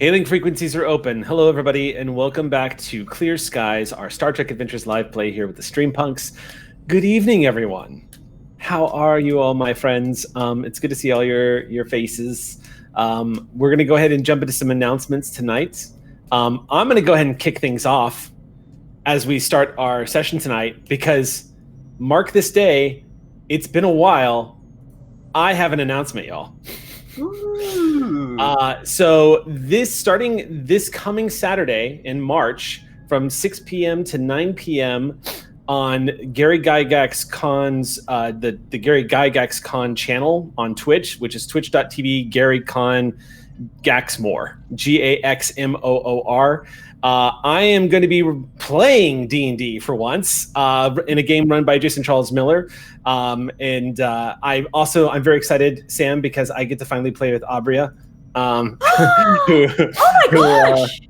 Hailing frequencies are open. Hello, everybody, and welcome back to Clear Skies, our Star Trek Adventures live play here with the Streampunks. Good evening, everyone. How are you all, my friends? It's good to see all your faces. We're going to go ahead and jump into some announcements tonight. I'm going to go ahead and kick things off as we start our session tonight, because mark this day, it's been a while. I have an announcement, y'all. So starting this coming Saturday in March from 6 p.m. to 9 p.m. on Gary Gygax Con's the Gary Gygax Con channel on Twitch, which is twitch.tv Gary Con Gaxmoor, Gaxmoor. I am going to be playing D&D for once in a game run by Jason Charles Miller. I'm very excited, Sam, because I get to finally play with Abria. Oh my gosh!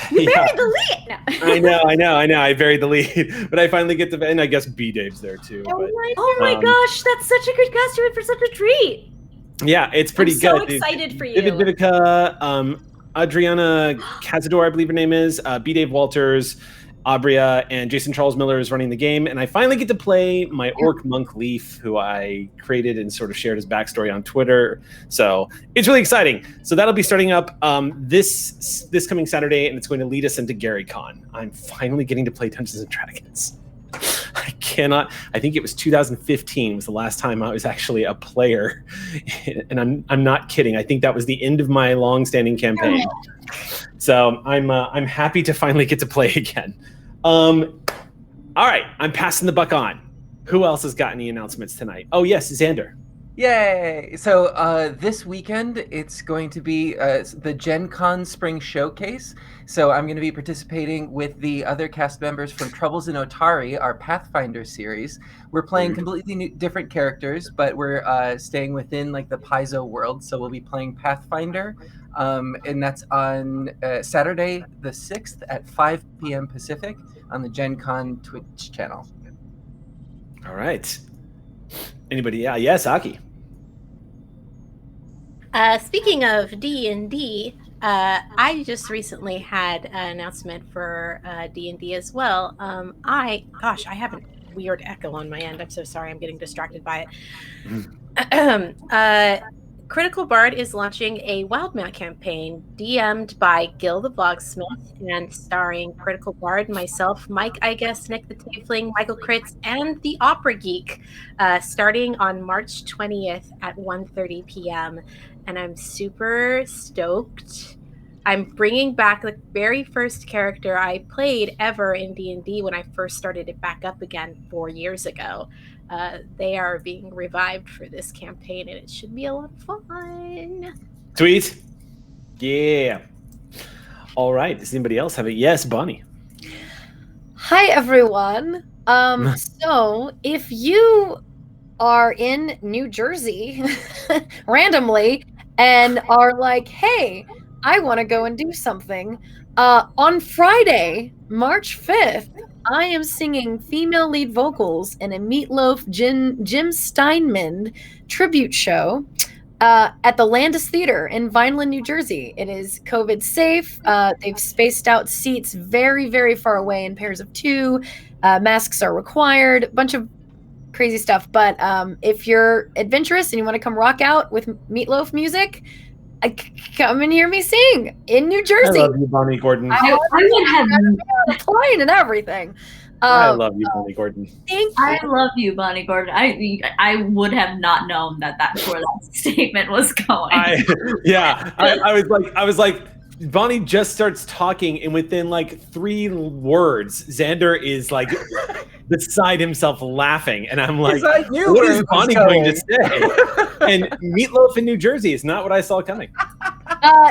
You buried the lead. I know. I buried the lead, but I finally get to, and I guess B-Dave's there too. Oh my gosh, that's such a good cast. You're in for such a treat. Yeah, it's pretty good. I'm so excited for you. David Vivica, Adriana Cazador, I believe her name is, B-Dave Walters, Abria, and Jason Charles Miller is running the game. And I finally get to play my Orc Monk Leaf, who I created and sort of shared his backstory on Twitter. So it's really exciting. So that'll be starting up this coming Saturday, and it's going to lead us into Gary Con. I'm finally getting to play Dungeons & Dragons. I think it was 2015 was the last time I was actually a player, and I'm not kidding. I think that was the end of my long-standing campaign. So I'm happy to finally get to play again. All right, I'm passing the buck on. Who else has got any announcements tonight? Oh yes, Xander. Yay! So this weekend, it's going to be the Gen Con Spring Showcase. So I'm going to be participating with the other cast members from Troubles in Otari, our Pathfinder series. We're playing completely different characters, but we're staying within like the Paizo world. So we'll be playing Pathfinder, and that's on Saturday the 6th at 5 p.m. Pacific on the Gen Con Twitch channel. All right. Anybody? Yeah, yes, Aki. Speaking of D&D, I just recently had an announcement for D&D as well. I have a weird echo on my end. I'm so sorry. I'm getting distracted by it. Critical Bard is launching a Wildmount campaign DM'd by Gil the Vlogsmith and starring Critical Bard, myself, Mike, I guess, Nick the Tiefling, Michael Kritz, and the Opera Geek, starting on March 20th at 1:30 p.m. And I'm super stoked. I'm bringing back the very first character I played ever in D&D when I first started it back up again 4 years ago. They are being revived for this campaign, and it should be a lot of fun. Sweet. Yeah. All right. Does anybody else have it? Yes, Bonnie. Hi, everyone. So if you are in New Jersey randomly and are like, hey, I want to go and do something, on Friday, March 5th, I am singing female lead vocals in a Meatloaf Jim Steinman tribute show at the Landis Theater in Vineland, New Jersey. It is COVID safe. They've spaced out seats very, very far away in pairs of 2. Masks are required. A bunch of crazy stuff. But if you're adventurous and you want to come rock out with Meatloaf music, come and hear me sing in New Jersey. I love you, Bonnie Gordon. I would have a plane and everything. I love you, Bonnie Gordon. Thank you. I love you, Bonnie Gordon. I would have not known that where that statement was going. I was like, Bonnie just starts talking, and within like 3 words, Xander is like beside himself laughing, and I'm like, what is Bonnie going to say? And Meatloaf in New Jersey is not what I saw coming.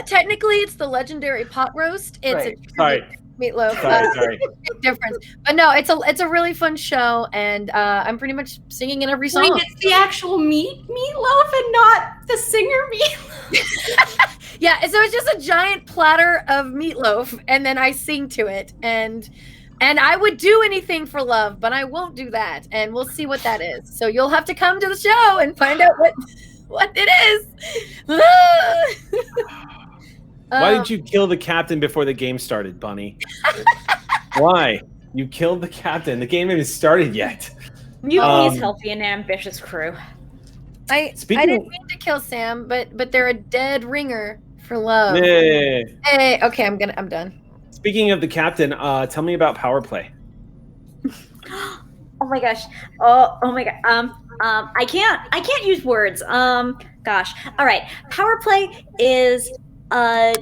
Technically, it's the legendary pot roast. It's Right. a Meatloaf. Sorry. Big difference. But no, it's a really fun show, and I'm pretty much singing in every song. Wait, it's the actual meatloaf and not the singer meatloaf. Yeah, so it's just a giant platter of meatloaf, and then I sing to it, and I would do anything for love, but I won't do that, and we'll see what that is. So you'll have to come to the show and find out what it is. Why did you kill the captain before the game started, Bunny? Why? You killed the captain. The game hasn't started yet. Mutiny's healthy and ambitious crew. I didn't mean to kill Sam, but they're a dead ringer for love. Yeah. Hey, okay, I'm done. Speaking of the captain, tell me about power play. Oh my gosh. Oh my god. I can't use words. Gosh. All right. Power play is a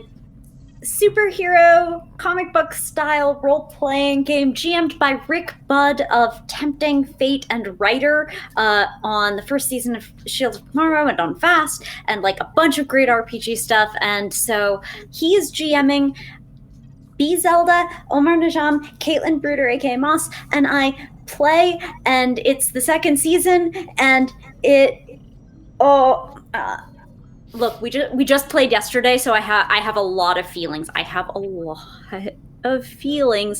superhero comic book style role-playing game GM'd by Rick Budd of Tempting Fate and Writer on the first season of Shield of Tomorrow and on Fast, and like a bunch of great RPG stuff. And so he is GMing B. Zelda, Omar Najam, Caitlin Bruder, aka Moss, and I play, and it's the second season, and look, we just played yesterday, so I have a lot of feelings.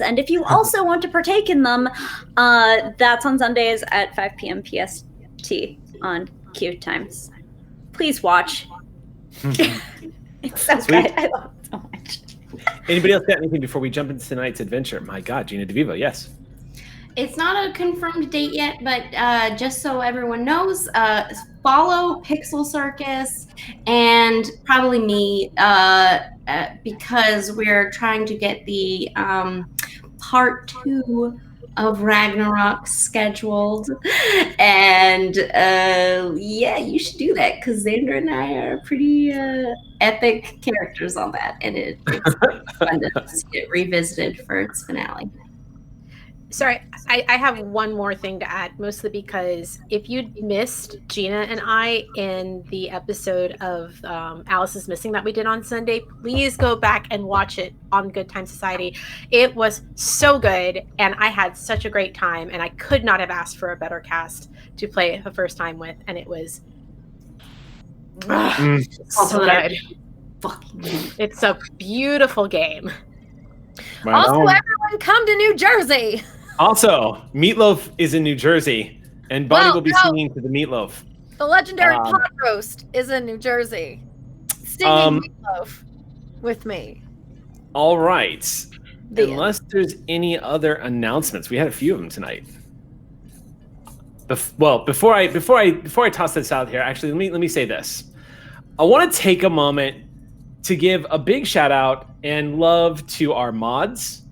And if you also want to partake in them, that's on Sundays at 5 p.m. PST on QueueTimes. Please watch. It's so good. I love it so much. Anybody else got anything before we jump into tonight's adventure? My God, Gina DeVivo, yes. It's not a confirmed date yet, but just so everyone knows, follow Pixel Circus and probably me because we're trying to get the part 2 of Ragnarok scheduled. And yeah, you should do that because Xander and I are pretty epic characters on that. And it's fun to see it revisited for its finale. Sorry, I have one more thing to add, mostly because if you missed Gina and I in the episode of Alice is Missing that we did on Sunday, please go back and watch it on Good Time Society. It was so good, and I had such a great time, and I could not have asked for a better cast to play the first time with, and it was so good. It's a beautiful game. Also, everyone come to New Jersey. Also, Meatloaf is in New Jersey, and Bunny will be singing to the Meatloaf. The legendary pot roast is in New Jersey. Singing Meatloaf with me. All right. Unless there's any other announcements, we had a few of them tonight. Before I toss this out here, actually, let me say this. I want to take a moment to give a big shout out and love to our mods.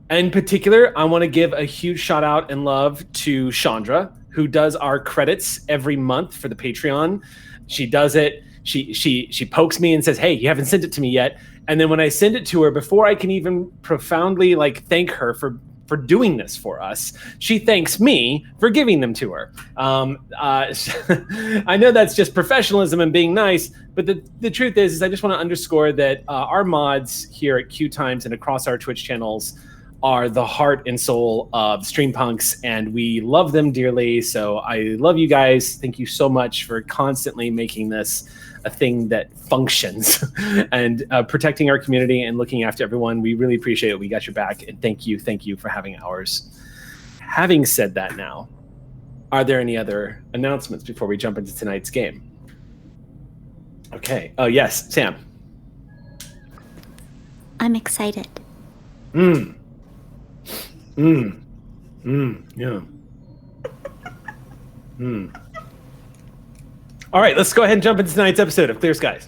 In particular, I want to give a huge shout out and love to Chandra, who does our credits every month for the Patreon. She does it. She pokes me and says, "Hey, you haven't sent it to me yet." And then when I send it to her, before I can even profoundly thank her for doing this for us, she thanks me for giving them to her. I know that's just professionalism and being nice, but the truth is I just want to underscore that our mods here at QueueTimes and across our Twitch channels are the heart and soul of Streampunks, and we love them dearly. So I love you guys. Thank you so much for constantly making this a thing that functions and protecting our community and looking after everyone. We really appreciate it. We got your back, and thank you for having ours. Having said that, now, are there any other announcements before we jump into tonight's game? Okay. Oh yes, Sam. I'm excited. Yeah. All right, let's go ahead and jump into tonight's episode of Clear Skies.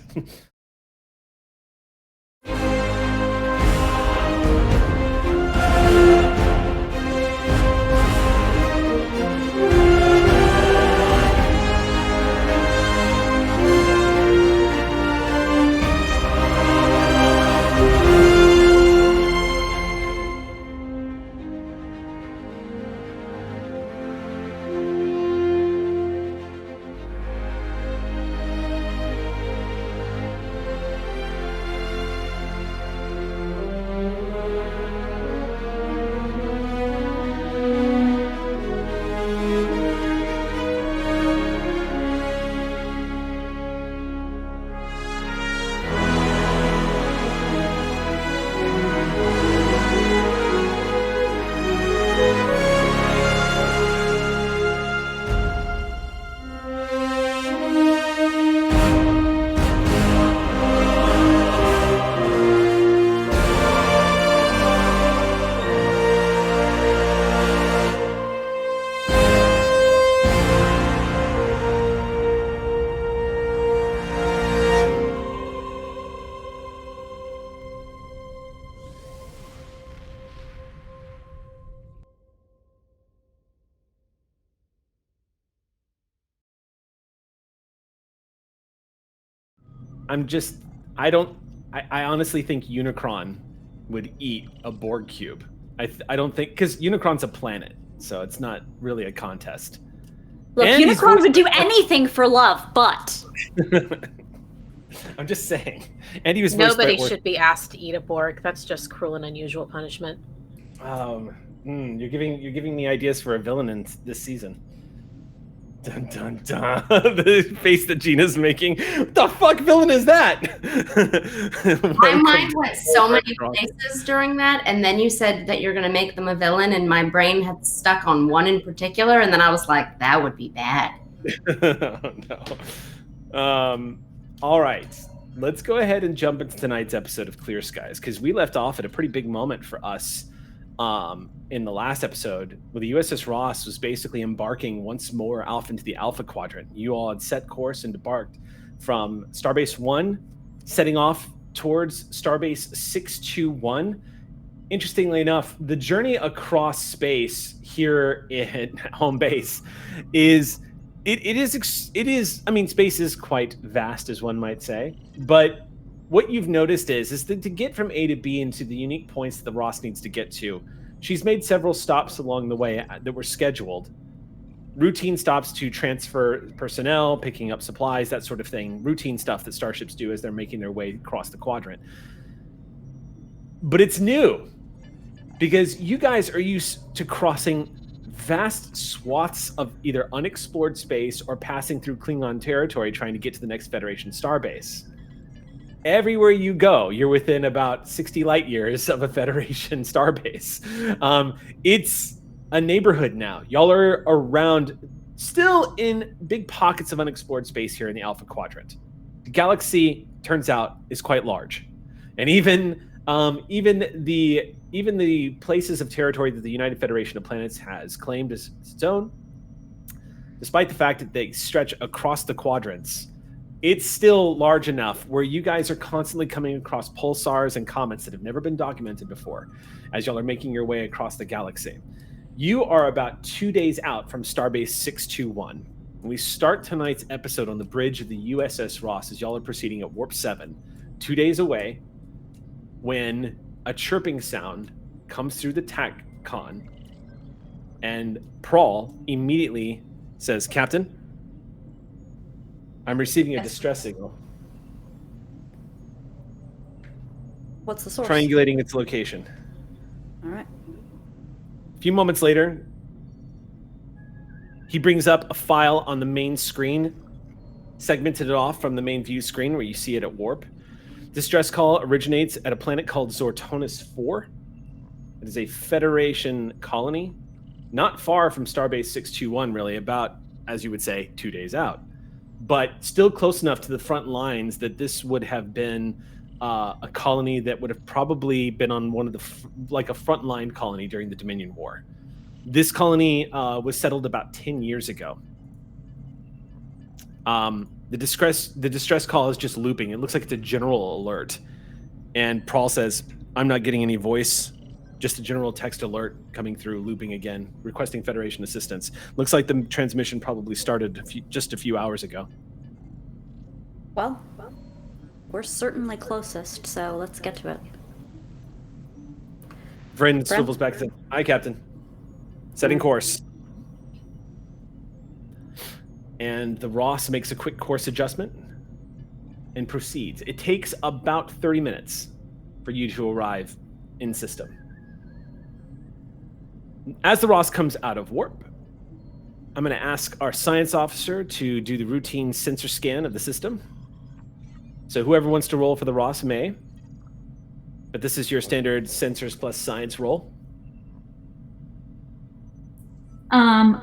I honestly think Unicron would eat a Borg cube. I don't think, because Unicron's a planet, so it's not really a contest. Look, And he's Unicron would do voiced- anything for love, but I'm just saying. And he was voiced by Nobody should be asked to eat a Borg. That's just cruel and unusual punishment. You're giving me ideas for a villain in this season. Dun dun dun. The face that Gina's making. What the fuck villain is that? My mind went so many places during that, and then you said that you're going to make them a villain, and my brain had stuck on one in particular, and then I was like, that would be bad. No. All right. Let's go ahead and jump into tonight's episode of Clear Skies, because we left off at a pretty big moment for us in the last episode, where the USS Ross was basically embarking once more off into the Alpha Quadrant. You all had set course and debarked from Starbase 1, setting off towards Starbase 621. Interestingly enough, the journey across space here in home base is I mean, space is quite vast, as one might say, but what you've noticed is that to get from A to B into the unique points that the Ross needs to get to, she's made several stops along the way that were scheduled. Routine stops to transfer personnel, picking up supplies, that sort of thing. Routine stuff that starships do as they're making their way across the quadrant. But it's new, because you guys are used to crossing vast swaths of either unexplored space or passing through Klingon territory trying to get to the next Federation starbase. Everywhere you go, you're within about 60 light years of a Federation starbase. It's a neighborhood now. Y'all are around, still in big pockets of unexplored space here in the Alpha Quadrant. The galaxy, turns out, is quite large. And even the places of territory that the United Federation of Planets has claimed as its own, despite the fact that they stretch across the quadrants, it's still large enough where you guys are constantly coming across pulsars and comets that have never been documented before as y'all are making your way across the galaxy. You are about 2 days out from Starbase 621. We start tonight's episode on the bridge of the USS Ross as y'all are proceeding at Warp 7, 2 days away, when a chirping sound comes through the TACCon, and Prawl immediately says, "Captain, I'm receiving a distress signal." what's the source? Triangulating its location. All right. A few moments later, he brings up a file on the main screen, segmented it off from the main view screen where you see it at warp. Distress call originates at a planet called Zartonis IV. It is a Federation colony, not far from Starbase 621, really, about, as you would say, 2 days out. But still close enough to the front lines that this would have been a colony that would have probably been on one of the, like a frontline colony during the Dominion War. This colony was settled about 10 years ago. The distress call is just looping. It looks like it's a general alert. And Prawl says, "I'm not getting any voice, just a general text alert coming through, looping again, requesting Federation assistance." Looks like the transmission probably started just a few hours ago. Well, we're certainly closest, so let's get to it. Vren swivels back and says, "Hi, Captain. Setting course." And the Ross makes a quick course adjustment and proceeds. It takes about 30 minutes for you to arrive in system. As the Ross comes out of warp, I'm going to ask our science officer to do the routine sensor scan of the system. So whoever wants to roll for the Ross may. But this is your standard sensors plus science roll.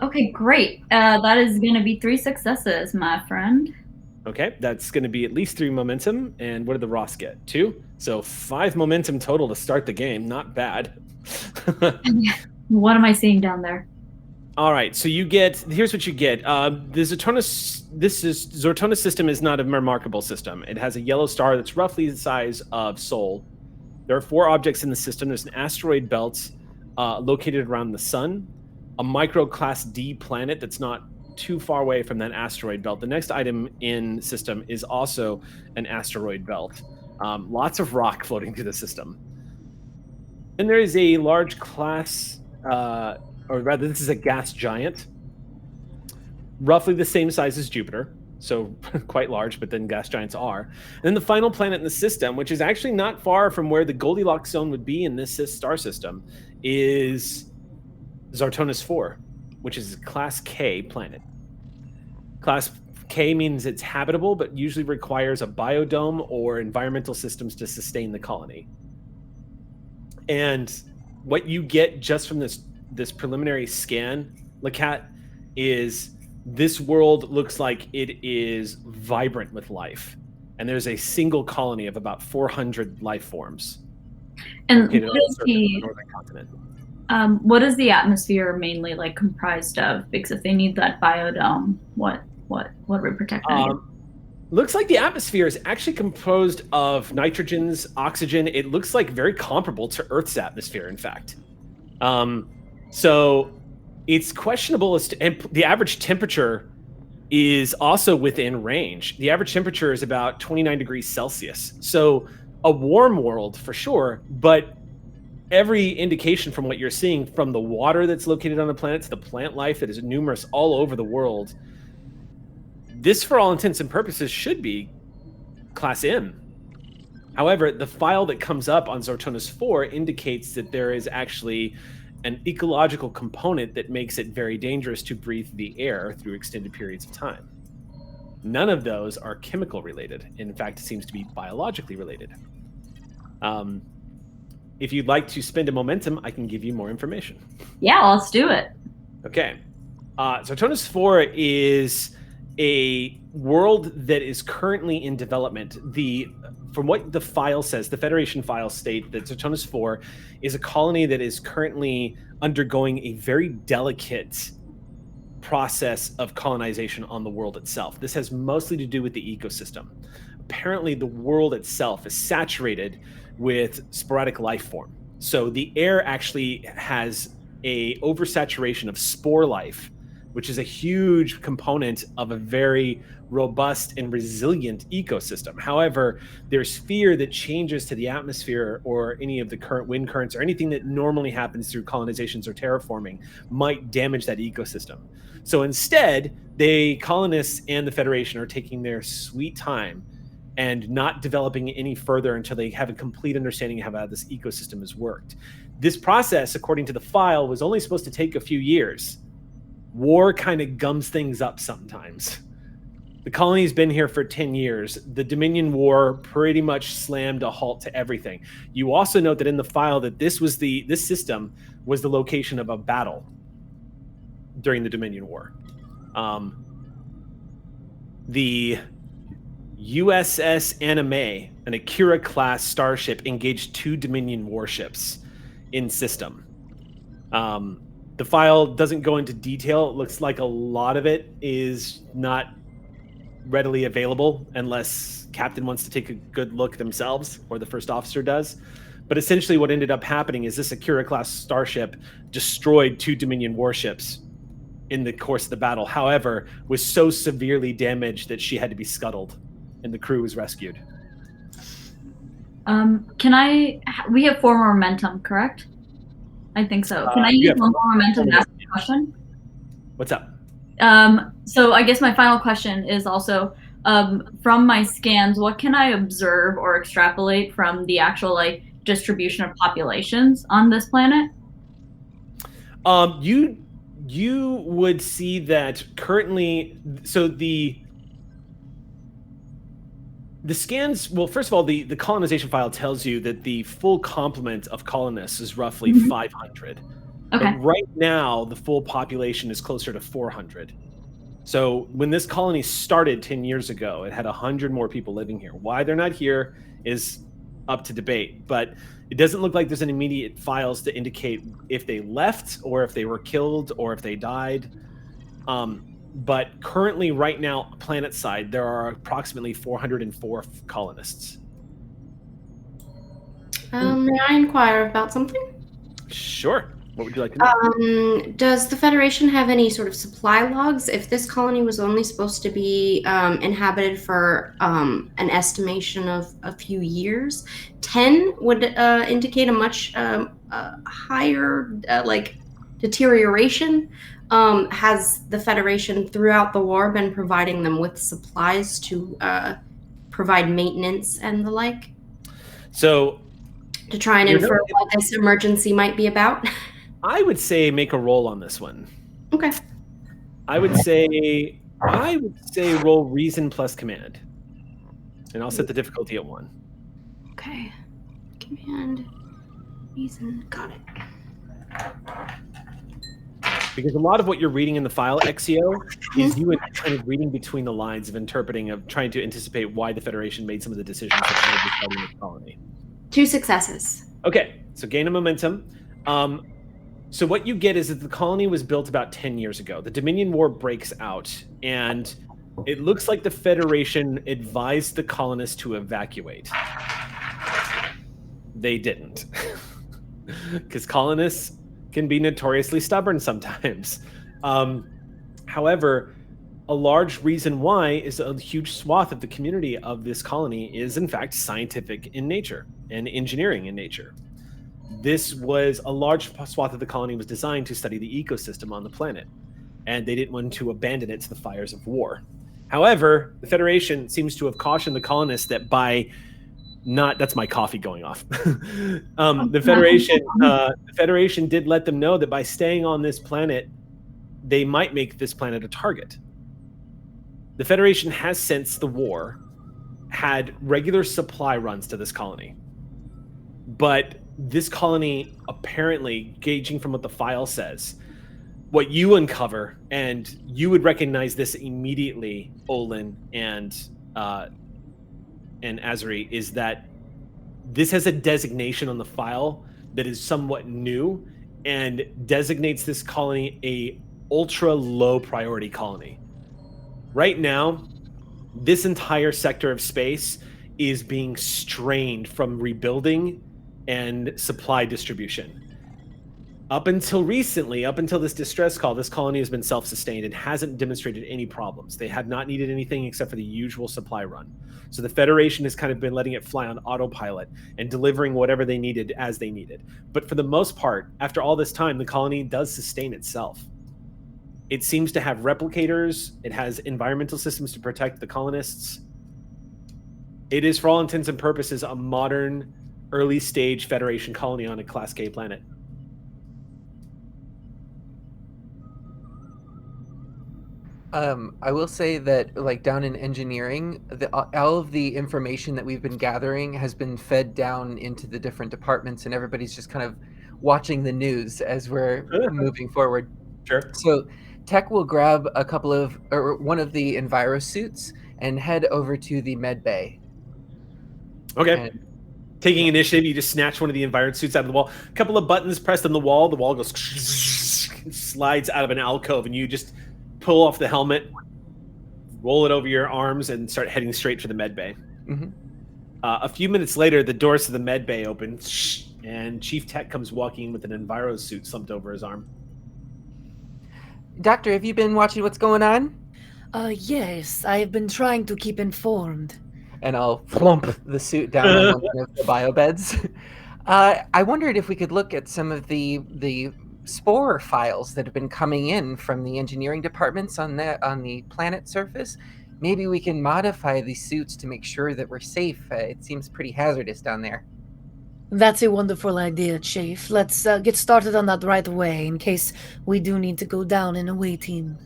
Okay, great. That is going to be 3 successes, my friend. Okay, that's going to be at least 3 momentum. And what did the Ross get? 2? So 5 momentum total to start the game. Not bad. What am I seeing down there? All right, so you get, here's what you get. The Zartonis system is not a remarkable system. It has a yellow star that's roughly the size of Sol. There are 4 objects in the system. There's an asteroid belt located around the sun, a micro class D planet that's not too far away from that asteroid belt. The next item in system is also an asteroid belt. Lots of rock floating through the system. And there is a large class, or rather, this is a gas giant, roughly the same size as Jupiter, so quite large, but then gas giants are. And then the final planet in the system, which is actually not far from where the Goldilocks zone would be in this star system, is Zartonis IV, which is a Class K planet. Class K means it's habitable, but usually requires a biodome or environmental systems to sustain the colony. And what you get just from this preliminary scan, Lacat, is this world looks like it is vibrant with life. And there's a single colony of about 400 life forms. And located on the surface of the northern continent. What is the atmosphere mainly like comprised of? Because if they need that biodome, what are we protecting? Looks like the atmosphere is actually composed of nitrogens, oxygen. It looks like very comparable to Earth's atmosphere, in fact. So it's questionable as to, and the average temperature is also within range. The average temperature is about 29 degrees Celsius. So a warm world for sure, but every indication from what you're seeing from the water that's located on the planet to the plant life that is numerous all over the world, this, for all intents and purposes, should be Class M. However, the file that comes up on Zartonis IV indicates that there is actually an ecological component that makes it very dangerous to breathe the air through extended periods of time. None of those are chemical related. In fact, it seems to be biologically related. If you'd like to spend a momentum, I can give you more information. Yeah, let's do it. Okay. Zartonis IV is a world that is currently in development. From what the file says, the Federation files state that Zartonis IV is a colony that is currently undergoing a very delicate process of colonization on the world itself. This has mostly to do with the ecosystem. Apparently, the world itself is saturated with sporadic life form. So the air actually has a oversaturation of spore life, which is a huge component of a very robust and resilient ecosystem. However, there's fear that changes to the atmosphere or any of the current wind currents or anything that normally happens through colonizations or terraforming might damage that ecosystem. So instead, the colonists and the Federation are taking their sweet time and not developing any further until they have a complete understanding of how this ecosystem has worked. This process, according to the file, was only supposed to take a few years. War kind of gums things up sometimes. The colony's been here for 10 years. The Dominion War pretty much slammed a halt to everything. You also note that in the file that this system was the location of a battle during the Dominion War. The USS Anime, an Akira-class starship, engaged 2 Dominion warships in system. The file doesn't go into detail. It looks like a lot of it is not readily available unless Captain wants to take a good look themselves, or the first officer does. But essentially what ended up happening is this Akira-class starship destroyed 2 Dominion warships in the course of the battle. However, was so severely damaged that she had to be scuttled, and the crew was rescued. We have 4 more momentum, correct? I think so. Can I use 1 more momentum to ask a question? What's up? So I guess my final question is also, from my scans, what can I observe or extrapolate from the actual distribution of populations on this planet? You would see that currently, so the scans, well, first of all, the colonization file tells you that the full complement of colonists is roughly 500. Okay. But right now, the full population is closer to 400. So when this colony started 10 years ago, it had 100 more people living here. Why they're not here is up to debate, but it doesn't look like there's any immediate files to indicate if they left or if they were killed or if they died. But currently, right now, planet side, there are approximately 404 colonists. May I inquire about something? Sure. What would you like to know? Does the Federation have any sort of supply logs? If this colony was only supposed to be inhabited for an estimation of a few years, 10 would indicate a much higher deterioration. Has the Federation throughout the war been providing them with supplies to provide maintenance and the like? So, to try and infer what this emergency might be about? I would say make a roll on this one. Okay. I would say roll reason plus command. And I'll set the difficulty at 1. Okay. Command, reason, got it. Because a lot of what you're reading in the file, Exio, is you kind of reading between the lines of interpreting, of trying to anticipate why the Federation made some of the decisions that made deciding the colony. 2 successes. Okay, so gain a momentum. So what you get is that the colony was built about 10 years ago. The Dominion War breaks out, and it looks like the Federation advised the colonists to evacuate. They didn't. Because colonists can be notoriously stubborn sometimes. However, a large reason why is a huge swath of the community of this colony is, in fact, scientific in nature and engineering in nature. This was a large swath of the colony was designed to study the ecosystem on the planet, and they didn't want to abandon it to the fires of war. However, the Federation seems to have cautioned the colonists that by not, that's my coffee going off. The Federation did let them know that by staying on this planet, they might make this planet a target. The Federation has, since the war, had regular supply runs to this colony. But this colony, apparently, gauging from what the file says, what you uncover, and you would recognize this immediately, Olin and Azuri, is that this has a designation on the file that is somewhat new and designates this colony a ultra low priority colony. Right now, this entire sector of space is being strained from rebuilding and supply distribution. Up until recently, up until this distress call, this colony has been self-sustained and hasn't demonstrated any problems. They have not needed anything except for the usual supply run. So the Federation has kind of been letting it fly on autopilot and delivering whatever they needed as they needed. But for the most part, after all this time, the colony does sustain itself. It seems to have replicators. It has environmental systems to protect the colonists. It is, for all intents and purposes, a modern, early-stage Federation colony on a Class K planet. I will say that, like, down in engineering, all of the information that we've been gathering has been fed down into the different departments, and everybody's just kind of watching the news as we're moving forward. Sure. So Tech will grab one of the Enviro suits and head over to the med bay. Okay. Taking initiative, you just snatch one of the Enviro suits out of the wall. A couple of buttons pressed on the wall goes slides out of an alcove, and you just pull off the helmet, roll it over your arms, and start heading straight for the med bay. Mm-hmm. A few minutes later, the doors to the med bay open, and Chief Tech comes walking in with an Enviro suit slumped over his arm. Doctor, have you been watching what's going on? Yes, I've been trying to keep informed. And I'll plump the suit down on one of the biobeds. I wondered if we could look at some of the spore files that have been coming in from the engineering departments on the planet surface. Maybe we can modify these suits to make sure that we're safe. It seems pretty hazardous down there. That's a wonderful idea, Chief. Let's get started on that right away in case we do need to go down in a away team.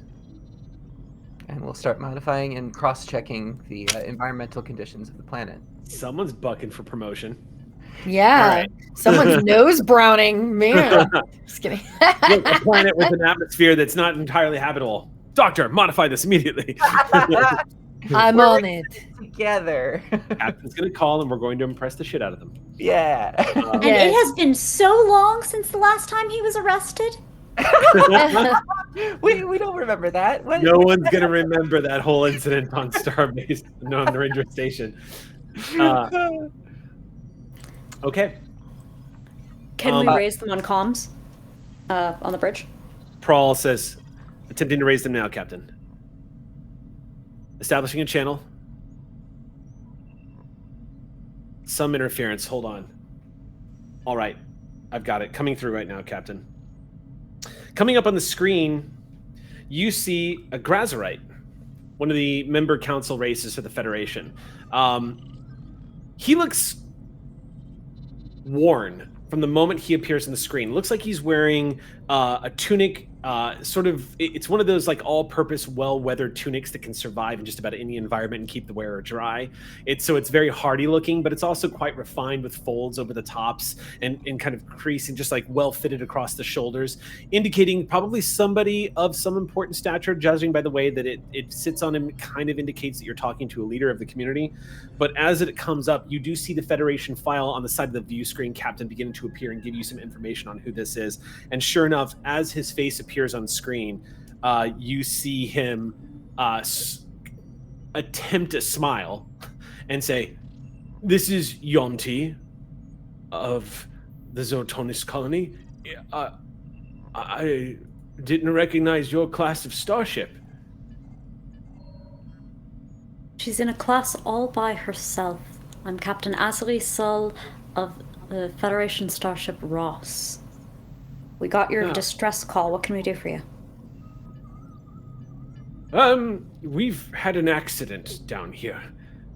And we'll start modifying and cross-checking the environmental conditions of the planet. Someone's bucking for promotion. Yeah, right. Someone's nose browning. Man, just kidding. Look, a planet with an atmosphere that's not entirely habitable. Doctor, modify this immediately. I'm on it. Together. Captain's going to call, and we're going to impress the shit out of them. Yeah. And it has been so long since the last time he was arrested. we don't remember that. No one's going to remember that whole incident on Starbase, on the Ranger Station. Okay. Can we raise them on comms? On the bridge. Prawl says, attempting to raise them now, Captain. Establishing a channel. Some interference. Hold on. All right. I've got it. Coming through right now, Captain. Coming up on the screen, you see a Grazerite, one of the member council races for the Federation. He looks worn from the moment he appears on the screen. Looks like he's wearing a tunic, it's one of those like all-purpose, well-weathered tunics that can survive in just about any environment and keep the wearer dry. It's very hardy looking, but it's also quite refined with folds over the tops and kind of crease and just like well fitted across the shoulders, indicating probably somebody of some important stature. Judging by the way that it sits on him, kind of indicates that you're talking to a leader of the community. But as it comes up, you do see the Federation file on the side of the view screen, Captain, beginning to appear and give you some information on who this is. And sure enough, as his face appears on screen, you see him attempt to smile and say, "This is Yonti of the Zartonis colony. I didn't recognize your class of starship." She's in a class all by herself. I'm Captain Azri Sul of the Federation starship Ross. We got your distress call. What can we do for you? We've had an accident down here.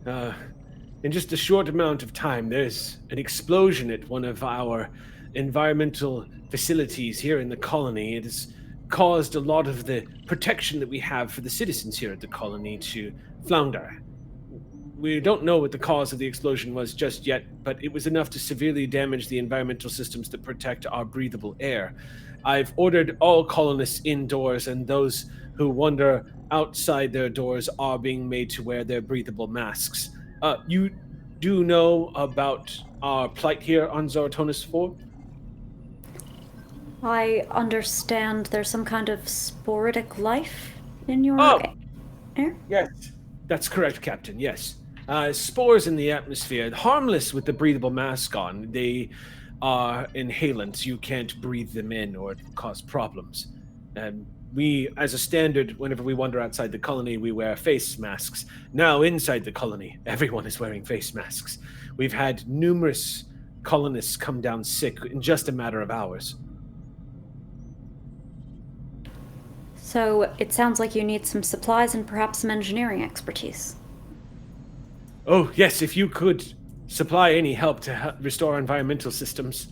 In just a short amount of time, there's an explosion at one of our environmental facilities here in the colony. It has caused a lot of the protection that we have for the citizens here at the colony to flounder. We don't know what the cause of the explosion was just yet, but it was enough to severely damage the environmental systems that protect our breathable air. I've ordered all colonists indoors, and those who wander outside their doors are being made to wear their breathable masks. You do know about our plight here on Zartonis IV? I understand there's some kind of sporadic life in your air? Yes, that's correct, Captain, yes. Spores in the atmosphere, harmless with the breathable mask on. They are inhalants. You can't breathe them in or it will cause problems. And we, as a standard, whenever we wander outside the colony, we wear face masks. Now, inside the colony, everyone is wearing face masks. We've had numerous colonists come down sick in just a matter of hours. So it sounds like you need some supplies and perhaps some engineering expertise. Oh, yes, if you could supply any help to restore environmental systems.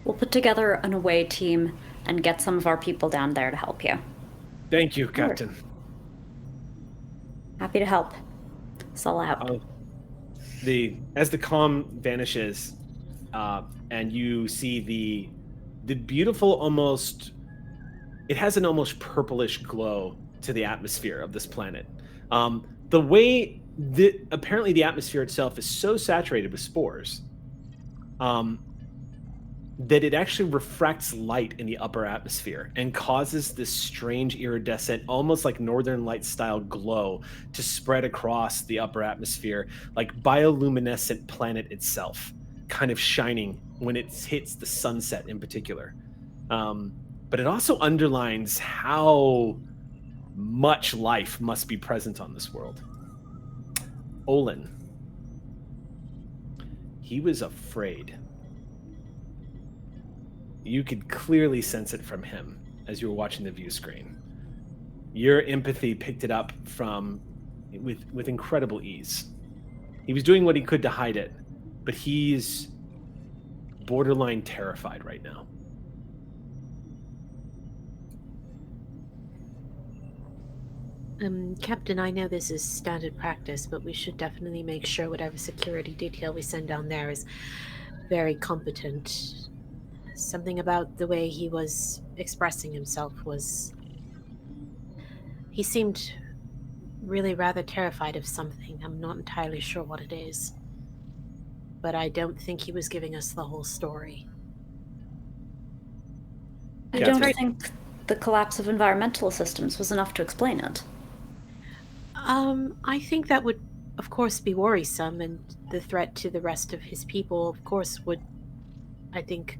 We'll put together an away team and get some of our people down there to help you. Thank you, Captain. Happy to help. Sol out. As the comm vanishes, and you see the beautiful almost... It has an almost purplish glow to the atmosphere of this planet. The way apparently the atmosphere itself is so saturated with spores that it actually refracts light in the upper atmosphere and causes this strange iridescent, almost like northern light style glow to spread across the upper atmosphere, like bioluminescent planet itself, kind of shining when it hits the sunset in particular. But it also underlines how much life must be present on this world. Olin. He was afraid. You could clearly sense it from him as you were watching the view screen. Your empathy picked it up with incredible ease. He was doing what he could to hide it, but he's borderline terrified right now. Captain, I know this is standard practice, but we should definitely make sure whatever security detail we send down there is very competent. Something about the way he was expressing himself was... He seemed really rather terrified of something. I'm not entirely sure what it is. But I don't think he was giving us the whole story. I don't think the collapse of environmental systems was enough to explain it. I think that would, of course, be worrisome, and the threat to the rest of his people, of course, would, I think,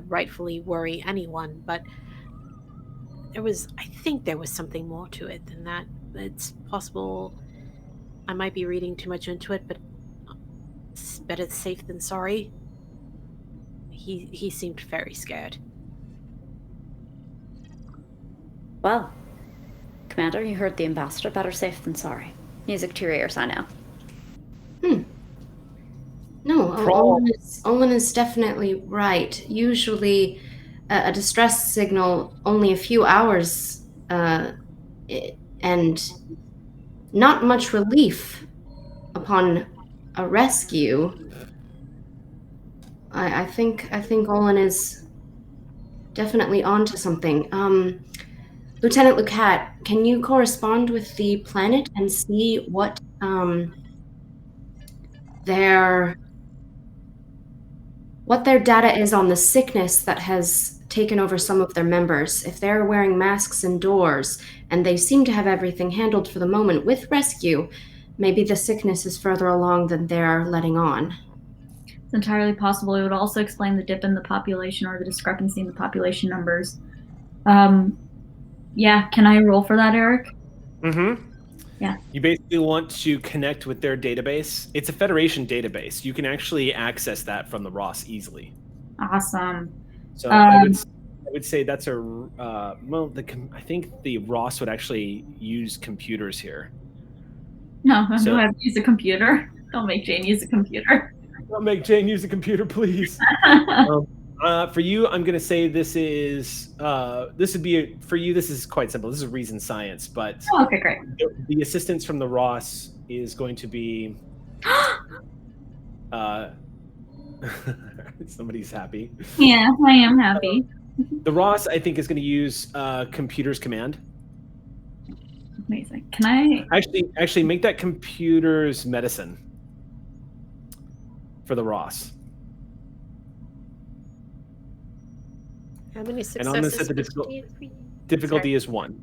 rightfully worry anyone, but I think there was something more to it than that. It's possible I might be reading too much into it, but it's better safe than sorry. He seemed very scared. Well, Commander, you heard the ambassador. Better safe than sorry. Music to your ears, I know. No, Olin is definitely right. Usually, a distress signal only a few hours, and not much relief upon a rescue. I think Olin is definitely onto something. Lieutenant Lucat, can you correspond with the planet and see what their data is on the sickness that has taken over some of their members? If they're wearing masks indoors and they seem to have everything handled for the moment with rescue, maybe the sickness is further along than they're letting on. It's entirely possible. It would also explain the dip in the population or the discrepancy in the population numbers. Yeah, can I roll for that, Eric? Mm-hmm. Yeah. You basically want to connect with their database. It's a Federation database. You can actually access that from the Ross easily. Awesome. So I would say that's I think the Ross would actually use computers here. No, I have to use a computer. Don't make Jane use a computer. Don't make Jane use a computer, please. For you, I'm going to say this is quite simple. This is reason science, but okay, great. The assistance from the Ross is going to be somebody's happy. Yeah, I am happy. The Ross, I think, is going to use computers command. Amazing. Can I actually make that computers medicine for the Ross? How many And I'm going to successes? set the difficulty is 1.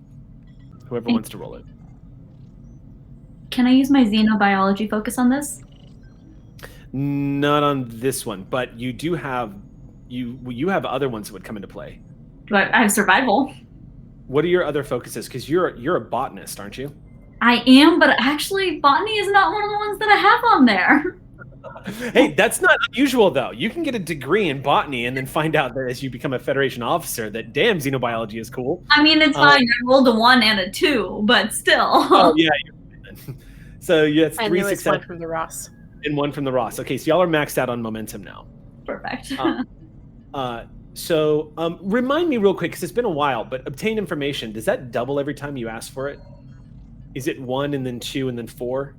Whoever wants to roll it. Can I use my xenobiology focus on this? Not on this one, but you do have you have other ones that would come into play. Do I have survival? What are your other focuses? Because you're a botanist, aren't you? I am, but actually, botany is not one of the ones that I have on there. Hey, that's not unusual, though. You can get a degree in botany and then find out that as you become a Federation officer that, damn, xenobiology is cool. I mean, it's fine. I rolled a 1 and a 2, but still. Oh, yeah. So that's 3 successes. 1 from the Ross. And 1 from the Ross. Okay, so y'all are maxed out on momentum now. Perfect. So remind me real quick, because it's been a while, but obtain information, does that double every time you ask for it? Is it 1 and then 2 and then 4?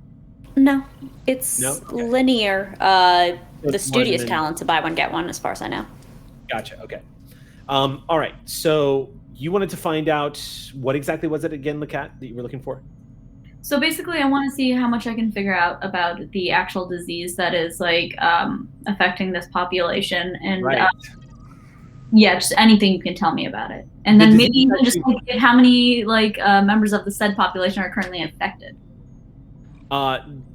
No, it's Okay. linear. The studious talent to buy one, get one, as far as I know. Gotcha, okay. All right, so you wanted to find out what exactly was it again, Lacat, that you were looking for? So basically, I want to see how much I can figure out about the actual disease that is affecting this population, and Right. Yeah, just anything you can tell me about it, and then maybe even just get how many members of the said population are currently infected.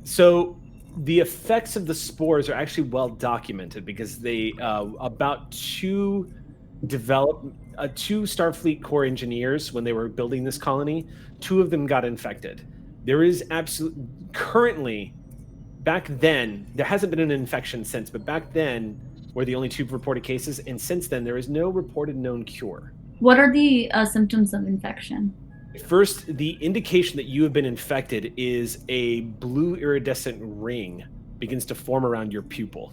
So the effects of the spores are actually well documented because they about two Starfleet Corps engineers, when they were building this colony, 2 of them got infected. There is currently, back then, there hasn't been an infection since, but back then were the only 2 reported cases, and since then there is no reported known cure. What are the symptoms of infection? First, the indication that you have been infected is a blue iridescent ring begins to form around your pupil,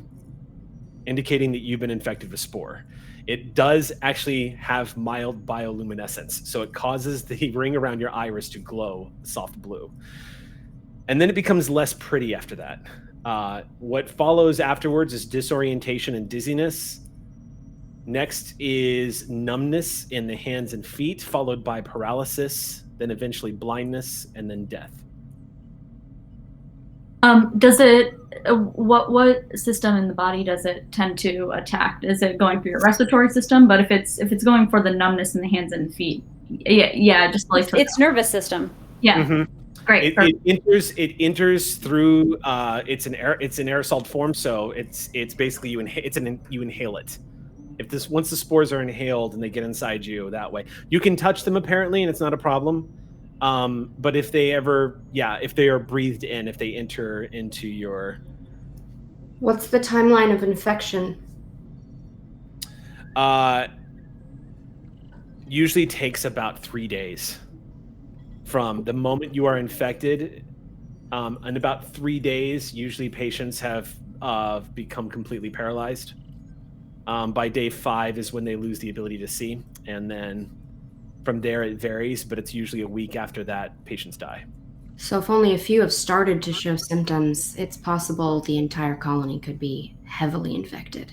indicating that you've been infected with spore. It does actually have mild bioluminescence, so it causes the ring around your iris to glow soft blue. And then it becomes less pretty after that. What follows afterwards is disorientation and dizziness. Next is numbness in the hands and feet, followed by paralysis, then eventually blindness, and then death. Does it? What system in the body does it tend to attack? Is it going for your respiratory system? But if it's going for the numbness in the hands and feet, yeah, just like it's nervous system. Yeah, great. It enters through. It's an aerosol form, so it's basically you inhale it. Once the spores are inhaled and they get inside you that way, you can touch them apparently, and it's not a problem. But if they are breathed in, if they enter into your... What's the timeline of infection? Usually takes about 3 days from the moment you are infected. In about 3 days, usually patients have become completely paralyzed. By day 5 is when they lose the ability to see, and then from there it varies, but it's usually a week after that patients die. So if only a few have started to show symptoms, it's possible the entire colony could be heavily infected.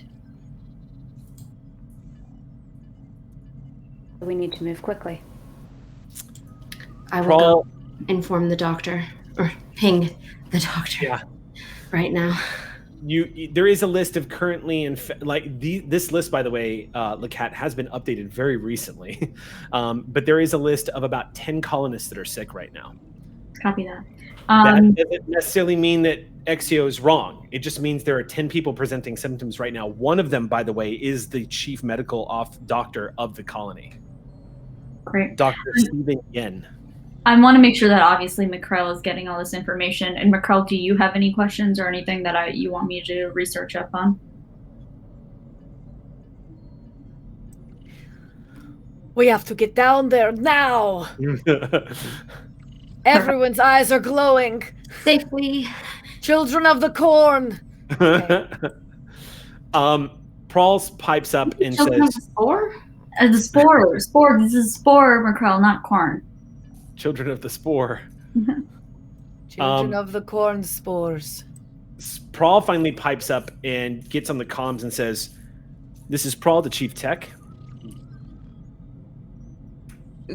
We need to move quickly. I will go inform the doctor, or ping the doctor right now. There is a list of currently this list, by the way, Lacat, has been updated very recently, but there is a list of about 10 colonists that are sick right now. Copy that. That doesn't necessarily mean that Exio is wrong. It just means there are 10 people presenting symptoms right now. One of them, by the way, is the chief medical doctor of the colony. Great. Dr. Stephen Yen. I want to make sure that obviously Macrell is getting all this information. And Macrell, do you have any questions or anything that you want me to research up on? We have to get down there now. Everyone's eyes are glowing. Safely. Children of the corn. Okay. Prauls pipes up and says... The spore? The spore. Spore. This is spore, Macrell, not corn. Children of the spore. Children of the corn spores. Prawl finally pipes up and gets on the comms and says, "This is Prawl, the chief tech."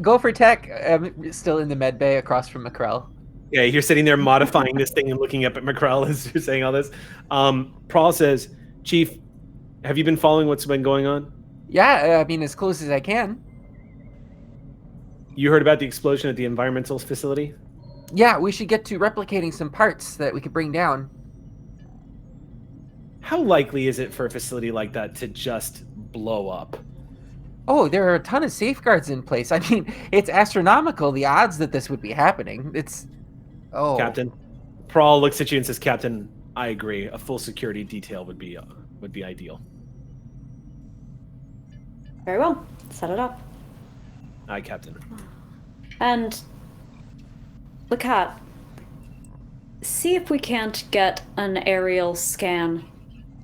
Go for tech. I'm still in the med bay across from Macrell. Yeah, you're sitting there modifying this thing and looking up at Macrell as you're saying all this. Prawl says, "Chief, have you been following what's been going on?" Yeah, I mean, as close as I can. You heard about the explosion at the environmental facility? Yeah, we should get to replicating some parts that we could bring down. How likely is it for a facility like that to just blow up? Oh, there are a ton of safeguards in place. I mean, it's astronomical, the odds that this would be happening. It's... Oh. Captain. Prawl looks at you and says, "Captain, I agree. A full security detail would be ideal." Very well. Set it up. Aye, Captain. And Lacat, see if we can't get an aerial scan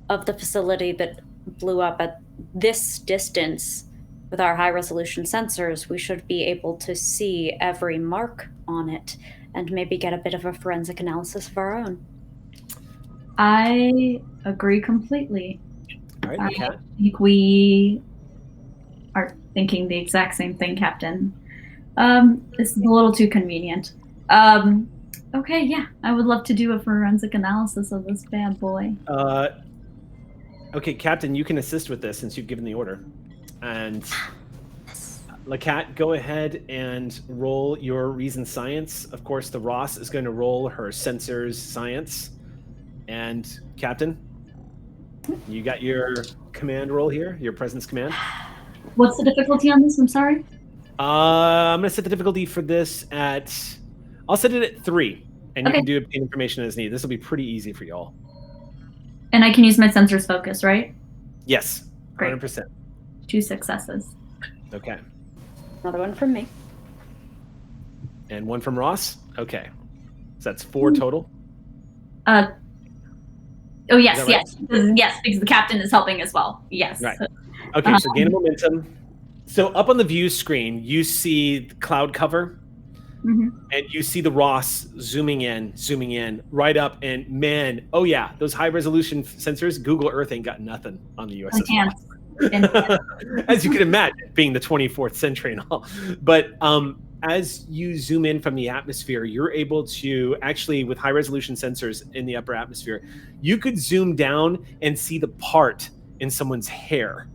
of the facility that blew up at this distance. With our high-resolution sensors, we should be able to see every mark on it and maybe get a bit of a forensic analysis of our own. I agree completely. All right, I think we are thinking the exact same thing, Captain. This is a little too convenient. Okay, yeah, I would love to do a forensic analysis of this bad boy. Okay, Captain, you can assist with this since you've given the order. And Lacat, go ahead and roll your reason science. Of course, the Ross is going to roll her sensors science. And Captain, you got your command roll here, your presence command. What's the difficulty on this? I'm sorry. I'm going to set the difficulty for this at... I'll set it at 3. And you Okay. can do information as needed. This will be pretty easy for y'all. And I can use my sensors focus, right? Yes, Great. 100%. 2 successes. Okay. Another one from me. And 1 from Ross? Okay. So that's 4 total. Oh, yes, Is that right? yes. Yes, because the captain is helping as well. Yes. Right. Okay, so gain of momentum. So up on the view screen, you see the cloud cover, and you see the Ross zooming in, right up, and man, oh yeah, those high-resolution sensors, Google Earth ain't got nothing on the USS Ross. As you can imagine, being the 24th century and all. But as you zoom in from the atmosphere, you're able to actually, with high-resolution sensors in the upper atmosphere, you could zoom down and see the part in someone's hair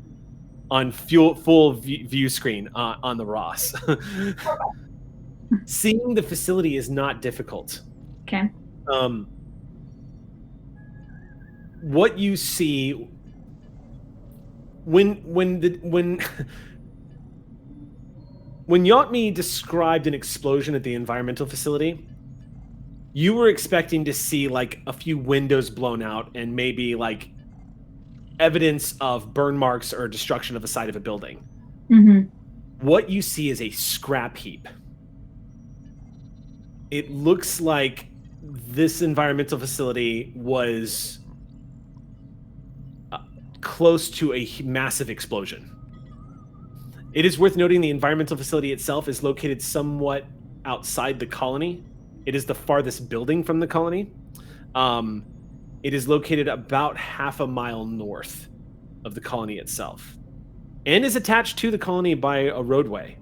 on full view screen on the Ross. Seeing the facility is not difficult. Okay. What you see when Yachtme described an explosion at the environmental facility, you were expecting to see like a few windows blown out and maybe like evidence of burn marks or destruction of the side of a building. Mm-hmm. What you see is a scrap heap. It looks like this environmental facility was close to a massive explosion. It is worth noting the environmental facility itself is located somewhat outside the colony. It is the farthest building from the colony. It is located about half a mile north of the colony itself and is attached to the colony by a roadway.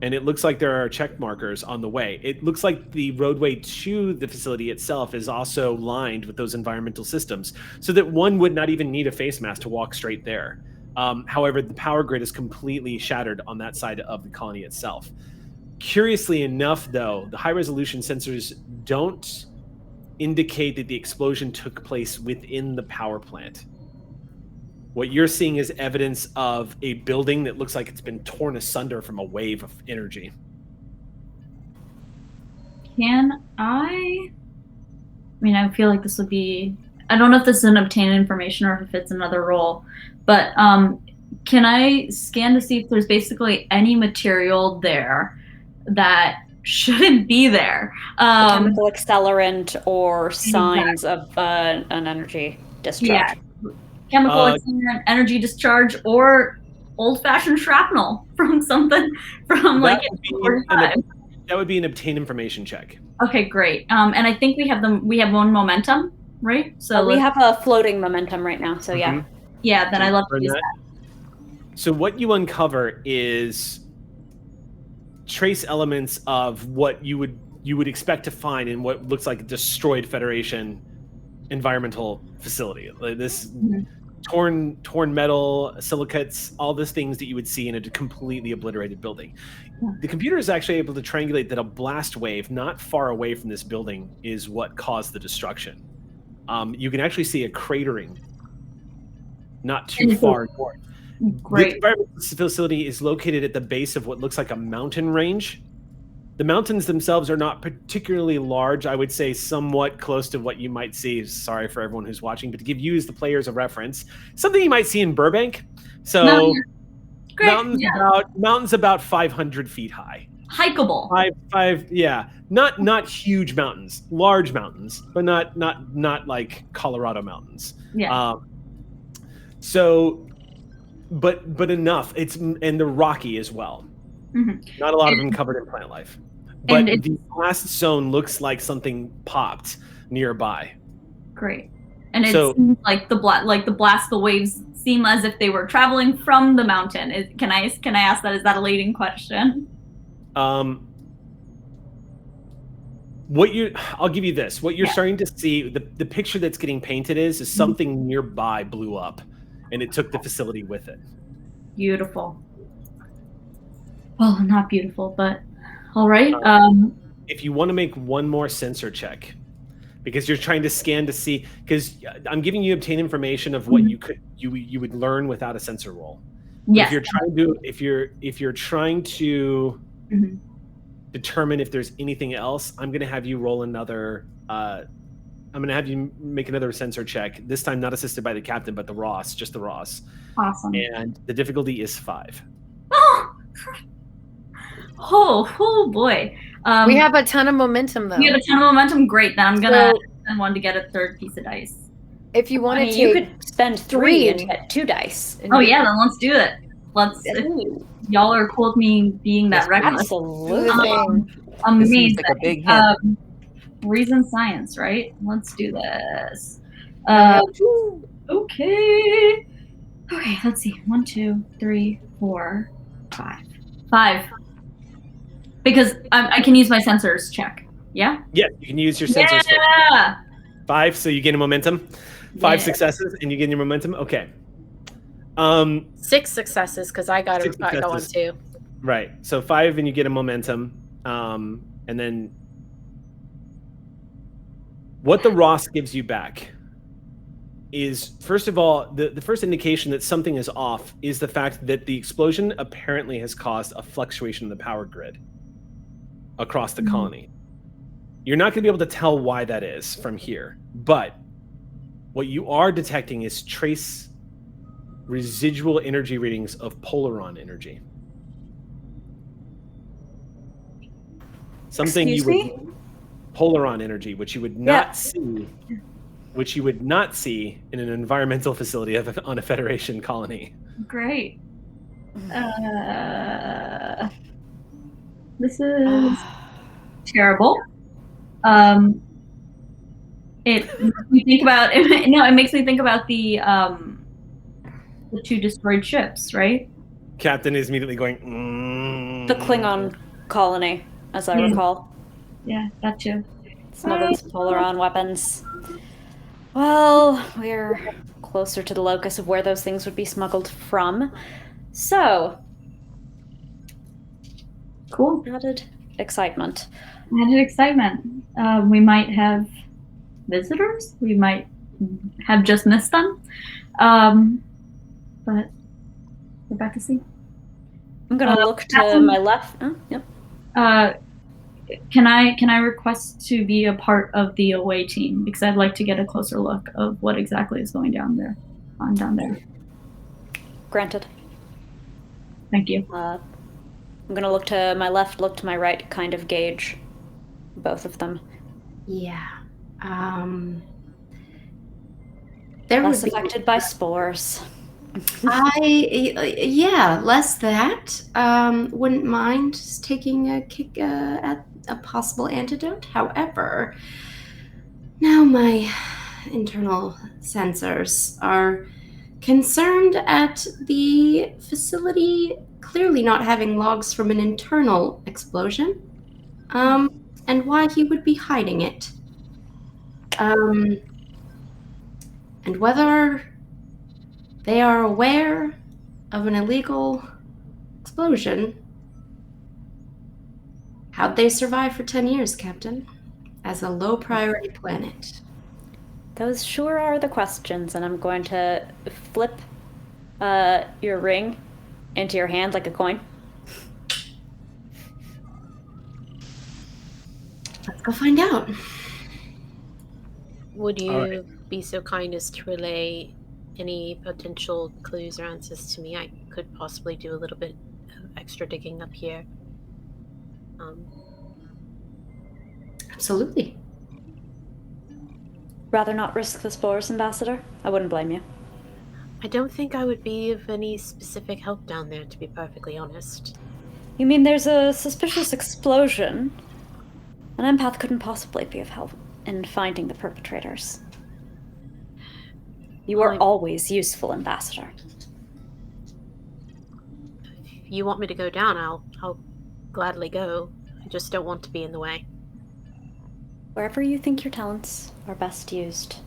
And it looks like there are check markers on the way. It looks like the roadway to the facility itself is also lined with those environmental systems so that one would not even need a face mask to walk straight there. However, the power grid is completely shattered on that side of the colony itself. Curiously enough, though, the high-resolution sensors don't indicate that the explosion took place within the power plant. What you're seeing is evidence of a building that looks like it's been torn asunder from a wave of energy. Can I mean, I feel like this would be... I don't know if this is an obtained information or if it's another role, but can I scan to see if there's basically any material there that shouldn't be there? Chemical accelerant or signs of an energy discharge. Yeah. Chemical accelerant, energy discharge, or old-fashioned shrapnel from something from like 45. That would be an obtained information check. Okay, great. And I think we have one momentum, right? So we have a floating momentum right now. So yeah. Yeah, then I love to use that. So what you uncover is trace elements of what you would expect to find in what looks like a destroyed Federation environmental facility. Like this torn metal, silicates, all these things that you would see in a completely obliterated building. The computer is actually able to triangulate that a blast wave not far away from this building is what caused the destruction. You can actually see a cratering not too far north. Great. The environmental facility is located at the base of what looks like a mountain range. The mountains themselves are not particularly large. I would say somewhat close to what you might see. Sorry for everyone who's watching, but to give you as the players a reference, something you might see in Burbank. So mountains about 500 feet high. Hikeable. Yeah. Not huge mountains, large mountains, but not like Colorado mountains. Yeah. But enough. And they're rocky as well. Mm-hmm. Not a lot of them covered in plant life. But the blast zone looks like something popped nearby. Great. And it seems like the waves seem as if they were traveling from the mountain. Can I ask that? Is that a leading question? I'll give you this. What you're starting to see, the picture that's getting painted is something nearby blew up, and it took the facility with it. Beautiful. Well, not beautiful, but all right. If you want to make one more sensor check, because you're trying to scan to see, because I'm giving you obtain information of what you would learn without a sensor roll. Yes. If you're trying to determine if there's anything else, I'm going to have you roll another. I'm going to have you make another sensor check. This time, not assisted by the captain, but just the Ross. Awesome. And the difficulty is 5. Oh boy. We have a ton of momentum, though. We have a ton of momentum. Great. Then I'm gonna send one to get a third piece of dice. If you wanted to, you could spend 3 and get 2 dice. Oh yeah, then let's do it. If y'all are cool with me being that reckless. Absolutely. Amazing. Like a big hit. Reason science, right? Let's do this. Okay. Okay, let's see. 1, 2, 3, 4, 5. 5. Because I can use my sensors check. Yeah? Yeah, you can use your sensors. Yeah! 5, so you gain a momentum. 5 successes, and you gain your momentum. Okay. 6 successes, because I got one too. Right. So 5, and you get a momentum. And then what the Ross gives you back is, first of all, the first indication that something is off is the fact that the explosion apparently has caused a fluctuation in the power grid across the colony. You're not going to be able to tell why that is from here, but what you are detecting is trace residual energy readings of polaron energy. Something Excuse me? Polaron energy, which you would not see, which you would not see in an environmental facility on a Federation colony. Great. This is terrible. It makes me think about it makes me think about the 2 destroyed ships, right? Captain is immediately going. The Klingon colony, as I recall. Yeah, that too. Smuggled Polaron weapons. Well, we're closer to the locus of where those things would be smuggled from. So, Cool. added excitement. Added excitement. We might have visitors. We might have just missed them. But we're about to see. I'm gonna look to my left. Oh, yep. Can I request to be a part of the away team, because I'd like to get a closer look of what exactly is going down there. Granted. Thank you. I'm gonna look to my left, look to my right, kind of gauge both of them. Yeah. There Less would be affected by spores. less that. Wouldn't mind just taking a kick at a possible antidote. However, now my internal sensors are concerned at the facility clearly not having logs from an internal explosion, and why he would be hiding it. And whether they are aware of an illegal explosion. How'd they survive for 10 years, Captain? As a low priority planet. Those sure are the questions, and I'm going to flip your ring into your hand like a coin. Let's go find out. Would you be so kind as to relay any potential clues or answers to me? I could possibly do a little bit of extra digging up here. Absolutely. Rather not risk the spores, Ambassador? I wouldn't blame you. I don't think I would be of any specific help down there, to be perfectly honest. You mean there's a suspicious explosion? An empath couldn't possibly be of help in finding the perpetrators. You are always useful, Ambassador. If you want me to go down, I'll gladly go. I just don't want to be in the way. Wherever you think your talents are best used.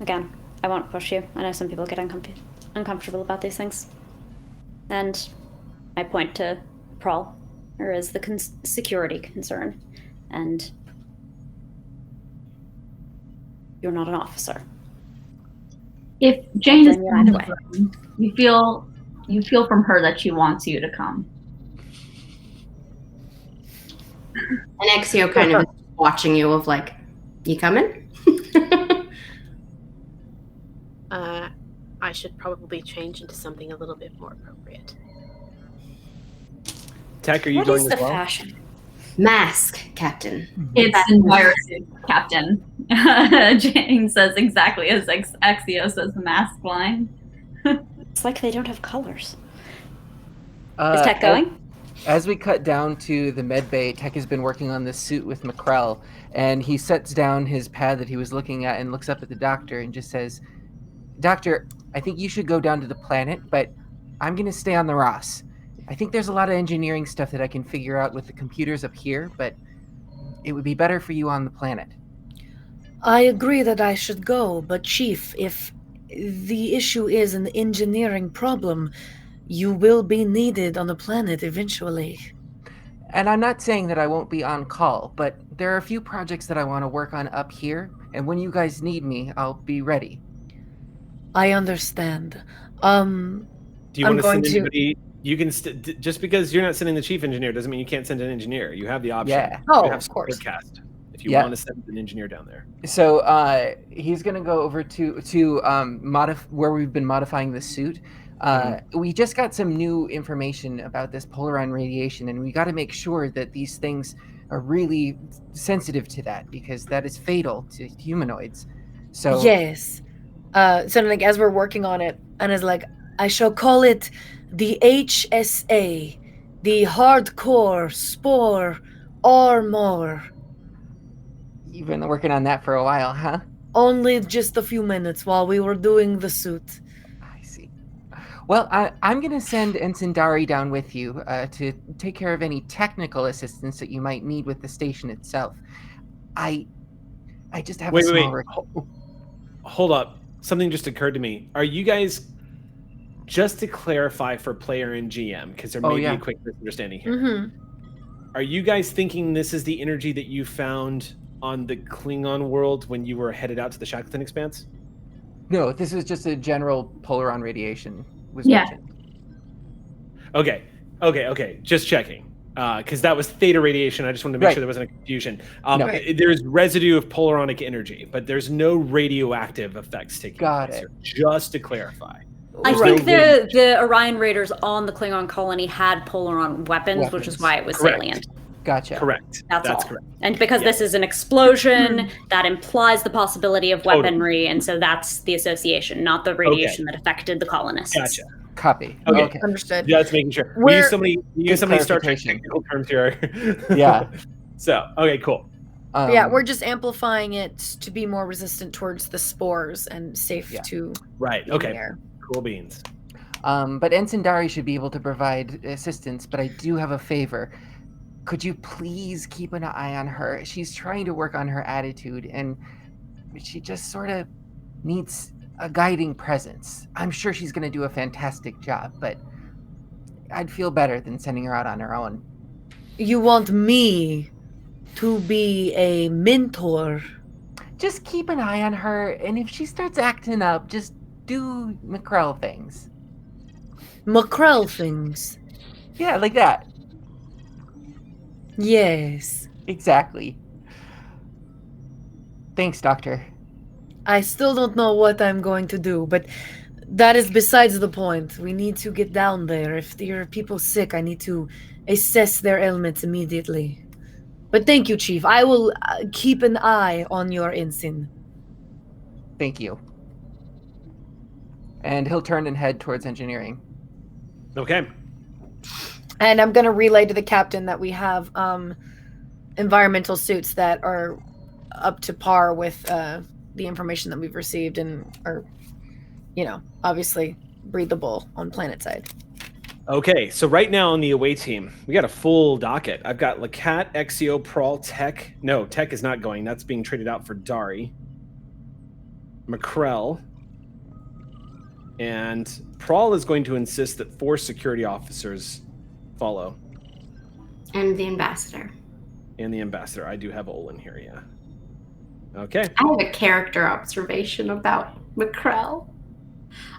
Again, I won't push you. I know some people get uncomfortable about these things. And I point to Prawl, or as the security concern, and you're not an officer. If Jane is either way, you feel from her that she wants you to come. And Exio kind of watching you of like, you coming? I should probably change into something a little bit more appropriate. Tech, are you what going is as the well? fashion? Mask, Captain. It's environment, Captain. Jane says exactly as Exio says the mask line. It's like they don't have colors. Is Tech going? As we cut down to the med bay, Tech has been working on this suit with McCrell, and he sets down his pad that he was looking at and looks up at the doctor and just says, "Doctor, I think you should go down to the planet, but I'm going to stay on the Ross. I think there's a lot of engineering stuff that I can figure out with the computers up here, but it would be better for you on the planet." I agree that I should go, but Chief, if the issue is an engineering problem, you will be needed on the planet eventually. And I'm not saying that I won't be on call, but there are a few projects that I want to work on up here And when you guys need me, I'll be ready. I understand. Do you I'm want to going send to- anybody? You can just because you're not sending the chief engineer doesn't mean you can't send an engineer. You have the option. Yeah. Oh, You have of course. cast if you Yeah. want to send an engineer down there. So he's gonna go over to where we've been modifying the suit. We just got some new information about this polaron radiation, and we got to make sure that these things are really sensitive to that because that is fatal to humanoids. So Yes. So like as we're working on it, and is like, I shall call it the HSA, the Hardcore Spore Armor. you've been working on that for a while, huh? Only just a few minutes while we were doing the suit. I see. Well, I'm going to send Ensign Dari down with you to take care of any technical assistance that you might need with the station itself. I just have a small Hold up. Something just occurred to me. Are you guys, just to clarify for player and GM, because there may be a quick misunderstanding here. Mm-hmm. Are you guys thinking this is the energy that you found on the Klingon world when you were headed out to the Shackleton Expanse? No, this is just a general polaron radiation was Yeah. mentioned. Okay. Just checking. Because that was theta radiation. I just wanted to make sure there wasn't a confusion. There's residue of polaronic energy, but there's no radioactive effects taking place here. Just to clarify. I think the Orion Raiders on the Klingon colony had polaron weapons, which is why it was salient. Gotcha. Correct. That's all. Correct. And because this is an explosion, that implies the possibility of weaponry, and so that's the association, not the radiation that affected the colonists. Gotcha. Copy. Okay. Understood. Yeah, that's making sure. We use so many Star Trek technical terms here. Yeah. So, okay, cool. Yeah, we're just amplifying it to be more resistant towards the spores and safe to Right. Okay. Cool beans. But Ensign Dari should be able to provide assistance, but I do have a favor. Could you please keep an eye on her? She's trying to work on her attitude, and she just sort of needs a guiding presence. I'm sure she's going to do a fantastic job, but I'd feel better than sending her out on her own. You want me to be a mentor? Just keep an eye on her, and if she starts acting up, just do Mackrell things. Mackrell things? Yeah, like that. Yes. Exactly. Thanks, Doctor. I still don't know what I'm going to do, but that is besides the point. We need to get down there. If there are people sick, I need to assess their ailments immediately. But thank you, Chief. I will keep an eye on your ensign. Thank you. And he'll turn and head towards engineering. Okay. And I'm going to relay to the captain that we have environmental suits that are up to par with the information that we've received and are, obviously breathable on planet side. Okay, so right now on the away team, we got a full docket. I've got Lacat, Exio, Prawl, Tech. No, Tech is not going. That's being traded out for Dari. Mackrell. And Prawl is going to insist that 4 security officers follow. And the ambassador. And the ambassador. I do have Olin here, yeah. Okay. I have a character observation about Mackrell.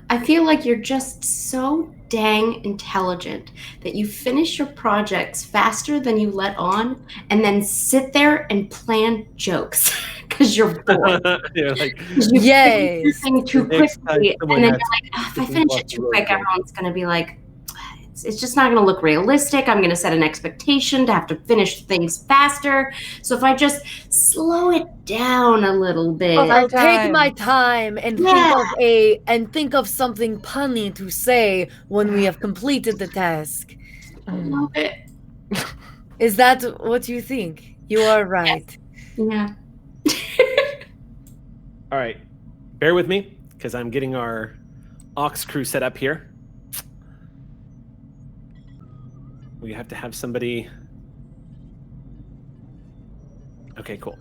I feel like you're just so dang intelligent that you finish your projects faster than you let on and then sit there and plan jokes because you're bored. You're like, yes. Too quickly, and then you're like, if I finish it too quick, everyone's going to be like, it's just not going to look realistic. I'm going to set an expectation to have to finish things faster. So if I just slow it down a little bit, I'll take my time and think of something punny to say when we have completed the task. I love it. Is that what you think? You are right. Yeah. All right. Bear with me because I'm getting our aux crew set up here. We have to have somebody. Okay, cool.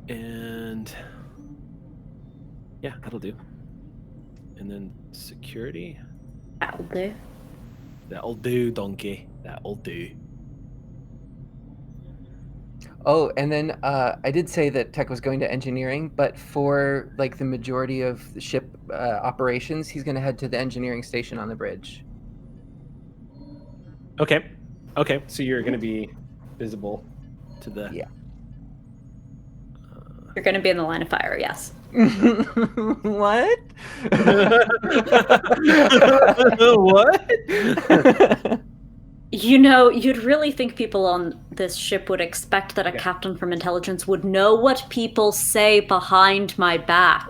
And yeah, that'll do. and then security. That'll do. That'll do, donkey. That'll do. Oh, and then I did say that Tech was going to engineering, but for like the majority of the ship operations, he's going to head to the engineering station on the bridge. Okay. So you're going to be visible to the. Yeah. You're going to be in the line of fire, yes. What? What? You know, you'd really think people on this ship would expect that a captain from intelligence would know what people say behind my back.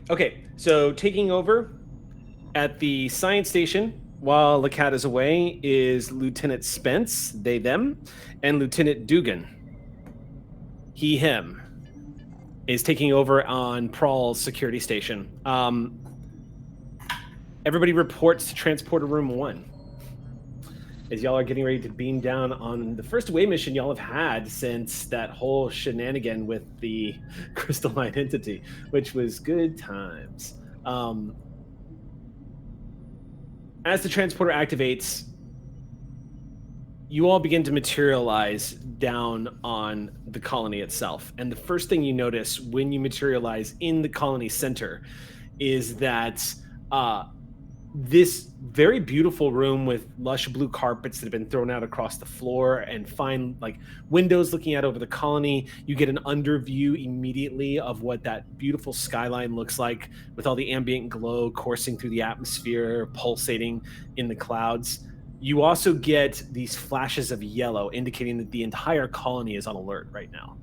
Okay, so taking over at the science station while the cat is away is Lieutenant Spence, they, them, and Lieutenant Dugan, he, him, is taking over on Prawl's security station. Everybody reports to Transporter Room 1. As y'all are getting ready to beam down on the first away mission y'all have had since that whole shenanigan with the crystalline entity, which was good times. As the transporter activates, you all begin to materialize down on the colony itself. And the first thing you notice when you materialize in the colony center is that this very beautiful room with lush blue carpets that have been thrown out across the floor and fine like windows looking out over the colony. You get an underview immediately of what that beautiful skyline looks like with all the ambient glow coursing through the atmosphere, pulsating in the clouds. You also get these flashes of yellow indicating that the entire colony is on alert right now.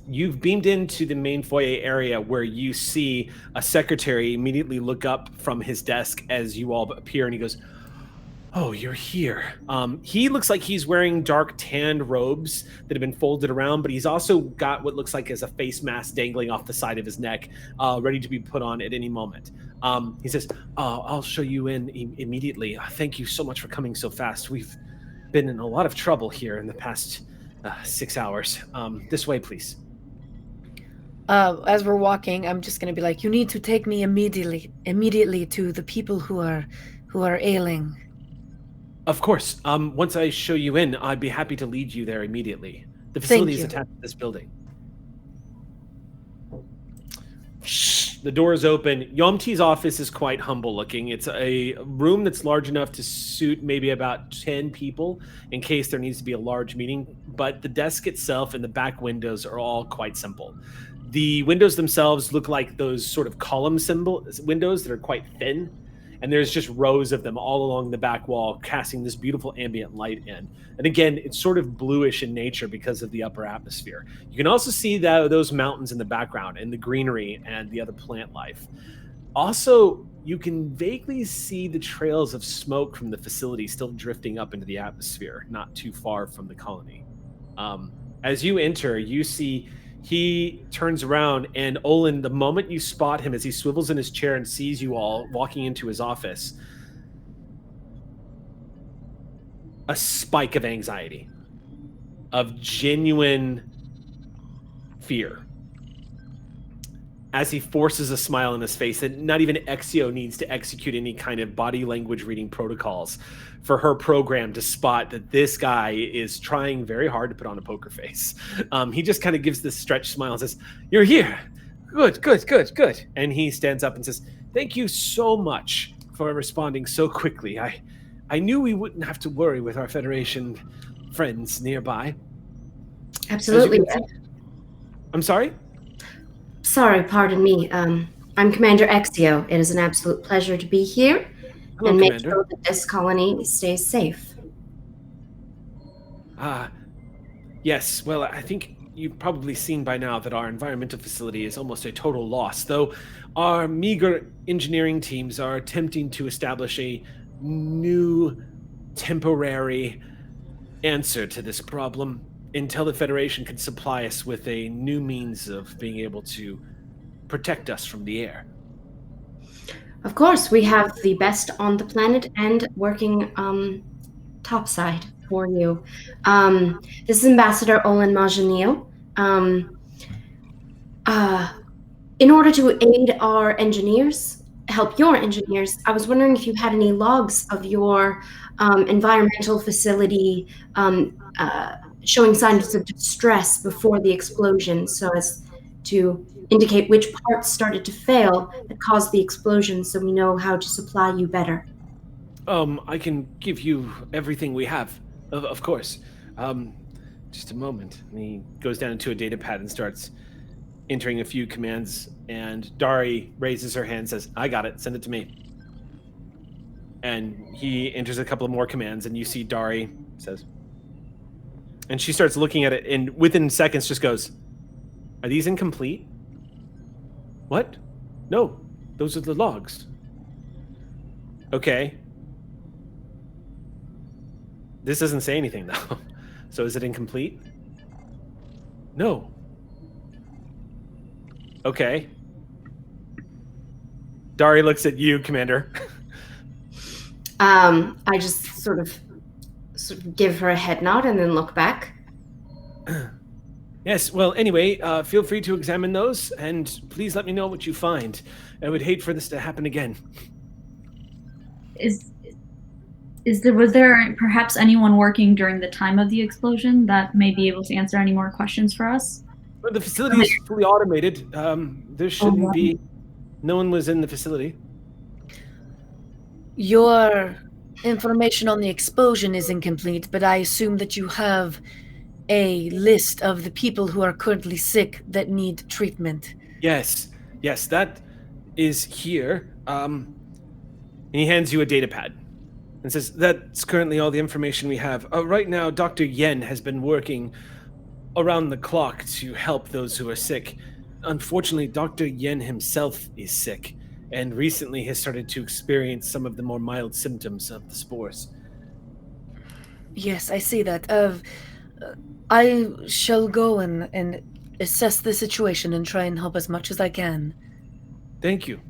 You've beamed into the main foyer area where you see a secretary immediately look up from his desk as you all appear, and he goes, "Oh, you're here." He looks like he's wearing dark tanned robes that have been folded around, but he's also got what looks like as a face mask dangling off the side of his neck, ready to be put on at any moment. He says, "I'll show you in immediately. Thank you so much for coming so fast. We've been in a lot of trouble here in the past 6 hours. This way, please." As we're walking, I'm just going to be like, "You need to take me immediately to the people who are ailing." Of course. Once I show you in, I'd be happy to lead you there immediately. The facility is attached to this building. The door is open. Yomti's office is quite humble looking. It's a room that's large enough to suit maybe about 10 people in case there needs to be a large meeting. But the desk itself and the back windows are all quite simple. The windows themselves look like those sort of column windows that are quite thin. And there's just rows of them all along the back wall, casting this beautiful ambient light in. And again, it's sort of bluish in nature because of the upper atmosphere. You can also see those mountains in the background and the greenery and the other plant life. Also, you can vaguely see the trails of smoke from the facility still drifting up into the atmosphere, not too far from the colony. As you enter, you see he turns around, and Olin, the moment you spot him as he swivels in his chair and sees you all walking into his office, a spike of anxiety, of genuine fear, as he forces a smile on his face. And not even Exio needs to execute any kind of body language reading protocols for her program to spot that this guy is trying very hard to put on a poker face. He just kind of gives this stretched smile and says, "You're here. Good, good, good, good." And he stands up and says, "Thank you so much for responding so quickly. I knew we wouldn't have to worry with our Federation friends nearby." Absolutely. I'm sorry? Sorry, pardon me. I'm Commander Exio. It is an absolute pleasure to be here. Hello, and make Commander. sure that this colony stays safe. Yes. Well, I think you've probably seen by now that our environmental facility is almost a total loss, though our meager engineering teams are attempting to establish a new temporary answer to this problem until the Federation can supply us with a new means of being able to protect us from the air. Of course, we have the best on the planet and working topside for you. This is Ambassador Olin Majanil. In order to aid our engineers, help your engineers, I was wondering if you had any logs of your environmental facility showing signs of distress before the explosion, so as to indicate which parts started to fail that caused the explosion, so we know how to supply you better. I can give you everything we have, of course. Just a moment. And he goes down into a data pad and starts entering a few commands, and Dari raises her hand and says, I got it, send it to me. And he enters a couple of more commands, and you see Dari says, and she starts looking at it, and within seconds just goes, are these incomplete? What? No, those are the logs. Okay. This doesn't say anything, though. So is it incomplete? No. Okay. Dari looks at you, Commander. I just sort of give her a head nod and then look back. Yes, well, anyway, feel free to examine those, and please let me know what you find. I would hate for this to happen again. Was there perhaps anyone working during the time of the explosion that may be able to answer any more questions for us? Well, the facility is fully automated. There shouldn't be. No one was in the facility. Your information on the explosion is incomplete, but I assume that you have a list of the people who are currently sick that need treatment. Yes, that is here. And he hands you a data pad and says, that's currently all the information we have. Right now, Dr. Yen has been working around the clock to help those who are sick. Unfortunately, Dr. Yen himself is sick, and recently has started to experience some of the more mild symptoms of the spores. Yes, I see that. I shall go and assess the situation and try and help as much as I can. Thank you.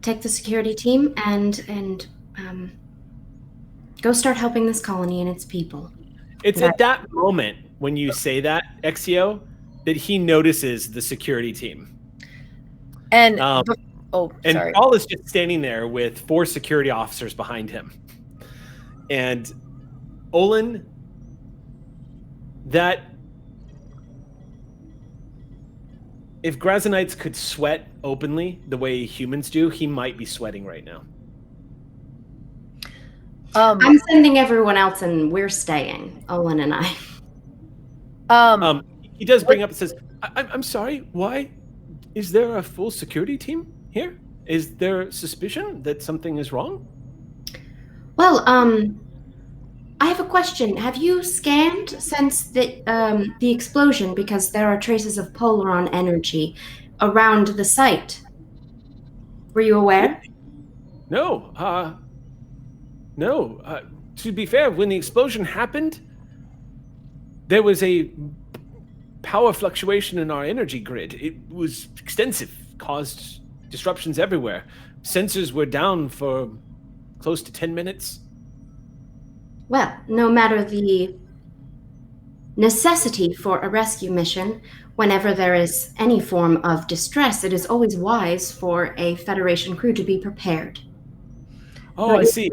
Take the security team and go start helping this colony and its people. It's at that moment when you say that, Exio, that he notices the security team. And and Paul is just standing there with 4 security officers behind him. And Olin, that if Grazanites could sweat openly the way humans do, he might be sweating right now. I'm sending everyone else, and we're staying. Olin and I. He does bring up and says, "I'm sorry. Why is there a full security team here? Is there suspicion that something is wrong?" Well, I have a question. Have you scanned since the explosion? Because there are traces of polaron energy around the site. Were you aware? No. To be fair, when the explosion happened, there was a power fluctuation in our energy grid. It was extensive, caused disruptions everywhere. Sensors were down for close to 10 minutes. Well, no matter the necessity for a rescue mission, whenever there is any form of distress, it is always wise for a Federation crew to be prepared. Oh, I see.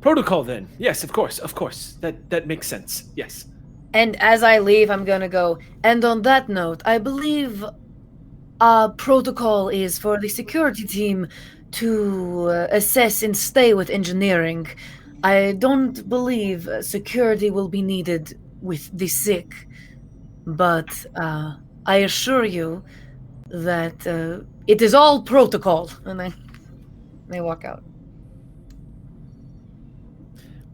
Protocol then. Yes, of course. That makes sense. Yes. And as I leave, I'm gonna go, and on that note, I believe protocol is for the security team to assess and stay with engineering. I don't believe security will be needed with the sick, but I assure you that it is all protocol. And they walk out.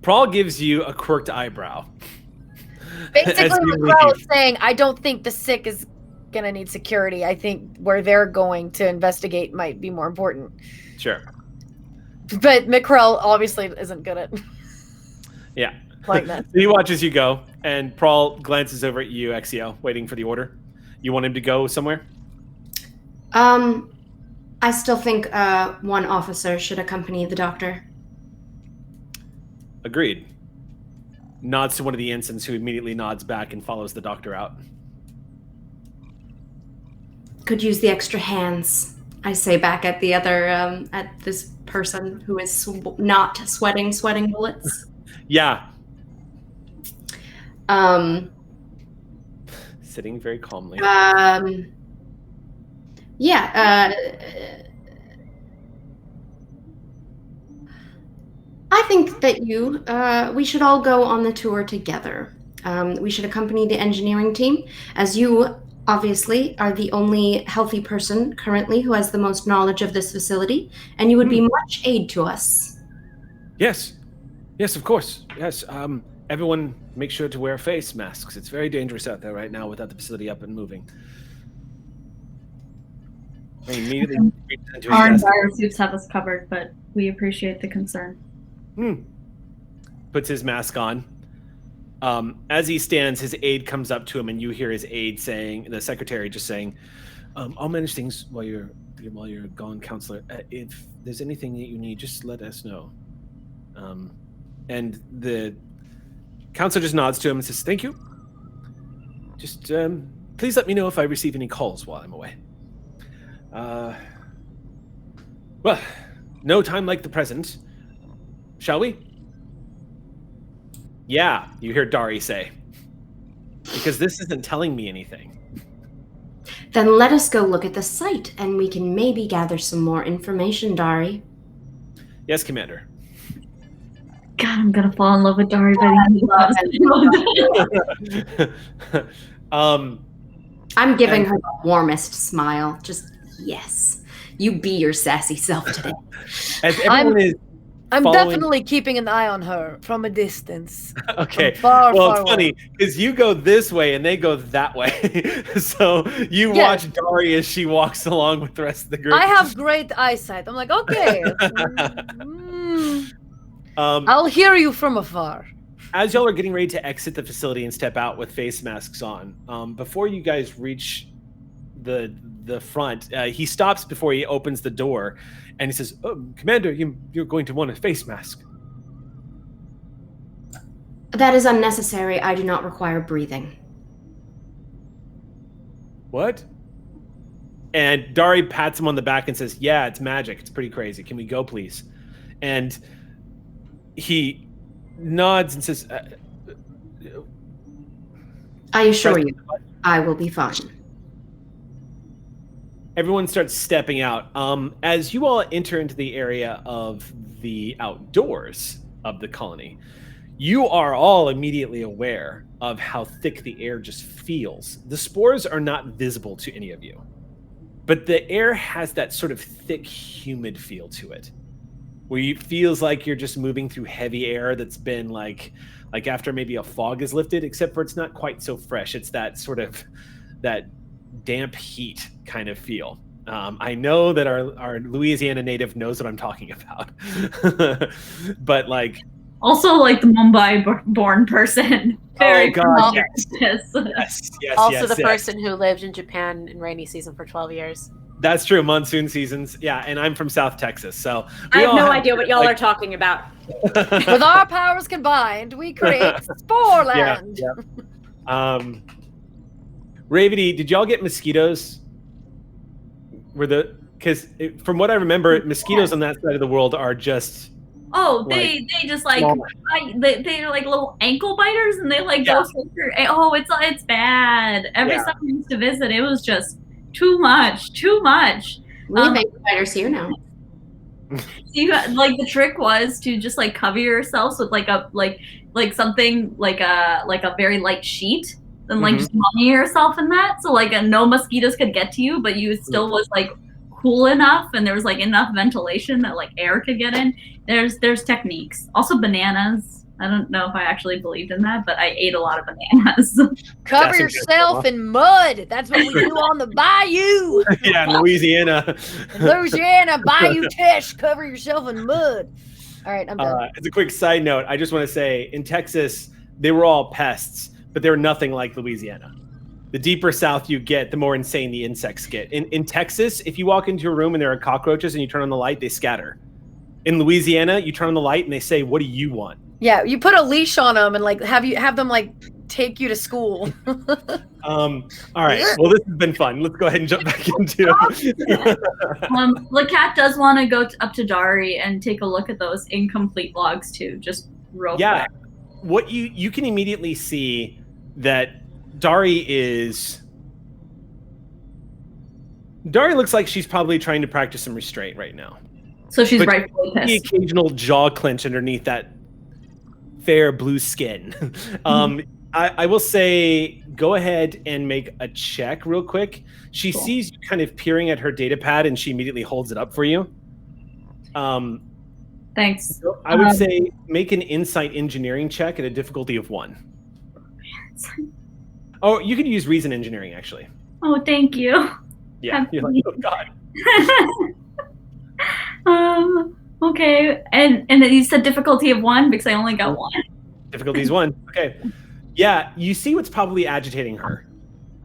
Prawl gives you a quirked eyebrow. Basically, Prawl is saying, I don't think the sick is going to need security. I think where they're going to investigate might be more important. Sure. But McCrell obviously isn't good at like that. He watches you go, and Prawl glances over at you, Exio, waiting for the order. You want him to go somewhere? I still think one officer should accompany the doctor. Agreed. Nods to one of the ensigns, who immediately nods back and follows the doctor out. Could use the extra hands, I say back at the other, at this person who is not sweating bullets. Yeah. Sitting very calmly. Yeah. I think that we should all go on the tour together. We should accompany the engineering team, as you obviously are the only healthy person currently who has the most knowledge of this facility, and you would be much aid to us. Yes, of course. Yes. Everyone, make sure to wear face masks. It's very dangerous out there right now without the facility up and moving. I immediately reached into his Our desk. suits have us covered, but we appreciate the concern. Puts his mask on. As he stands, his aide comes up to him, and you hear his aide saying, the secretary just saying, "I'll manage things while you're gone, counselor. If there's anything that you need, just let us know." And the counselor just nods to him and says, "Thank you. Just please let me know if I receive any calls while I'm away." Well, no time like the present. Shall we? Yeah, you hear Dari say. Because this isn't telling me anything. Then let us go look at the site, and we can maybe gather some more information, Dari. Yes, Commander. God, I'm gonna fall in love with Dari. I'm giving her the warmest smile. Just, yes. You be your sassy self today. As everyone is I'm following... definitely keeping an eye on her from a distance. Okay. Far, well, far it's funny because you go this way and they go that way. So you watch Dari as she walks along with the rest of the group. I have great eyesight. I'm like, okay. I'll hear you from afar. As y'all are getting ready to exit the facility and step out with face masks on, before you guys reach the front, he stops before he opens the door, and he says, "Oh, Commander, you're going to want a face mask." That is unnecessary. I do not require breathing. What? And Dari pats him on the back and says, "Yeah, it's magic. It's pretty crazy. Can we go, please?" And he nods and says, I assure you, I will be fine. Everyone starts stepping out. As you all enter into the area of the outdoors of the colony, you are all immediately aware of how thick the air just feels. The spores are not visible to any of you, but the air has that sort of thick, humid feel to it, where it feels like you're just moving through heavy air that's been like after maybe a fog is lifted, except for it's not quite so fresh. It's that sort of that damp heat kind of feel. I know that our Louisiana native knows what I'm talking about, but like also like the Mumbai-born person. Very God, yes. Also the person who lived in Japan in rainy season for 12 years. That's true. Monsoon seasons. Yeah. And I'm from South Texas. So I have no idea what y'all are talking about. With our powers combined, we create Sporeland. Yeah. Ravity, did y'all get mosquitoes? Because from what I remember, mosquitoes on that side of the world are just... Oh, they just like they're like little ankle biters, and they like go through your, it's bad. Every time I used to visit, it was just too much. We have ankle biters here now. So you got, like, the trick was to just like cover yourselves with like a like something like a very light sheet, and like just mummy yourself in that, so like no mosquitoes could get to you, but you still was like cool enough, and there was like enough ventilation that like air could get in. There's techniques. Also bananas. I don't know if I actually believed in that, but I ate a lot of bananas. Cover yourself in mud. That's what we do on the bayou. Yeah, in Louisiana. Bayou Tesh. Cover yourself in mud. All right, I'm done. As a quick side note, I just want to say, in Texas, they were all pests, but they were nothing like Louisiana. The deeper south you get, the more insane the insects get. In Texas, if you walk into a room and there are cockroaches and you turn on the light, they scatter. In Louisiana, you turn on the light and they say, "What do you want?" Yeah, you put a leash on them and like have them like take you to school. All right. Well, this has been fun. Let's go ahead and jump back into. Lacat does want to go up to Dari and take a look at those incomplete logs too, just real quick. What you can immediately see that Dari looks like she's probably trying to practice some restraint right now. So she's rightfully pissed. The occasional jaw clench underneath that fair blue skin. I will say, go ahead and make a check real quick. She sees you kind of peering at her data pad, and she immediately holds it up for you. Thanks. So I would say make an insight engineering check at a difficulty of 1. Oh, you could use reason engineering, actually. Oh, thank you. Yeah, you're like, oh god. Okay, and then you said difficulty of 1 because I only got 1. Difficulty is 1. Okay. Yeah, you see what's probably agitating her.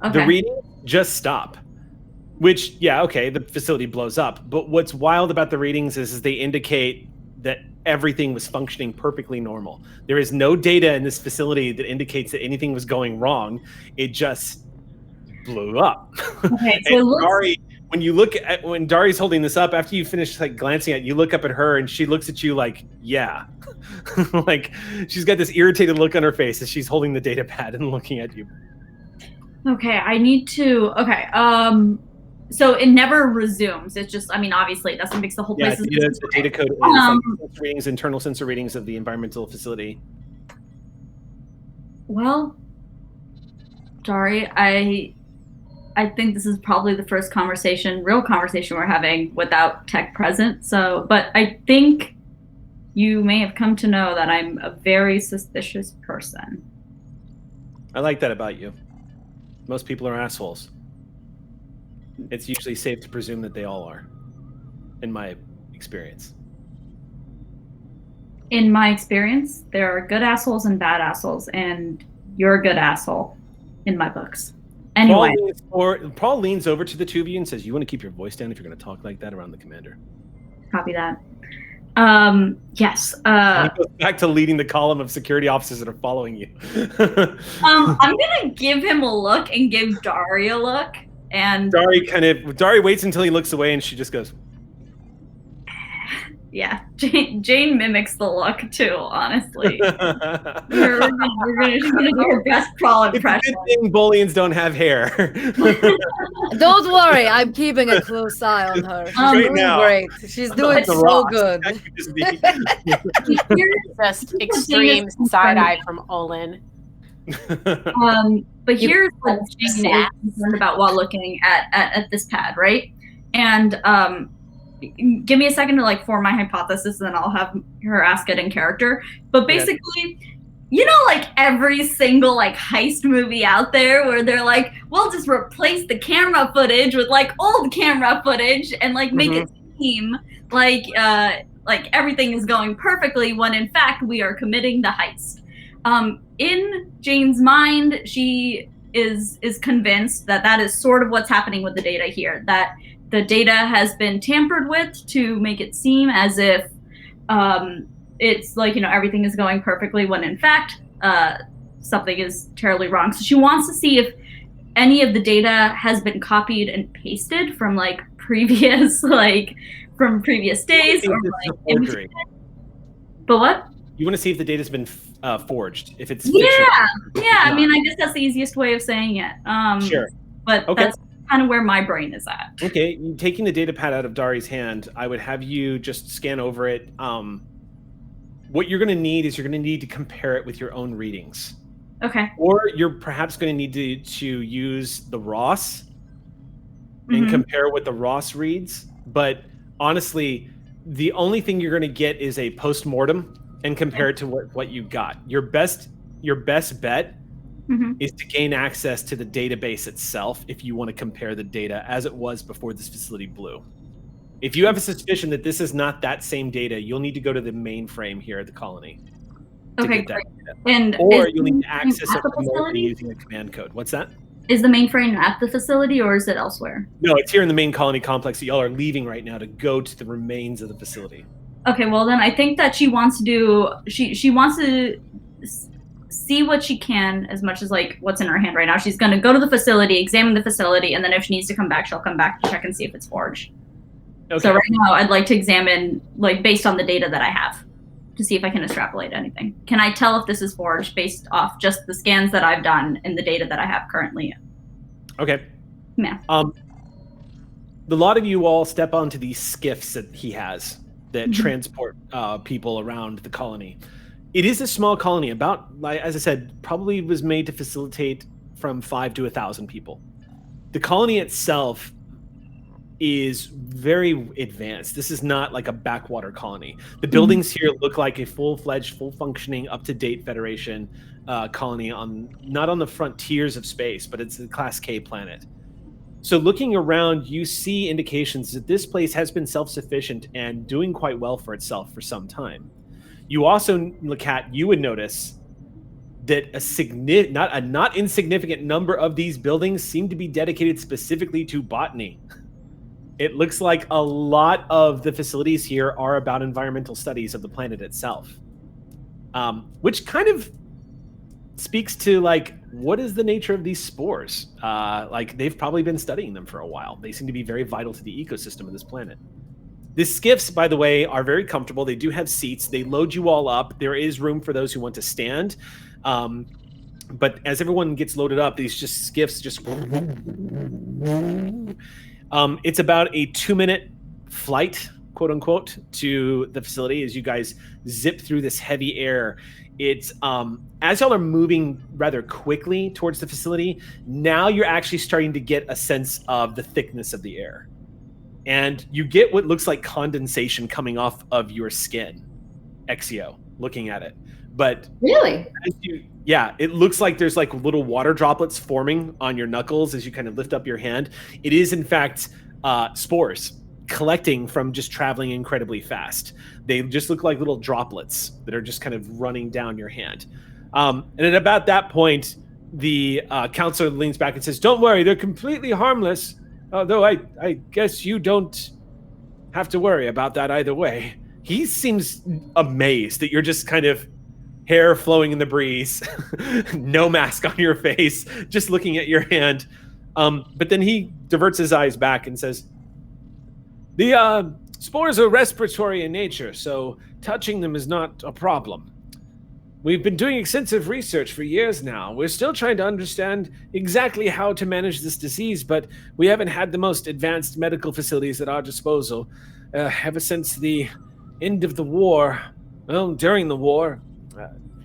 Okay. The readings just stop. Which, the facility blows up. But what's wild about the readings is they indicate that everything was functioning perfectly normal. There is no data in this facility that indicates that anything was going wrong. It just blew up. Okay, so when Dari's holding this up, after you finish like glancing at it, you look up at her and she looks at you like, yeah. Like she's got this irritated look on her face as she's holding the data pad and looking at you. Okay, so it never resumes. It's just, obviously that's what makes the whole place. The data code is like sensor readings, internal sensor readings of the environmental facility. Well, Dari, I think this is probably the first real conversation we're having without tech present. So, but I think you may have come to know that I'm a very suspicious person. I like that about you. Most people are assholes. It's usually safe to presume that they all are, in my experience. In my experience, there are good assholes and bad assholes, and you're a good asshole in my books. Anyway. Paul leans over to the two of you and says, "You want to keep your voice down if you're going to talk like that around the commander." Copy that. Yes. He goes back to leading the column of security officers that are following you. I'm gonna give him a look and give Dari a look, and Dari waits until he looks away, and she just goes, yeah. Jane mimics the look too. Honestly, she's gonna do her best crawl impression. It's a good thing Bolians don't have hair. Don't worry, I'm keeping a close eye on her. She's doing great. She's doing so good. Just extreme side eye from Olin. But here's what Jane is concerned about while looking at this pad, right? And give me a second to like form my hypothesis, and then I'll have her ask it in character. But basically, you know, like every single like heist movie out there where they're like, we'll just replace the camera footage with like old camera footage and like make it seem like everything is going perfectly when in fact we are committing the heist. In Jane's mind, she is convinced that is sort of what's happening with the data here, that the data has been tampered with to make it seem as if it's like, you know, everything is going perfectly when in fact something is terribly wrong. So she wants to see if any of the data has been copied and pasted from like previous from previous days or like forgery. But what? You want to see if the data's been forged, if it's yeah. I mean, I guess that's the easiest way of saying it. Sure. But that's kind of where my brain is at. Okay, taking the data pad out of Dari's hand, I would have you just scan over it. What you're going to need is to compare it with your own readings. Okay. Or you're perhaps going to need to use the Ross and compare what the Ross reads. But honestly, the only thing you're going to get is a post-mortem and compare it to what you got. Your best bet is to gain access to the database itself if you want to compare the data as it was before this facility blew. If you have a suspicion that this is not that same data, you'll need to go to the mainframe here at the colony. Okay, great. Or you'll need to access it remotely using a command code. What's that? Is the mainframe at the facility or is it elsewhere? No, it's here in the main colony complex that y'all are leaving right now to go to the remains of the facility. Okay, well then I think that she wants to do, she wants to see what she can as much as like what's in her hand right now. She's going to go to the facility, examine the facility, and then if she needs to come back, she'll come back to check and see if it's forged. Okay. So right now I'd like to examine, like based on the data that I have, to see if I can extrapolate anything. Can I tell if this is forged based off just the scans that I've done and the data that I have currently? Okay. Yeah. The lot of you all step onto these skiffs that he has that transport people around the colony. It is a small colony, about, as I said, probably was made to facilitate from 5 to 1,000 people. The colony itself is very advanced. This is not like a backwater colony. The buildings here look like a full-fledged, full-functioning, up-to-date Federation colony not on the frontiers of space, but it's a Class K planet. So looking around, you see indications that this place has been self-sufficient and doing quite well for itself for some time. You also, Lacat, you would notice that a not insignificant number of these buildings seem to be dedicated specifically to botany. It looks like a lot of the facilities here are about environmental studies of the planet itself, which kind of speaks to like, what is the nature of these spores? Like they've probably been studying them for a while. They seem to be very vital to the ecosystem of this planet. The skiffs, by the way, are very comfortable. They do have seats. They load you all up. There is room for those who want to stand. But as everyone gets loaded up, these skiffs just... it's about a 2-minute flight, quote unquote, to the facility as you guys zip through this heavy air. It's as y'all are moving rather quickly towards the facility, now you're actually starting to get a sense of the thickness of the air. And you get what looks like condensation coming off of your skin, Exio, looking at it. But really? Yeah, it looks like there's like little water droplets forming on your knuckles as you kind of lift up your hand. It is, in fact, spores collecting from just traveling incredibly fast. They just look like little droplets that are just kind of running down your hand. And at about that point, the counselor leans back and says, "Don't worry, they're completely harmless. Although I guess you don't have to worry about that either way." He seems amazed that you're just kind of hair flowing in the breeze, no mask on your face, just looking at your hand. But then he diverts his eyes back and says, "The spores are respiratory in nature, so touching them is not a problem. We've been doing extensive research for years now. We're still trying to understand exactly how to manage this disease, but we haven't had the most advanced medical facilities at our disposal ever since the end of the war. Well, during the war,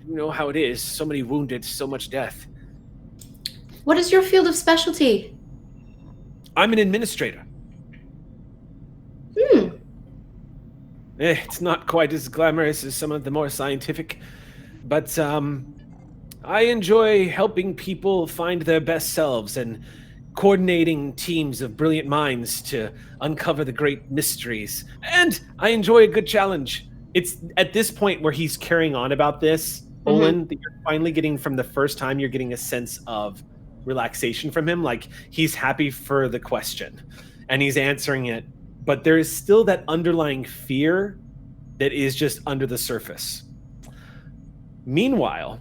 you know how it is. So many wounded, so much death." What is your field of specialty? I'm an administrator. It's not quite as glamorous as some of the more scientific, but I enjoy helping people find their best selves and coordinating teams of brilliant minds to uncover the great mysteries. And I enjoy a good challenge. It's at this point where he's carrying on about this, Olin, that you're finally getting, from the first time, you're getting a sense of relaxation from him. Like, he's happy for the question and he's answering it, but there is still that underlying fear that is just under the surface. Meanwhile...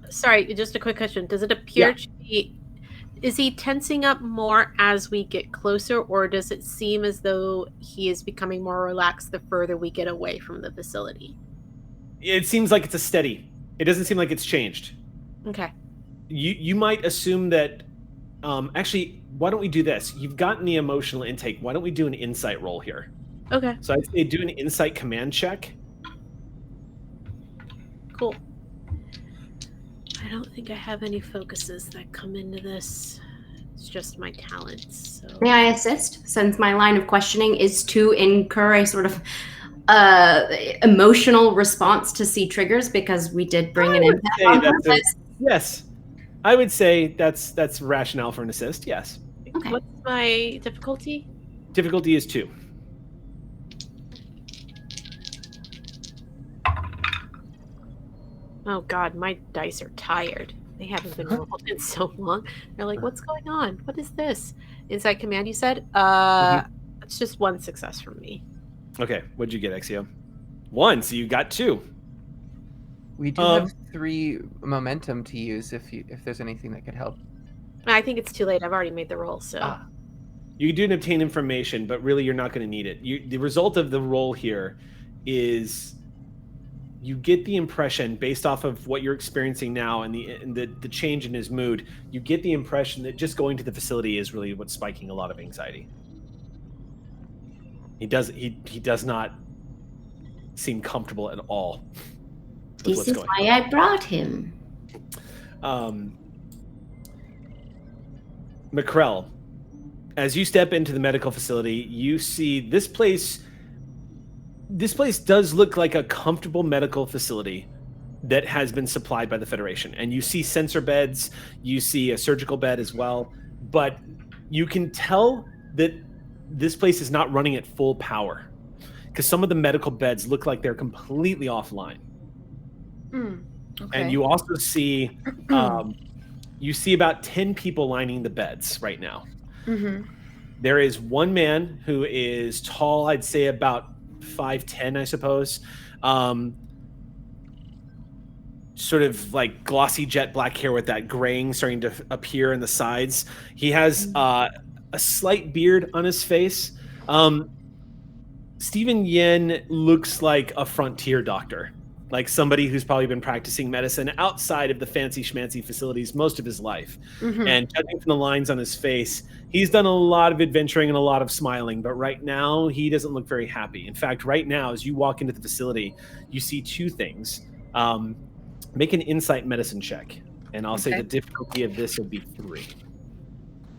Sorry, just a quick question. Does it appear to be... Is he tensing up more as we get closer, or does it seem as though he is becoming more relaxed the further we get away from the facility? It seems like it's a steady. It doesn't seem like it's changed. Okay. You might assume that... actually, why don't we do this? You've gotten the emotional intake. Why don't we do an insight roll here? Okay. So I'd say do an insight command check. Cool. I don't think I have any focuses that come into this. It's just my talents. So. May I assist? Since my line of questioning is to incur a sort of emotional response to see triggers, because we did bring an impact on purpose. Yes. I would say that's rationale for an assist, yes. Okay. What's my difficulty? Difficulty is 2. Oh god, my dice are tired. They haven't been rolled in so long. They're like, what's going on? What is this? Inside command, you said? It's just one success from me. Okay, what'd you get, Exio? 1, so you got 2. We do have 3 momentum to use if there's anything that could help. I think it's too late. I've already made the roll, so. You do obtain information, but really you're not going to need it. The result of the roll here is you get the impression, based off of what you're experiencing now and the change in his mood, you get the impression that just going to the facility is really what's spiking a lot of anxiety. He does not seem comfortable at all. This is why I brought him. McCrell, as you step into the medical facility, you see this place does look like a comfortable medical facility that has been supplied by the Federation. And you see sensor beds, you see a surgical bed as well, but you can tell that this place is not running at full power because some of the medical beds look like they're completely offline. Okay. And you also see about 10 people lining the beds right now. There is one man who is tall, I'd say about 5'10", I suppose. Sort of like glossy jet black hair with that graying starting to appear in the sides. He has a slight beard on his face. Stephen Yen looks like a frontier doctor, like somebody who's probably been practicing medicine outside of the fancy schmancy facilities most of his life. And judging from the lines on his face, he's done a lot of adventuring and a lot of smiling, but right now he doesn't look very happy. In fact, right now, as you walk into the facility, you see 2 things. Make an insight medicine check, and I'll say the difficulty of this will be 3.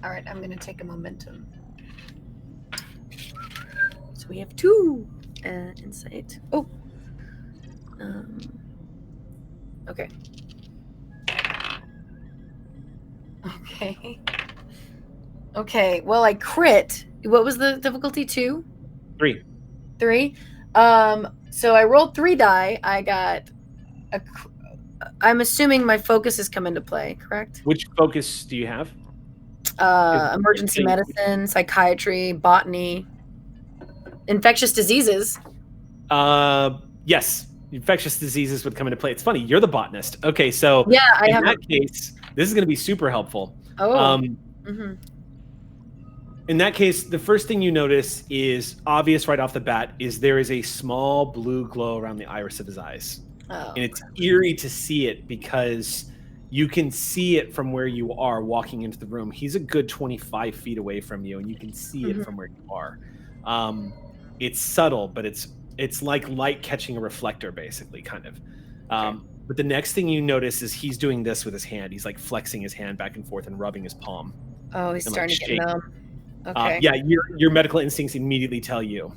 All right, I'm going to take a momentum. So we have 2 insight. Oh. Okay. Okay. Well, I crit. What was the difficulty? 2? 3. 3. So I rolled 3 die. I got I'm assuming my focus has come into play, correct? Which focus do you have? Emergency medicine, psychiatry, botany, infectious diseases. Yes. Infectious diseases would come into play. It's funny, you're the botanist. Okay, so yeah, in that case, this is going to be super helpful. In that case, the first thing you notice is obvious right off the bat is there is a small blue glow around the iris of his eyes. And it's eerie to see it because you can see it from where you are walking into the room. He's a good 25 feet away from you, and you can see it from where you are. It's subtle, but it's like light catching a reflector, basically, kind of. But the next thing you notice is he's doing this with his hand. He's like flexing his hand back and forth and rubbing his palm. Oh, he's starting to get numb. Okay. Yeah, your medical instincts immediately tell you.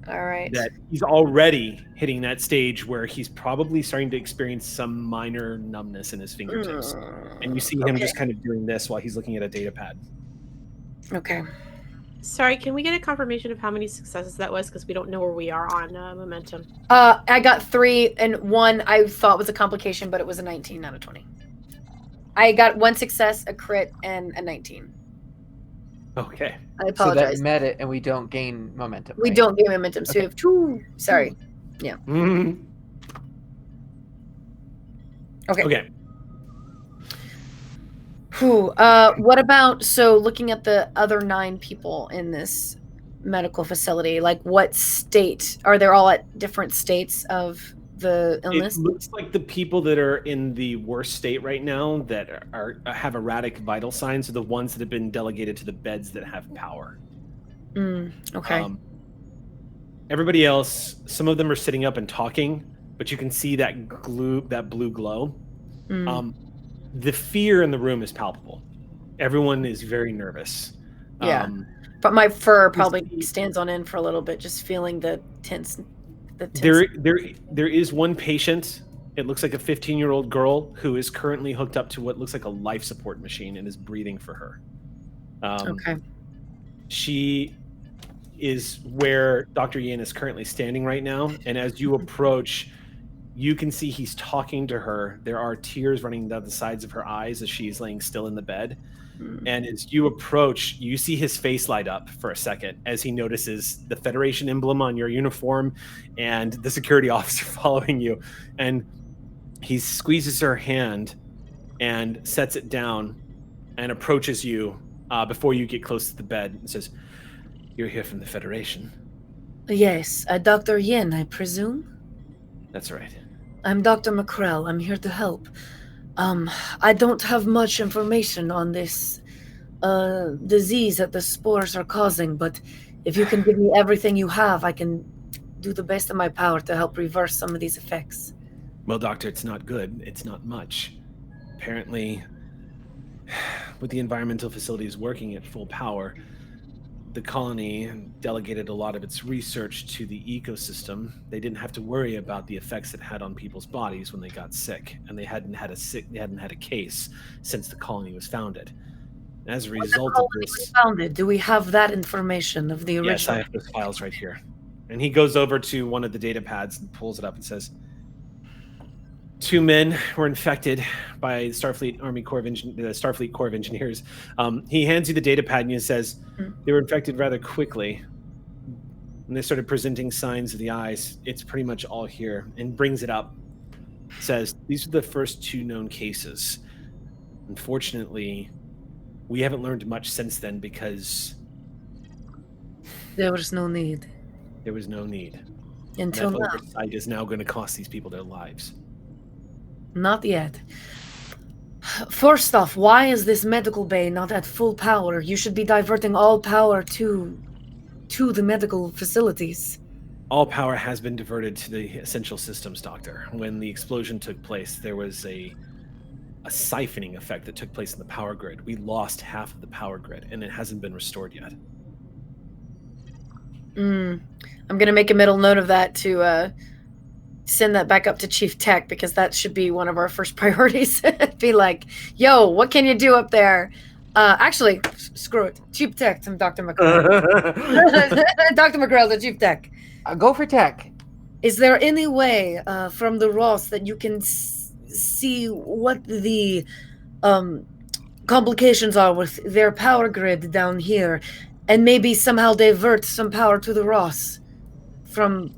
All right. That he's already hitting that stage where he's probably starting to experience some minor numbness in his fingertips. And you see him just kind of doing this while he's looking at a data pad. Okay. Sorry, can we get a confirmation of how many successes that was? Because we don't know where we are on momentum. I got 3, and 1 I thought was a complication, but it was a 19 out of 20. I got 1 success, a crit, and a 19. Okay. I apologize. So that met it, and we don't gain momentum. We don't gain momentum, so we have 2. Sorry. Yeah. Okay. What about, so looking at the other 9 people in this medical facility, like what state? Are they all at different states of the illness? It looks like the people that are in the worst state right now that have erratic vital signs are the ones that have been delegated to the beds that have power. Okay. Everybody else, some of them are sitting up and talking, but you can see that blue glow. The fear in the room is palpable. Everyone is very nervous. Yeah. But my fur probably stands on end for a little bit, just feeling the tense. There is one patient. It looks like a 15-year-old girl who is currently hooked up to what looks like a life support machine and is breathing for her. Okay. She is where Dr. Yin is currently standing right now, and as you approach, You can see he's talking to her. There are tears running down the sides of her eyes as she's laying still in the bed. And as you approach, you see his face light up for a second as he notices the Federation emblem on your uniform and the security officer following you. And he squeezes her hand and sets it down and approaches you before you get close to the bed and says, "You're here from the Federation." Yes, Dr. Yin, I presume? That's right. I'm Dr. McCrell. I'm here to help. I don't have much information on this disease that the spores are causing, but if you can give me everything you have, I can do the best of my power to help reverse some of these effects. Well, Doctor, it's not good. It's not much. Apparently, with the environmental facilities working at full power, the colony delegated a lot of its research to the ecosystem. They didn't have to worry about the effects it had on people's bodies when they got sick, and they hadn't had a case since the colony was founded. As a result of this, founded, do we have that information of the original? Yes, I have those files right here. And he goes over to one of the data pads and pulls it up and says, 2 men were infected by the Starfleet Corps of Engineers. He hands you the data pad and he says they were infected rather quickly. And they started presenting signs of the eyes. It's pretty much all here. And brings it up. Says, these are the first 2 known cases. Unfortunately, we haven't learned much since then because there was no need. There was no need. Until now. That oversight is now going to cost these people their lives. Not yet. First off, why is this medical bay not at full power? You should be diverting all power to the medical facilities. All power has been diverted to the essential systems, Doctor. When the explosion took place, there was a siphoning effect that took place in the power grid. We lost half of the power grid, and it hasn't been restored yet. I'm going to make a middle note of that to send that back up to Chief Tech, because that should be one of our first priorities. Be like, yo, what can you do up there? Actually, screw it. Chief Tech, I'm Dr. McCrell. Dr. McCrell, the Chief Tech. Go for Tech. Is there any way from the Ross that you can see what the complications are with their power grid down here, and maybe somehow divert some power to the Ross from...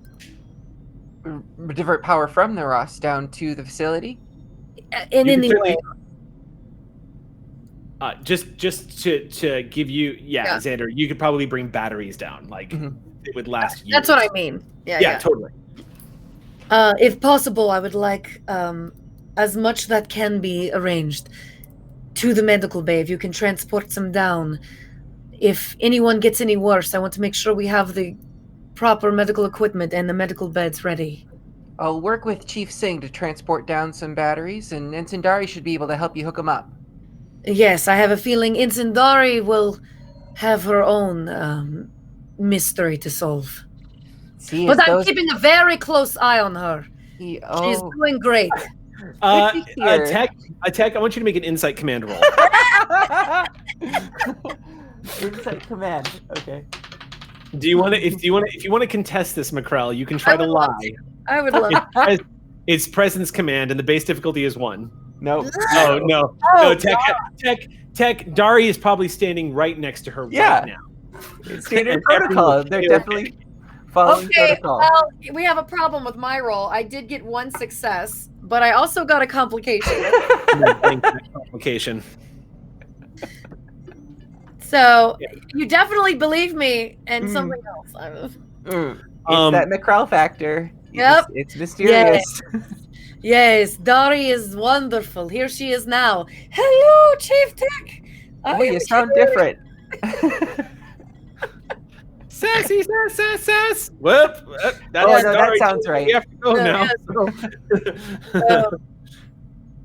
Divert power from the Ross down to the facility? In any way. Just to give you, Xander, you could probably bring batteries down. Like, it would last years. That's what I mean. Yeah, totally. If possible, I would like as much that can be arranged to the medical bay. If you can transport some down. If anyone gets any worse, I want to make sure we have the proper medical equipment and the medical beds ready. I'll work with Chief Singh to transport down some batteries, and Ensign Dari should be able to help you hook them up. Yes, I have a feeling Ensign Dari will have her own mystery to solve. But I'm keeping a very close eye on her. She's doing great. Tech, I want you to make an insight command roll. Insight command. Okay. Do you want to? If you want to contest this, McCrell, you can try to lie. I would love. It's presence command, and the base difficulty is 1. No. No. Tech. Dari is probably standing right next to her right now. It's standard protocol. They're definitely following protocol. Well, we have a problem with my roll. I did get 1 success, but I also got a complication. Complication. So you definitely believe me, and something else. It's that McCrell factor. Yep. It's mysterious. Yes, Dari is wonderful. Here she is now. Hello, Chief Tech. Oh, you sound different. Sassy, sass. Whoop. That sounds right. We have to go now.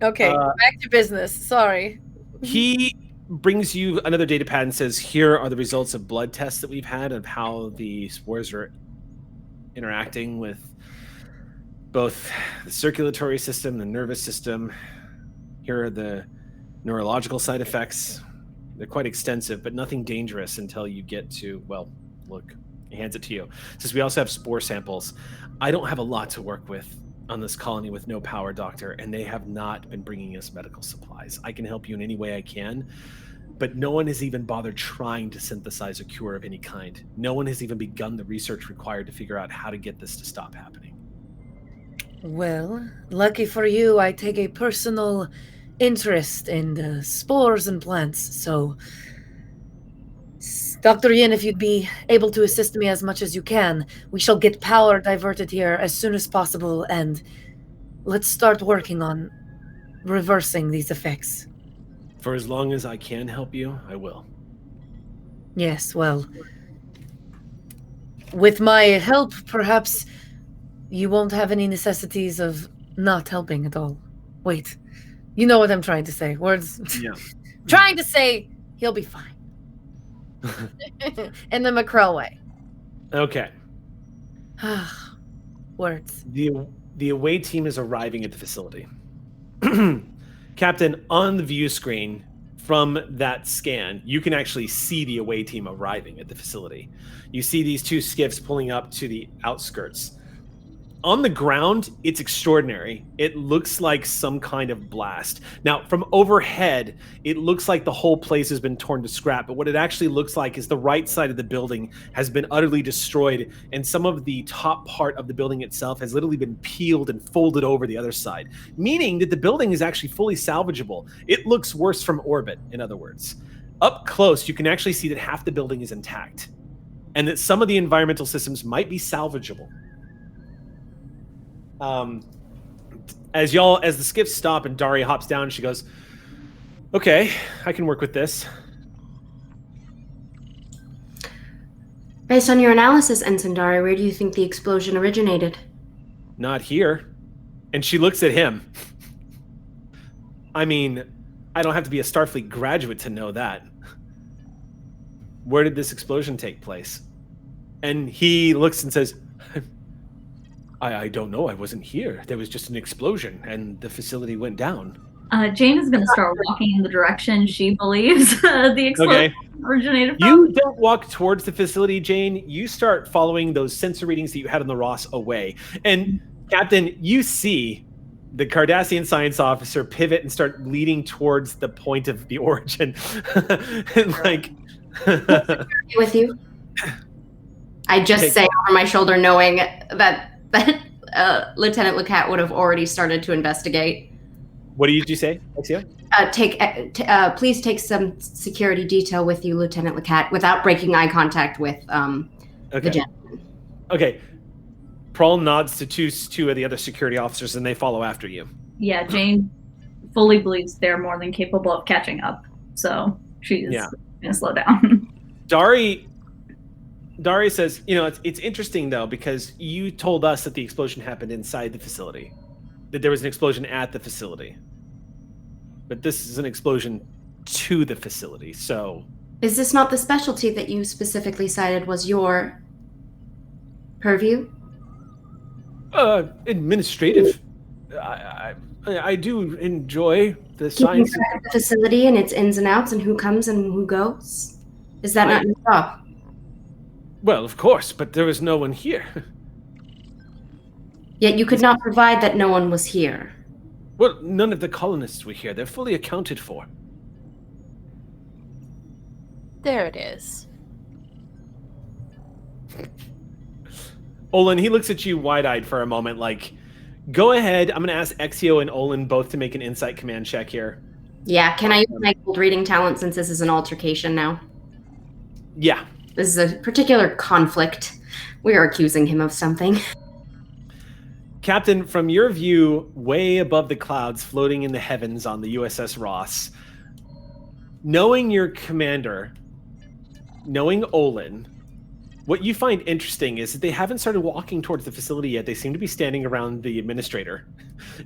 Okay, back to business. Sorry. He brings you another data pad and says, here are the results of blood tests that we've had of how the spores are interacting with both the circulatory system, the nervous system. Here are the neurological side effects. They're quite extensive, but nothing dangerous until you get to, well, look, he hands it to you. It says we also have spore samples. I don't have a lot to work with. on this colony with no power, Doctor, and they have not been bringing us medical supplies. I can help you in any way I can, but no one has even bothered trying to synthesize a cure of any kind. No one has even begun the research required to figure out how to get this to stop happening. Well, lucky for you, I take a personal interest in the spores and plants, so Dr. Yin, if you'd be able to assist me as much as you can, we shall get power diverted here as soon as possible, and let's start working on reversing these effects. For as long as I can help you, I will. Yes, well, with my help, perhaps you won't have any necessities of not helping at all. Wait, you know what I'm trying to say. Words. Yeah. Trying to say he'll be fine. In the Macro way. Okay. Words. The away team is arriving at the facility. Captain, on the view screen from that scan, you can actually see the away team arriving at the facility. You see these two skiffs pulling up to the outskirts. On the ground, it's extraordinary. It looks like some kind of blast. Now, from overhead, it looks like the whole place has been torn to scrap, but what it actually looks like is the right side of the building has been utterly destroyed, and some of the top part of the building itself has literally been peeled and folded over the other side, meaning that the building is actually fully salvageable. It looks worse from orbit, in other words. Up close, you can actually see that half the building is intact, and that some of the environmental systems might be salvageable. As the skiffs stop and Daria hops down, she goes, "Okay, I can work with this." Based on your analysis, Ensign Daria, where do you think the explosion originated? Not here. And she looks at him. I mean, I don't have to be a Starfleet graduate to know that. Where did this explosion take place? And he looks and says, I don't know. I wasn't here. There was just an explosion, and the facility went down. Jane is going to start walking in the direction she believes the explosion originated from. You don't walk towards the facility, Jane. You start following those sensor readings that you had on the Ross away. And, Captain, you see the Cardassian science officer pivot and start leading towards the point of the origin. And, like... with you? I just say over my shoulder, knowing that Lieutenant Lecat would have already started to investigate. What did you say, Alexia? Please take some security detail with you, Lieutenant Lecat, without breaking eye contact with the gentleman. Okay. Prawl nods to two of the other security officers, and they follow after you. Yeah, Jane fully believes they're more than capable of catching up, so she's going to slow down. Daria says, it's interesting, though, because you told us that the explosion happened inside the facility, that there was an explosion at the facility. But this is an explosion to the facility, so... Is this not the specialty that you specifically cited was your purview? Administrative. I do enjoy the science. Keeping track of the facility and its ins and outs and who comes and who goes? Is that not your job? Well, of course, but there was no one here. Yet you could not provide that no one was here. Well, none of the colonists were here. They're fully accounted for. There it is. Olin, he looks at you wide-eyed for a moment, like, go ahead. I'm going to ask Exio and Olin both to make an insight command check here. Yeah, can I use my cold reading talent since this is an altercation now? Yeah. This is a particular conflict. We are accusing him of something. Captain, from your view, way above the clouds, floating in the heavens on the USS Ross, knowing your commander, knowing Olin, what you find interesting is that they haven't started walking towards the facility yet. They seem to be standing around the administrator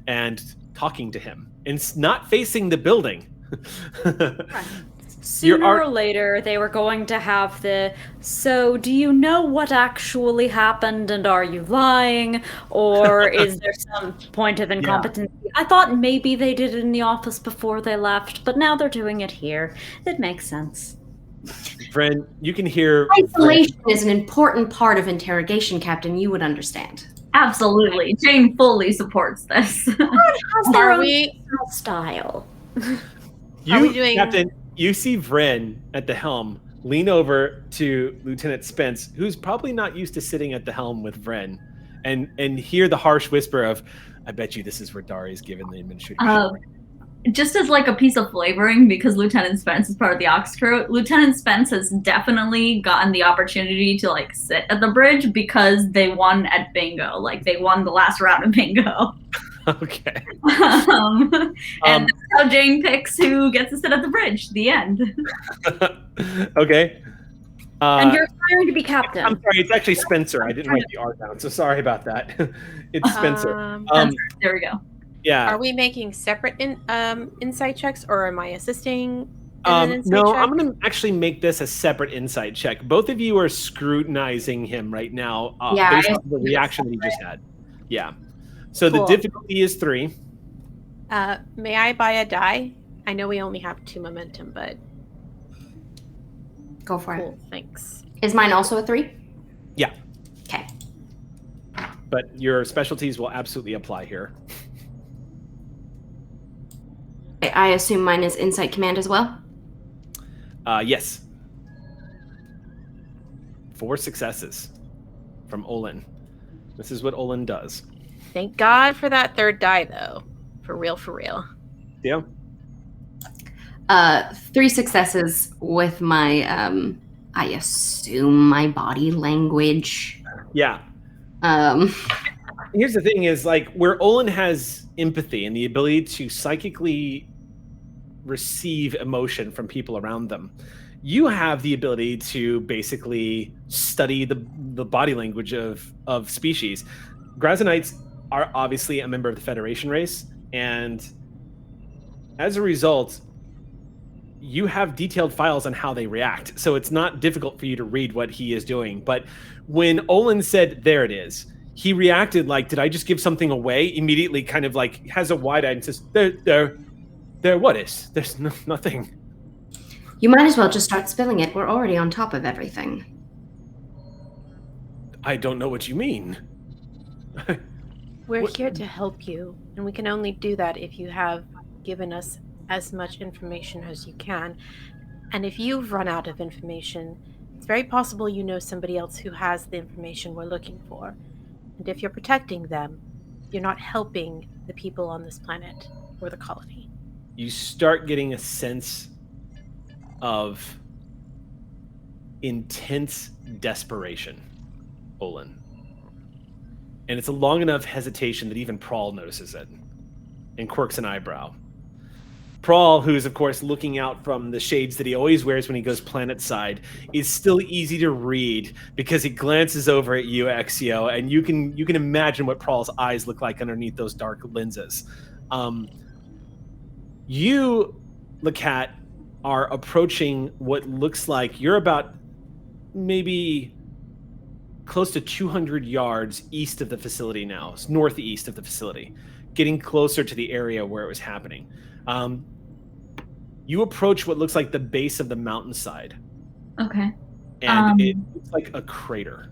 and talking to him and not facing the building. Sooner or later, they were going to have so do you know what actually happened and are you lying? Or is there some point of incompetency? Yeah. I thought maybe they did it in the office before they left, but now they're doing it here. It makes sense. Friend, you can hear... Isolation is an important part of interrogation, Captain. You would understand. Absolutely. Jane fully supports this. Has their Are own we? personal style. You, doing- Captain, you see Vren at the helm lean over to Lieutenant Spence, who's probably not used to sitting at the helm with Vren, and hear the harsh whisper of, I bet you this is where Dari's given the administrative Just as like a piece of flavoring, because Lieutenant Spence is part of the Ox crew, Lieutenant Spence has definitely gotten the opportunity to like sit at the bridge because they won at bingo. Like they won the last round of bingo. Okay. And that's how Jane picks who gets to sit at the bridge. The end. Okay. And you're aspiring to be captain. I'm sorry, it's actually Spencer. I didn't write the R down, so sorry about that. It's Spencer. There we go. Yeah. Are we making separate insight checks, or am I assisting? In an insight No, check? I'm going to actually make this a separate insight check. Both of you are scrutinizing him right now based on the reaction that he just had. Yeah. So Cool. the difficulty is 3. May I buy a die? I know we only have 2 momentum, but Go for cool. it. Thanks. Is mine also a 3? Yeah. Okay. But your specialties will absolutely apply here. I assume mine is Insight Command as well? Yes. 4 successes from Olin. This is what Olin does. Thank God for that 3rd die, though. For real, for real. Yeah. 3 successes with my, I assume my body language. Yeah. Here's the thing is, like, where Olin has empathy and the ability to psychically receive emotion from people around them, you have the ability to basically study the body language of species. Grazonites are obviously a member of the Federation race, and as a result, you have detailed files on how they react. So it's not difficult for you to read what he is doing. But when Olin said, there it is, he reacted like, did I just give something away? Immediately kind of like has a wide eye and says, there, what is? There's nothing. You might as well just start spilling it. We're already on top of everything. I don't know what you mean. We're here to help you, and we can only do that if you have given us as much information as you can. And if you've run out of information, it's very possible you know somebody else who has the information we're looking for. And if you're protecting them, you're not helping the people on this planet or the colony. You start getting a sense of intense desperation, Olin. And it's a long enough hesitation that even Prawl notices it and quirks an eyebrow. Prawl, who's of course looking out from the shades that he always wears when he goes planet side, is still easy to read because he glances over at you, Exio, and you can imagine what Prawl's eyes look like underneath those dark lenses. You, Lacat, are approaching what looks like you're about maybe close to 200 yards east of the facility now. It's northeast of the facility, getting closer to the area where it was happening. You approach what looks like the base of the mountainside. Okay. And it looks like a crater.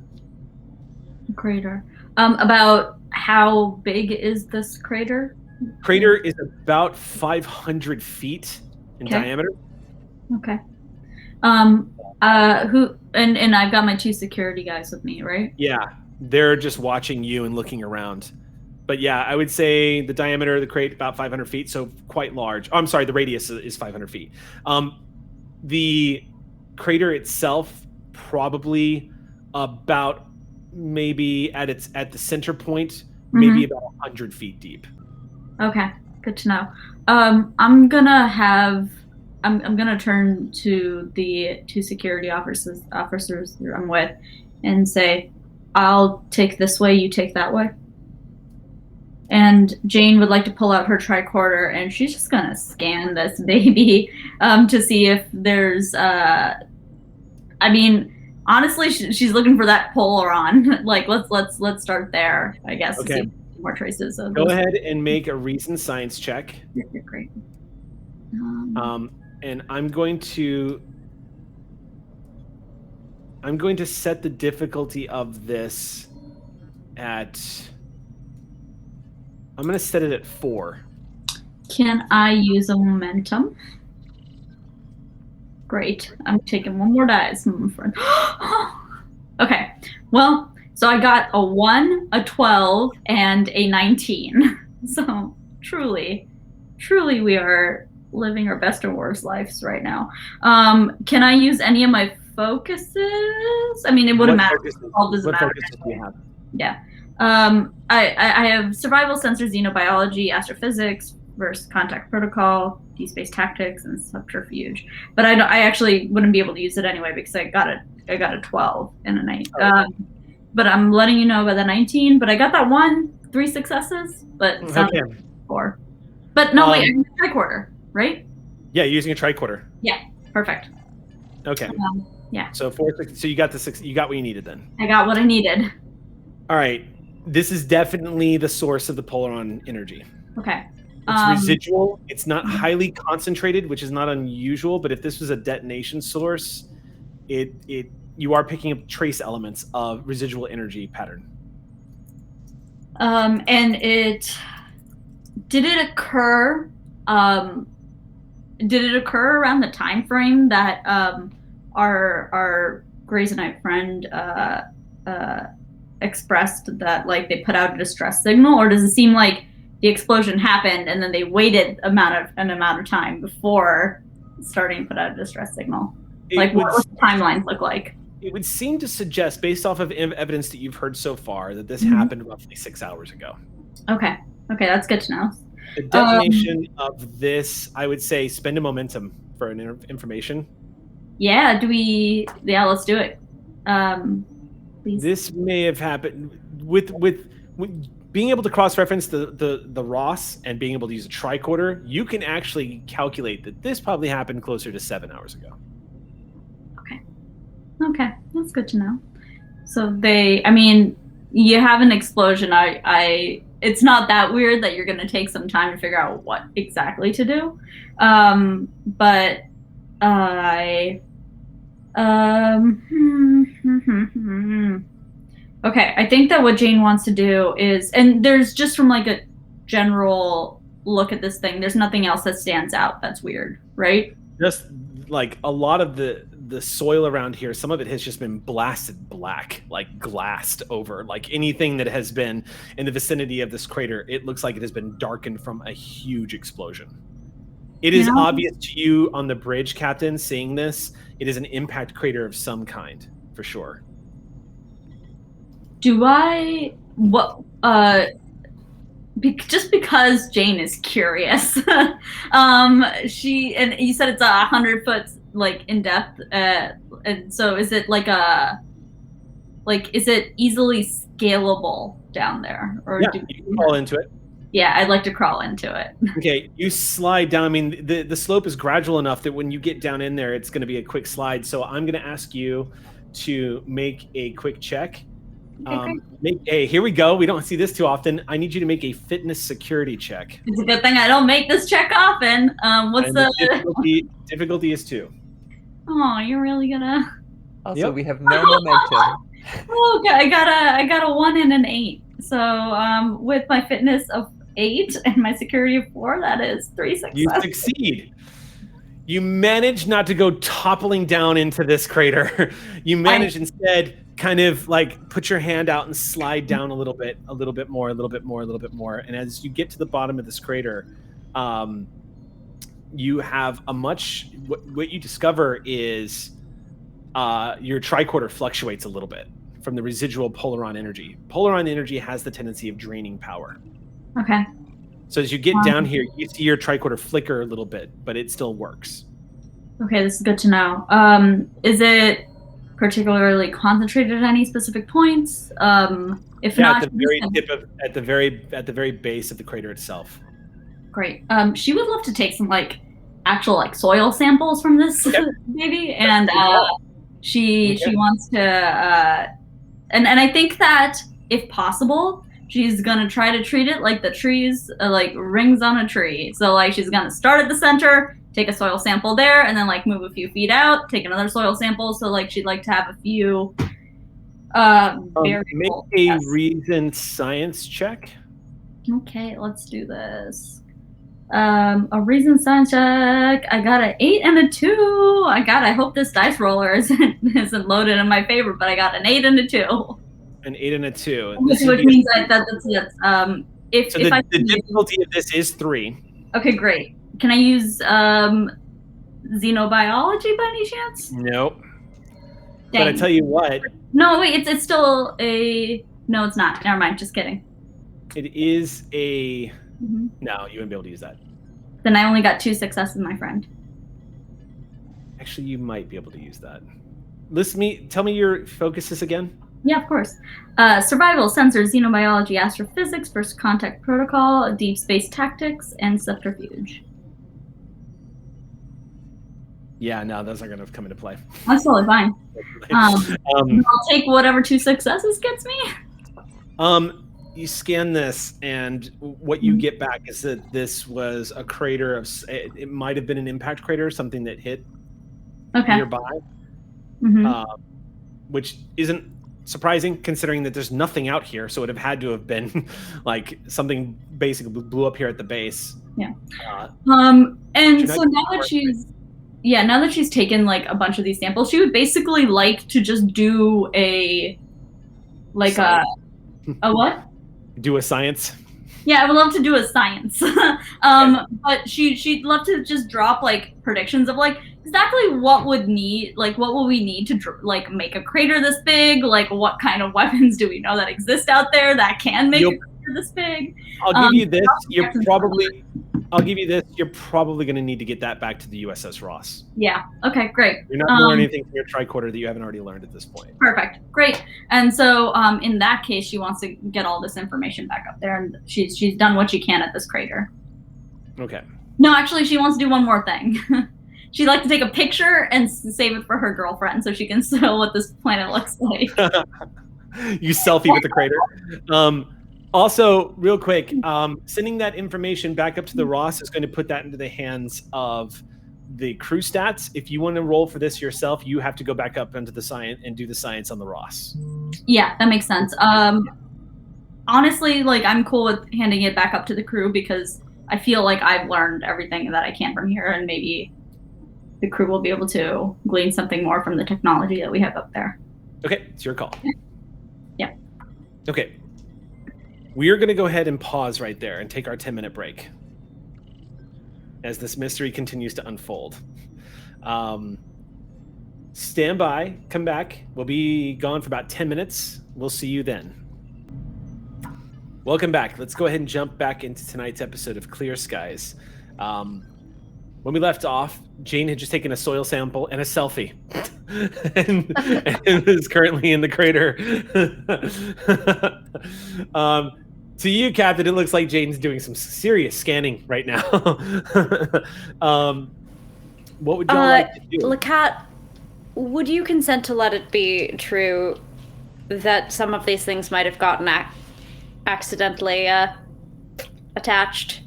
Crater. About how big is this crater? Crater is about 500 feet in diameter. Okay. Who and I've got my 2 security guys with me, right? Yeah, they're just watching you and looking around. But yeah, I would say the diameter of the crate about 500 feet, so quite large. Oh, I'm sorry, the radius is 500 feet. The crater itself probably about maybe at the center point, maybe about 100 feet deep. Okay, good to know. I'm gonna turn to the 2 security officers I'm with and say, I'll take this way, you take that way. And Jane would like to pull out her tricorder, and she's just gonna scan this baby to see if there's honestly, she's looking for that Polaron. Like, let's start there, I guess. Okay. To see more traces of Go ahead and make a reason science check. Great. And I'm going to set the difficulty of this at I'm going to set it at 4. Can I use a momentum? Great. I'm taking one more dice, my friend. Okay. Well, so I got a 1, a 12, and a 19. So truly we are living our best and worst lives right now. Can I use any of my focuses? I mean, it wouldn't matter. All doesn't matter. What focuses do you have? Yeah. I have survival, sensor, xenobiology, astrophysics, versus contact protocol, D-space tactics, and subterfuge. But I actually wouldn't be able to use it anyway because I got a 12 and a 9. But I'm letting you know about the 19. But I got that 3 successes, but it sounds like 4. But no, wait, I'm using a tricorder, right? Yeah, you're using a tricorder. Yeah, perfect. Okay. Yeah. So 4. So you got the 6. You got what you needed then. I got what I needed. All right. This is definitely the source of the polaron energy. Okay. It's residual. It's not highly concentrated, which is not unusual. But if this was a detonation source, you are picking up trace elements of residual energy pattern. And did it occur around the time frame that our Grey's Anatomy friend expressed that like they put out a distress signal, or does it seem like the explosion happened and then they waited an amount of time before starting to put out a distress signal? What does the timelines look like? It would seem to suggest, based off of evidence that you've heard so far, that this happened roughly 6 hours ago. Okay, that's good to know. The detonation of this, I would say, spend a momentum for information. Yeah, let's do it. Please. This may have happened with being able to cross-reference the ROS and being able to use a tricorder. You can actually calculate that this probably happened closer to 7 hours ago. Okay, that's good to know. So you have an explosion. It's not that weird that you're going to take some time to figure out what exactly to do. But okay, I think that what Jane wants to do is, and there's just from like a general look at this thing, there's nothing else that stands out that's weird, right? Just like a lot of the soil around here, some of it has just been blasted black, like glassed over. Like anything that has been in the vicinity of this crater, it looks like it has been darkened from a huge explosion. It is obvious to you on the bridge, Captain, seeing this, it is an impact crater of some kind, for sure. Just because Jane is curious, and you said it's 100 foot like in depth, and so is it is it easily scalable down there, or you can crawl into it? Yeah, I'd like to crawl into it. Okay, you slide down. I mean, the slope is gradual enough that when you get down in there, it's going to be a quick slide. So I'm going to ask you to make a quick check. Hey, here we go. We don't see this too often. I need you to make a fitness security check. It's a good thing I don't make this check often. What's the difficulty is 2. Oh, you're really gonna. Also, we have no momentum. Okay, I got a 1 and an 8. So with my fitness of 8 and my security of 4, that is 3 successes. You succeed. You manage not to go toppling down into this crater. You manage instead kind of like put your hand out and slide down a little bit more. And as you get to the bottom of this crater, you have what you discover is your tricorder fluctuates a little bit from the residual polaron energy. Polaron energy has the tendency of draining power. Okay. So as you get down here, you see your tricorder flicker a little bit, but it still works. Okay, this is good to know. Is it particularly concentrated at any specific points? If not, at the very tip of, at the very base of the crater itself. Great. She would love to take some actual soil samples from this baby, and she wants to. And I think that if possible, she's gonna try to treat it like the trees, like rings on a tree. So she's gonna start at the center, take a soil sample there, and then move a few feet out, take another soil sample. So she'd like to have a few. Make a reasoned science check. Okay, let's do this. A reason science check. I got an 8 and a 2. I hope this dice roller isn't loaded in my favor, but I got an 8 and a 2. An 8 and a 2. Which means that's if the I difficulty of this is 3. Okay, great. Can I use xenobiology by any chance? Nope. Dang. But I tell you what. No, wait. It's still a. No, it's not. Never mind. Just kidding. It is a. Mm-hmm. No, you wouldn't be able to use that. Then I only got 2 successes, my friend. Actually, you might be able to use that. Tell me your focuses again. Yeah, of course. Survival, sensors, xenobiology, astrophysics, first contact protocol, deep space tactics, and subterfuge. Yeah, no, those aren't going to come into play. That's totally fine. I'll take whatever 2 successes gets me. You scan this, and what you get back is that this was a crater of. It might have been an impact crater, something that hit nearby, which isn't surprising considering that there's nothing out here. So it would have had to have been like something basically blew up here at the base. Yeah. And so now that she's taken like a bunch of these samples, she would basically like to just do a what? Do a science. Yeah, I would love to do a science. But she'd love to just drop like predictions of like exactly what will we need to like make a crater this big? Like what kind of weapons do we know that exist out there that can make a crater this big? I'll give you this. You're probably going to need to get that back to the USS Ross. Yeah. Okay, great. You're not doing anything from your tricorder that you haven't already learned at this point. Perfect. Great. And so in that case, she wants to get all this information back up there, and she's done what she can at this crater. Okay. No, actually, she wants to do one more thing. She'd like to take a picture and save it for her girlfriend so she can know what this planet looks like. You selfie with the crater. Also, real quick, sending that information back up to the Ross is going to put that into the hands of the crew stats. If you want to roll for this yourself, you have to go back up into the science and do the science on the Ross. Yeah, that makes sense. Honestly, like I'm cool with handing it back up to the crew because I feel like I've learned everything that I can from here, and maybe the crew will be able to glean something more from the technology that we have up there. Okay, it's your call. Yeah. Okay. We are going to go ahead and pause right there and take our 10-minute break as this mystery continues to unfold. Stand by, come back. We'll be gone for about 10 minutes. We'll see you then. Welcome back. Let's go ahead and jump back into tonight's episode of Clear Skies. When we left off, Jane had just taken a soil sample and a selfie and is currently in the crater. To you, Captain, it looks like Jane's doing some serious scanning right now. What would you like to do? Lacat, would you consent to let it be true that some of these things might have gotten accidentally attached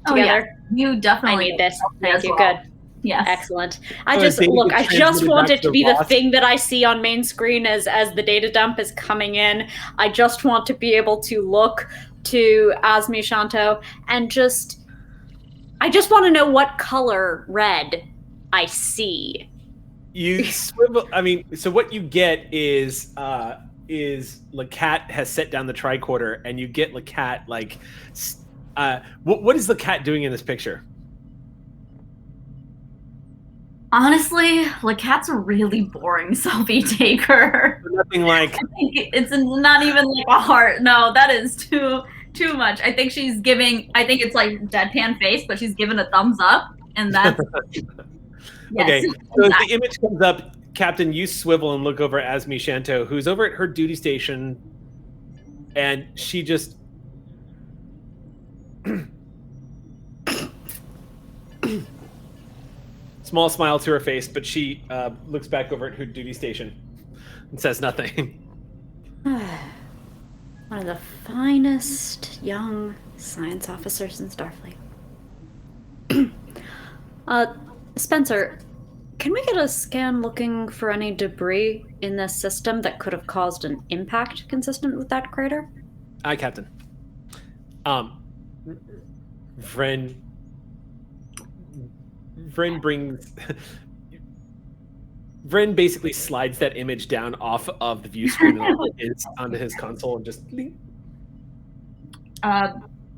together? Oh, yeah. You definitely I need this. Thank you. Good. Yes. Excellent. I just want it to be the thing that I see on main screen as the data dump is coming in. I just want to be able to look to Asmi Shanto and I just want to know what color red I see. You swivel. I mean, so what you get is Lacat has set down the tricorder, and you get Lacat like. What is Lacat doing in this picture? Honestly, Lacat's a really boring selfie taker. Nothing like. I think it's not even like a heart. No, that is too much. I think she's giving. I think it's like deadpan face, but she's giving a thumbs up, and that's. Yes, okay, so as the image comes up, Captain, you swivel and look over at Asmi Shanto, who's over at her duty station, and she just. Small smile to her face, but she looks back over at her duty station and says nothing. One of the finest young science officers in Starfleet. Spencer, can we get a scan looking for any debris in this system that could have caused an impact consistent with that crater? Aye, Captain. Vren brings... Vren basically slides that image down off of the view screen and onto his console and just...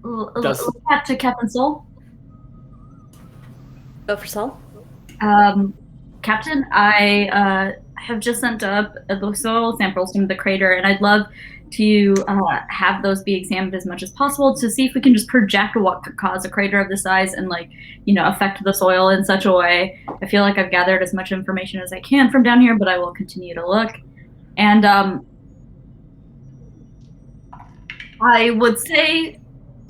Look back to Captain Soul. Go for Sol. Captain, I have just sent up the soil samples from the crater, and I'd love to have those be examined as much as possible to see if we can just project what could cause a crater of this size and, like, you know, affect the soil in such a way. I feel like I've gathered as much information as I can from down here, but I will continue to look. And I would say,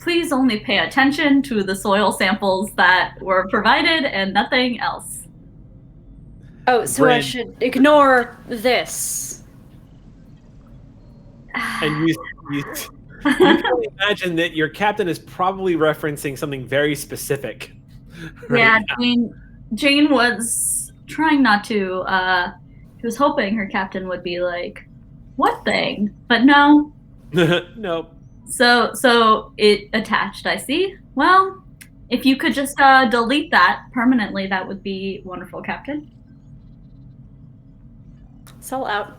please only pay attention to the soil samples that were provided and nothing else. Oh, so I should ignore this. And you can imagine that your captain is probably referencing something very specific. Yeah, Jane was trying not to. She was hoping her captain would be like, "What thing?" But no. No. So it attached. I see. Well, if you could just delete that permanently, that would be wonderful, Captain. Sol out.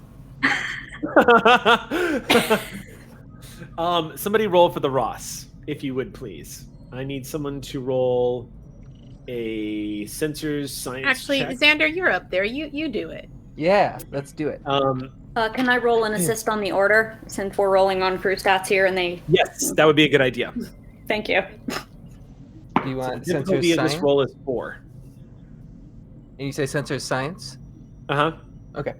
Somebody roll for the Ross, if you would, please. I need someone to roll a sensors science Actually, check. Xander, you're up there. You do it. Yeah, let's do it. Can I roll an assist on the order, since we're rolling on crew stats here and they... Yes, that would be a good idea. Thank you. Do you want The sensors difficulty of science? this roll is 4. And you say sensors science? Uh-huh. Okay.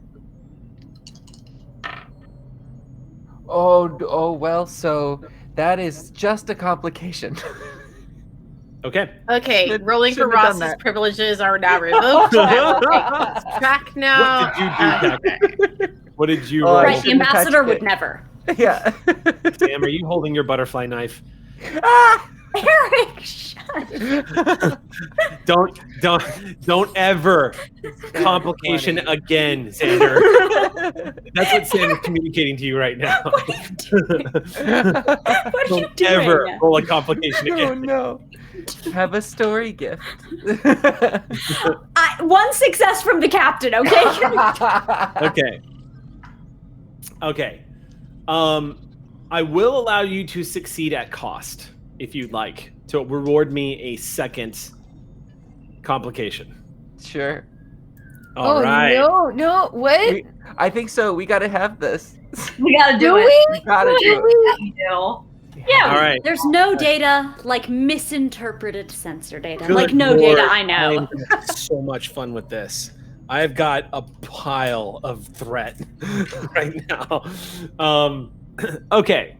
Oh, well, so that is just a complication. Okay. Okay, rolling for shouldn't have done Ross's that. privileges are now revoked. Back now. What did you do, Captain? What did you roll? I Right, the shouldn't have ambassador touched would it. never. Yeah. Sam, are you holding your butterfly knife? Ah! Eric, shut. Don't ever complication again, Xander. That's what Sam is communicating to you right now. What are you Don't doing? ever roll a complication Oh again. no. Have a story gift. One success from the captain, okay? Okay. I will allow you to succeed at cost, if you'd like, to reward me a second complication. Sure. All right. No, what? I think so. We gotta have this. We gotta do Do it. we? We gotta do it. We do. Yeah, All right. there's no data like misinterpreted sensor data. Good like no Lord, data I know. I'm gonna have so much fun with this. I've got a pile of threat right now. Okay.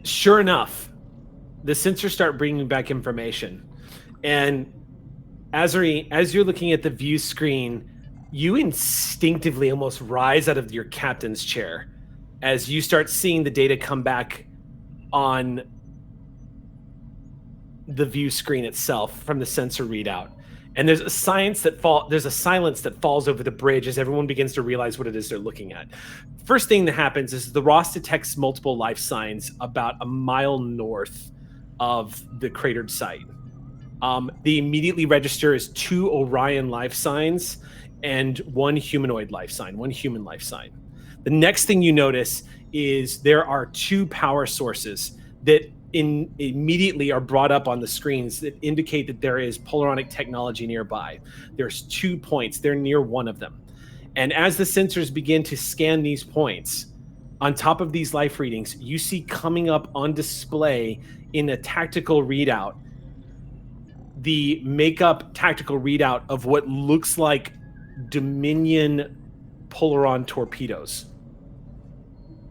Sure enough, the sensors start bringing back information. And Azuri, as you're looking at the view screen, you instinctively almost rise out of your captain's chair as you start seeing the data come back on the view screen itself from the sensor readout. And there's a silence that falls over the bridge as everyone begins to realize what it is they're looking at. First thing that happens is the Ross detects multiple life signs about a mile north of the cratered site. They immediately register as 2 Orion life signs and 1 humanoid life sign, 1 human life sign. The next thing you notice is there are 2 power sources that immediately are brought up on the screens that indicate that there is polaronic technology nearby. There's 2 points. They're near one of them. And as the sensors begin to scan these points, on top of these life readings, you see coming up on display in a tactical readout, the makeup tactical readout of what looks like Dominion Polaron torpedoes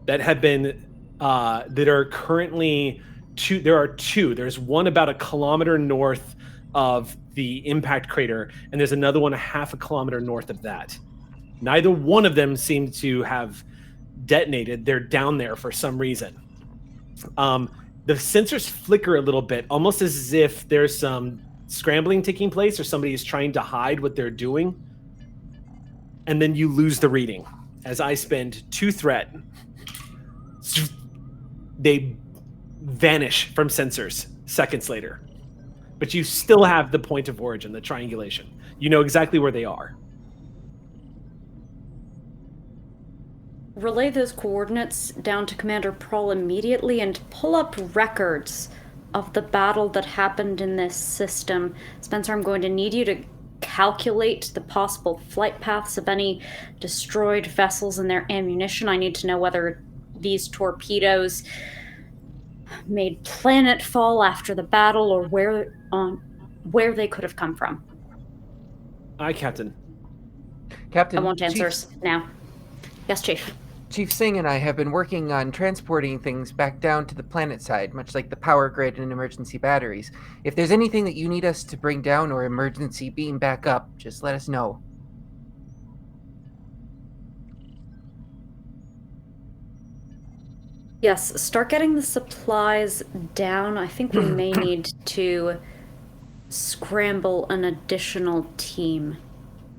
that have been, that are currently there are 2. There's one about a kilometer north of the impact crater, and there's another one a half a kilometer north of that. Neither one of them seem to have detonated. They're down there for some reason. The sensors flicker a little bit, almost as if there's some scrambling taking place or somebody is trying to hide what they're doing. And then you lose the reading as I spend 2 threat. They vanish from sensors seconds later. But you still have the point of origin, the triangulation. You know exactly where they are. Relay those coordinates down to Commander Prohl immediately and pull up records of the battle that happened in this system. Spencer, I'm going to need you to calculate the possible flight paths of any destroyed vessels and their ammunition. I need to know whether these torpedoes made planetfall after the battle or where they could have come from. Aye, Captain. Captain, I want answers now. Yes, Chief. Chief Singh and I have been working on transporting things back down to the planet side, much like the power grid and emergency batteries. If there's anything that you need us to bring down or emergency beam back up, just let us know. Yes, start getting the supplies down. I think we may need to scramble an additional team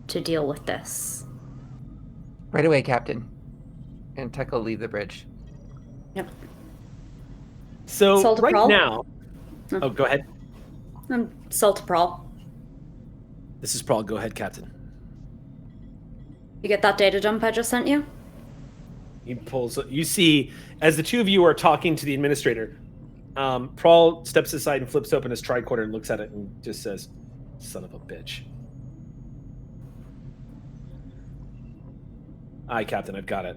to deal with this. Right away, Captain. And Tech will leave the bridge. Yep. So Salta right Prahl? now... Oh, go ahead. Salta Prahl. This is Prahl. Go ahead, Captain. You get that data dump I just sent you? He pulls... You see, as the two of you are talking to the administrator, Prahl steps aside and flips open his tricorder and looks at it and just says, "Son of a bitch." Aye, Captain, I've got it.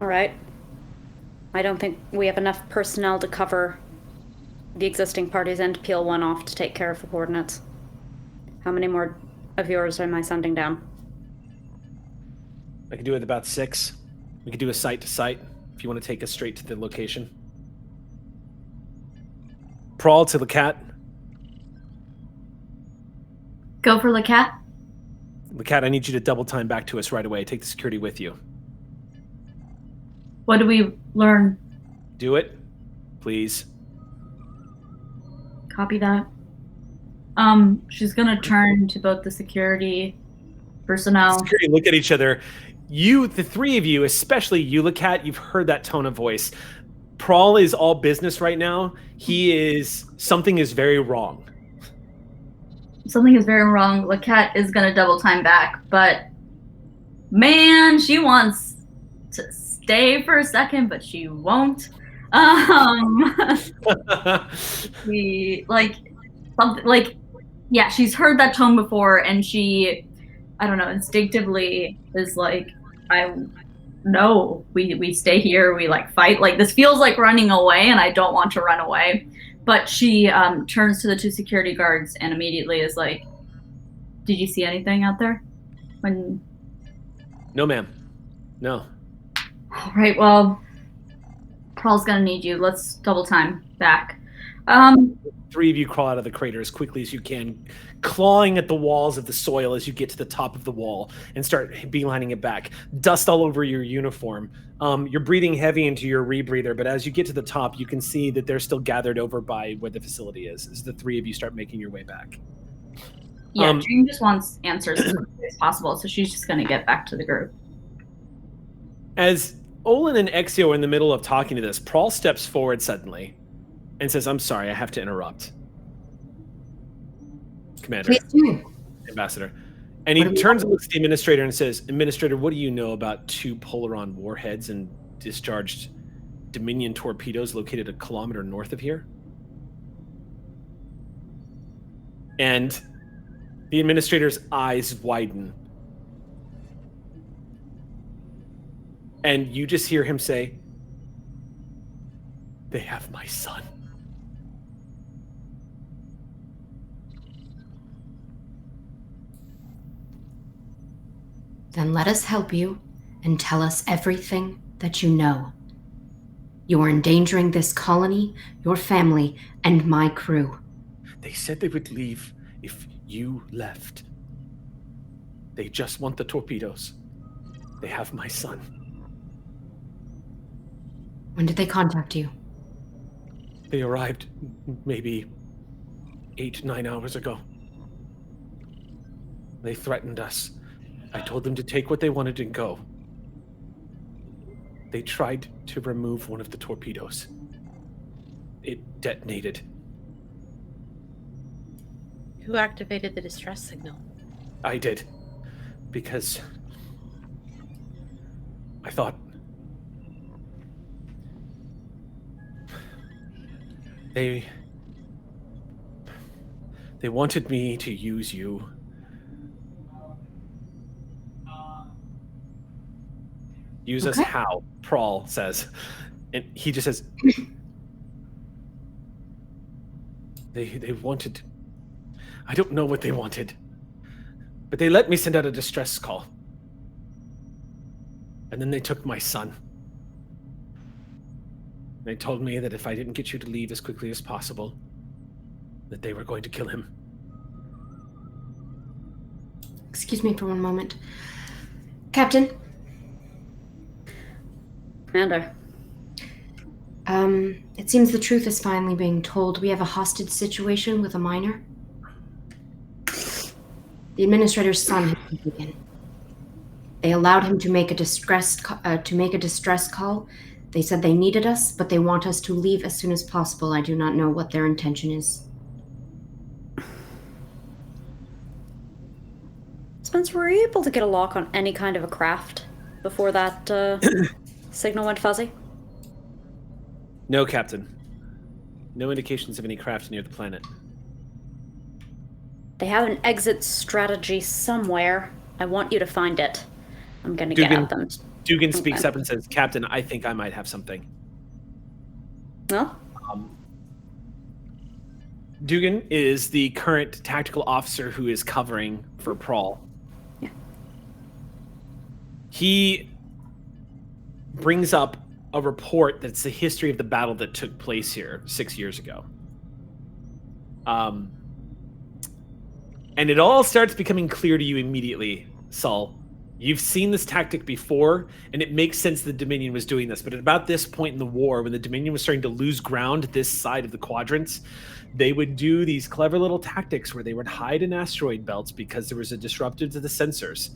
All right. I don't think we have enough personnel to cover the existing parties and peel one off to take care of the coordinates. How many more of yours am I sending down? I could do it about 6. We could do a site to site if you want to take us straight to the location. Prahl to the cat. Go for the cat. The cat, I need you to double time back to us right away. Take the security with you. What do we learn? Do it, please. Copy that. She's gonna turn to both the security personnel. Security look at each other. You, the three of you, especially you, Lacat, you've heard that tone of voice. Prahl is all business right now. Something is very wrong. Something is very wrong. Lacat is gonna double time back, but man, she wants to stay for a second, but she won't. She's heard that tone before, and she, I don't know, instinctively is like, we stay here, we fight. This feels like running away, and I don't want to run away. But she turns to the 2 security guards and immediately is like, "Did you see anything out there?" No, ma'am. No. All right, well, Prahl's gonna need you. Let's double time back. 3 of you crawl out of the crater as quickly as you can, clawing at the walls of the soil as you get to the top of the wall and start beelining it back. Dust all over your uniform. You're breathing heavy into your rebreather, but as you get to the top, you can see that they're still gathered over by where the facility is, as the 3 of you start making your way back. Yeah, Dream just wants answers as quickly as possible, so she's just gonna get back to the group. As Olin and Exio are in the middle of talking to this, Prahl steps forward suddenly and says, "I'm sorry, I have to interrupt. Commander." Please do. Ambassador. And he turns and looks at the administrator and says, "Administrator, what do you know about 2 Polaron warheads and discharged Dominion torpedoes located a kilometer north of here?" And the administrator's eyes widen. And you just hear him say, "They have my son." Then let us help you and tell us everything that you know. You are endangering this colony, your family, and my crew. They said they would leave if you left. They just want the torpedoes. They have my son. When did they contact you? They arrived maybe 8-9 hours ago. They threatened us. I told them to take what they wanted and go. They tried to remove one of the torpedoes. It detonated. Who activated the distress signal? I did. Because I thought they wanted me to use you. Use us how? Prawl says. And he just says, they wanted, I don't know what they wanted, but they let me send out a distress call. And then they took my son. They told me that if I didn't get you to leave as quickly as possible, that they were going to kill him. Excuse me for one moment. Captain? Commander. It seems the truth is finally being told. We have a hostage situation with a minor. The administrator's son has been taken. They allowed him to make a distress call. They said they needed us, but they want us to leave as soon as possible. I do not know what their intention is. Spencer, were you able to get a lock on any kind of a craft before that signal went fuzzy? No, Captain. No indications of any craft near the planet. They have an exit strategy somewhere. I want you to find it. I'm gonna get at them. Dugan speaks up and says, Captain, I think I might have something. Well? Dugan is the current tactical officer who is covering for Prawl. Yeah. He brings up a report that's the history of the battle that took place here 6 years ago. And it all starts becoming clear to you immediately, Saul. You've seen this tactic before, and it makes sense the Dominion was doing this. But at about this point in the war, when the Dominion was starting to lose ground this side of the quadrants, they would do these clever little tactics where they would hide in asteroid belts because there was a disruptor to the sensors.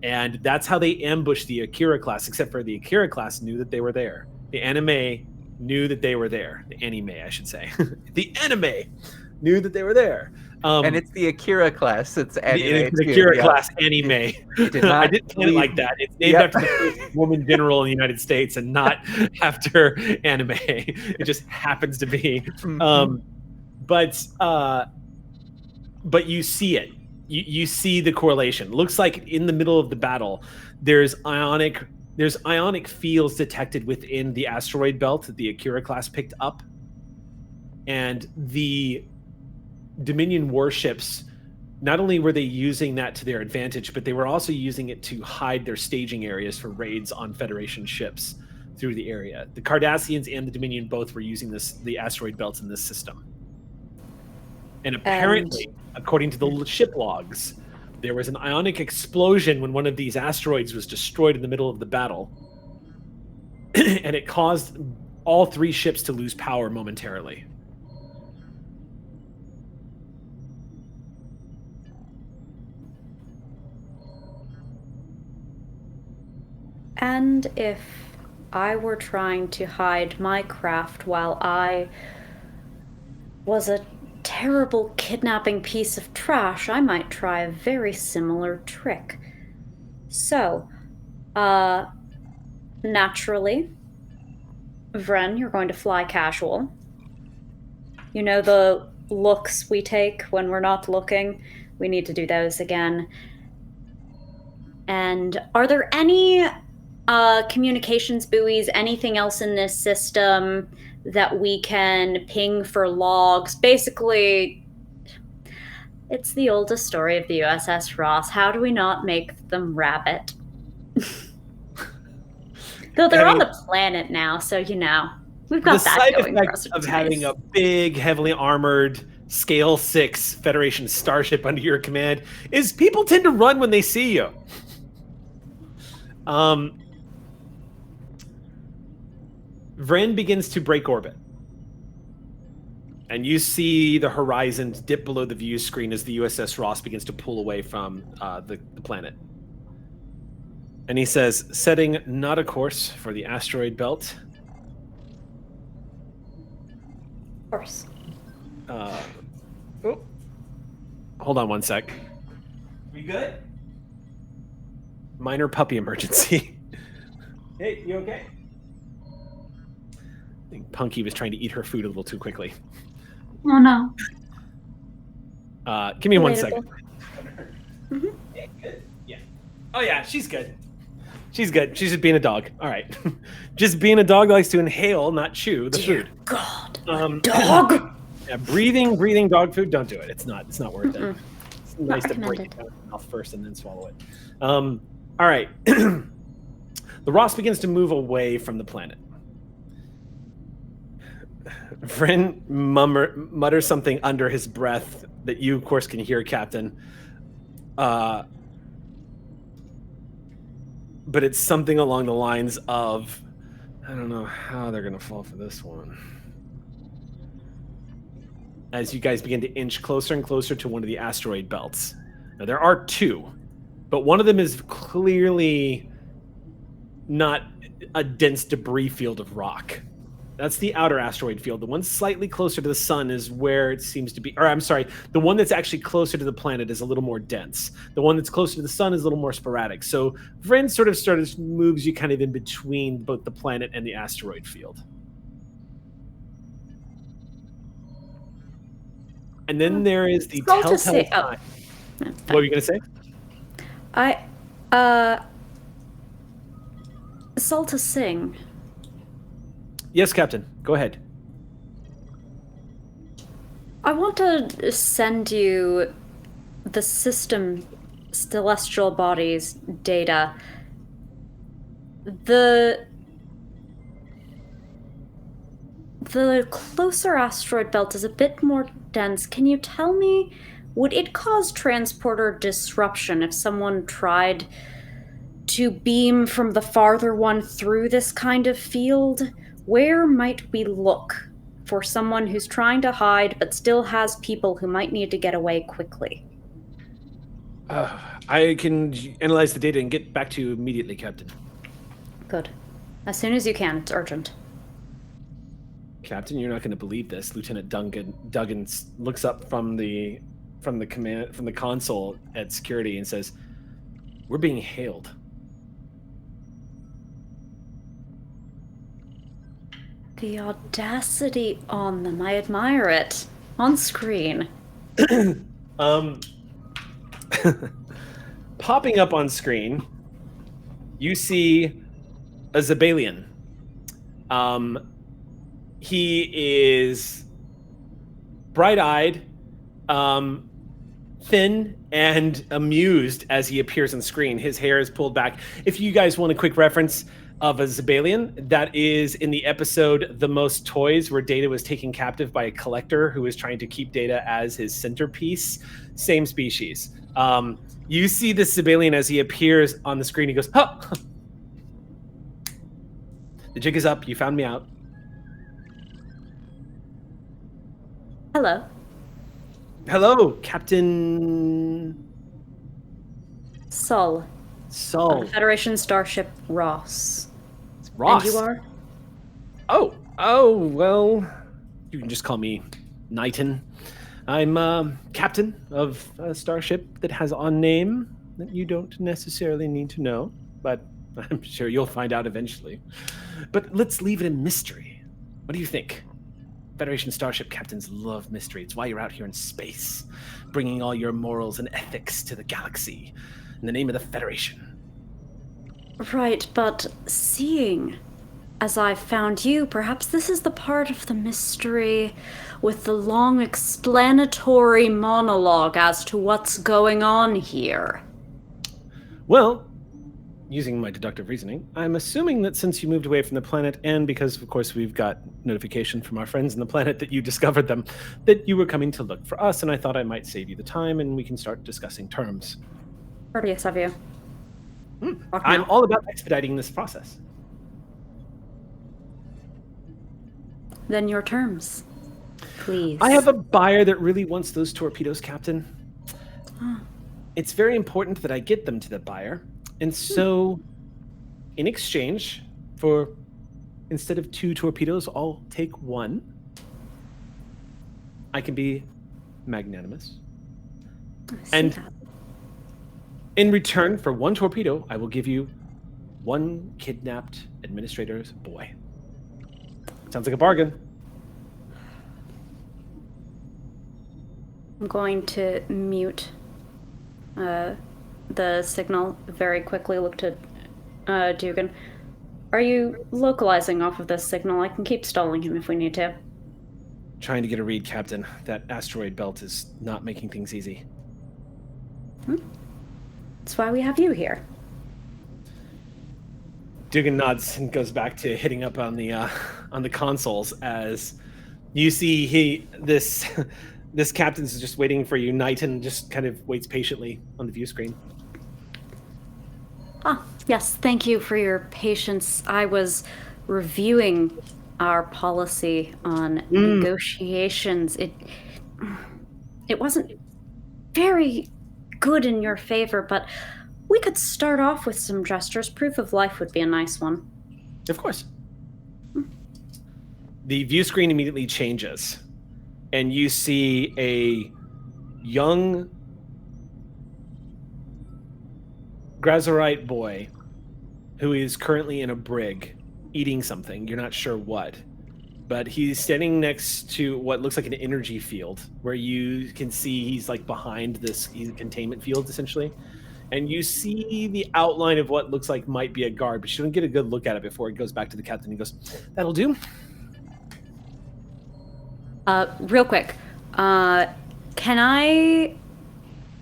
And that's how they ambushed the Akira class, except for the Akira class knew that they were there. The anime knew that they were there. The anime, I should say. The anime knew that they were there. And it's the Akira class. It's anime. The Akira class anime. I didn't plan it like that. It's named after the first woman general in the United States and not after anime. It just happens to be. But you see it. You see the correlation. Looks like in the middle of the battle, there's ionic fields detected within the asteroid belt that the Akira class picked up, and the Dominion warships, not only were they using that to their advantage, but they were also using it to hide their staging areas for raids on Federation ships through the area. The Cardassians and the Dominion both were using the asteroid belts in this system. And apparently, according to the ship logs, there was an ionic explosion when one of these asteroids was destroyed in the middle of the battle. And it caused all three ships to lose power momentarily. And if I were trying to hide my craft while I was a terrible kidnapping piece of trash, I might try a very similar trick. So, naturally, Vren, you're going to fly casual. You know the looks we take when we're not looking? We need to do those again. And are there any communications buoys, anything else in this system that we can ping for logs? Basically, it's the oldest story of the USS Ross. How do we not make them rabbit? Though they're on the planet now, so you know, we've got that going for us. Of having a big, heavily armored Scale 6 Federation starship under your command is people tend to run when they see you. Vren begins to break orbit. And you see the horizon dip below the view screen as the USS Ross begins to pull away from the planet. And he says, setting not a course for the asteroid belt. Of course. Hold on one sec. We good? Minor puppy emergency. Hey, you okay? I think Punky was trying to eat her food a little too quickly. Oh no. Give me 1 second. Mm-hmm. Hey, good? Yeah. Oh yeah, she's good. She's good. She's just being a dog. All right. Just being a dog that likes to inhale, not chew the food. God. Dog. Yeah, breathing dog food. Don't do it. It's not worth it. It's nice to break it down in the mouth first and then swallow it. All right. The Ross begins to move away from the planet. Vryn mutters something under his breath that you, of course, can hear, Captain. But it's something along the lines of, I don't know how they're going to fall for this one. As you guys begin to inch closer and closer to one of the asteroid belts. Now, there are two, but one of them is clearly not a dense debris field of rock. That's the outer asteroid field. The one slightly closer to the sun is where it seems to be, or I'm sorry, the one that's actually closer to the planet is a little more dense. The one that's closer to the sun is a little more sporadic. So Vryn sort of moves you kind of in between both the planet and the asteroid field. And then there is the telltale sign. What were you going to say? Salta Singh. Yes, Captain. Go ahead. I want to send you the system celestial bodies data. The closer asteroid belt is a bit more dense. Can you tell me, would it cause transporter disruption if someone tried to beam from the farther one through this kind of field? Where might we look for someone who's trying to hide but still has people who might need to get away quickly? I can analyze the data and get back to you immediately, Captain. Good. As soon as you can. It's urgent. Captain, you're not going to believe this. Lieutenant Duggan looks up from the console at security and says, "We're being hailed." The audacity on them. I admire it. On screen. Popping up on screen, you see a Zabalian. He is bright-eyed, thin, and amused as he appears on screen. His hair is pulled back. If you guys want a quick reference of a Zabalian, that is in the episode The Most Toys, where Data was taken captive by a collector who was trying to keep Data as his centerpiece. Same species. You see this Zabalian as he appears on the screen. He goes, "Huh! The jig is up. You found me out." Hello. Hello, Captain Sol. Sol. Federation Starship Ross. It's Ross. And you are? Oh, well, you can just call me Knighton. I'm captain of a starship that has a name that you don't necessarily need to know, but I'm sure you'll find out eventually. But let's leave it a mystery. What do you think? Federation starship captains love mystery. It's why you're out here in space, bringing all your morals and ethics to the galaxy in the name of the Federation. Right, but seeing as I found you, perhaps this is the part of the mystery with the long explanatory monologue as to what's going on here. Well, using my deductive reasoning, I'm assuming that since you moved away from the planet, and because, of course, we've got notification from our friends on the planet that you discovered them, that you were coming to look for us, and I thought I might save you the time, and we can start discussing terms. Courteous of you. I'm all about expediting this process. Then your terms, please. I have a buyer that really wants those torpedoes, Captain. Huh. It's very important that I get them to the buyer, and so in exchange for, instead of 2 torpedoes, I'll take 1. I can be magnanimous. And in return for 1 torpedo, I will give you 1 kidnapped administrator's boy. Sounds like a bargain. I'm going to mute the signal very quickly. Look to Dugan. Are you localizing off of this signal? I can keep stalling him if we need to. Trying to get a read, Captain. That asteroid belt is not making things easy. That's why we have you here. Dugan nods and goes back to hitting up on the consoles as you see this captain's just waiting for you. Knighton just kind of waits patiently on the view screen. Yes, thank you for your patience. I was reviewing our policy on negotiations. It wasn't very good in your favor, but we could start off with some gestures. Proof of life would be a nice one. Of course. The view screen immediately changes, and you see a young Grazerite boy who is currently in a brig eating something. You're not sure what, but he's standing next to what looks like an energy field where you can see he's like behind this containment field essentially. And you see the outline of what looks like might be a guard, but you don't get a good look at it before it goes back to the captain. He goes, "That'll do." Real quick, can I...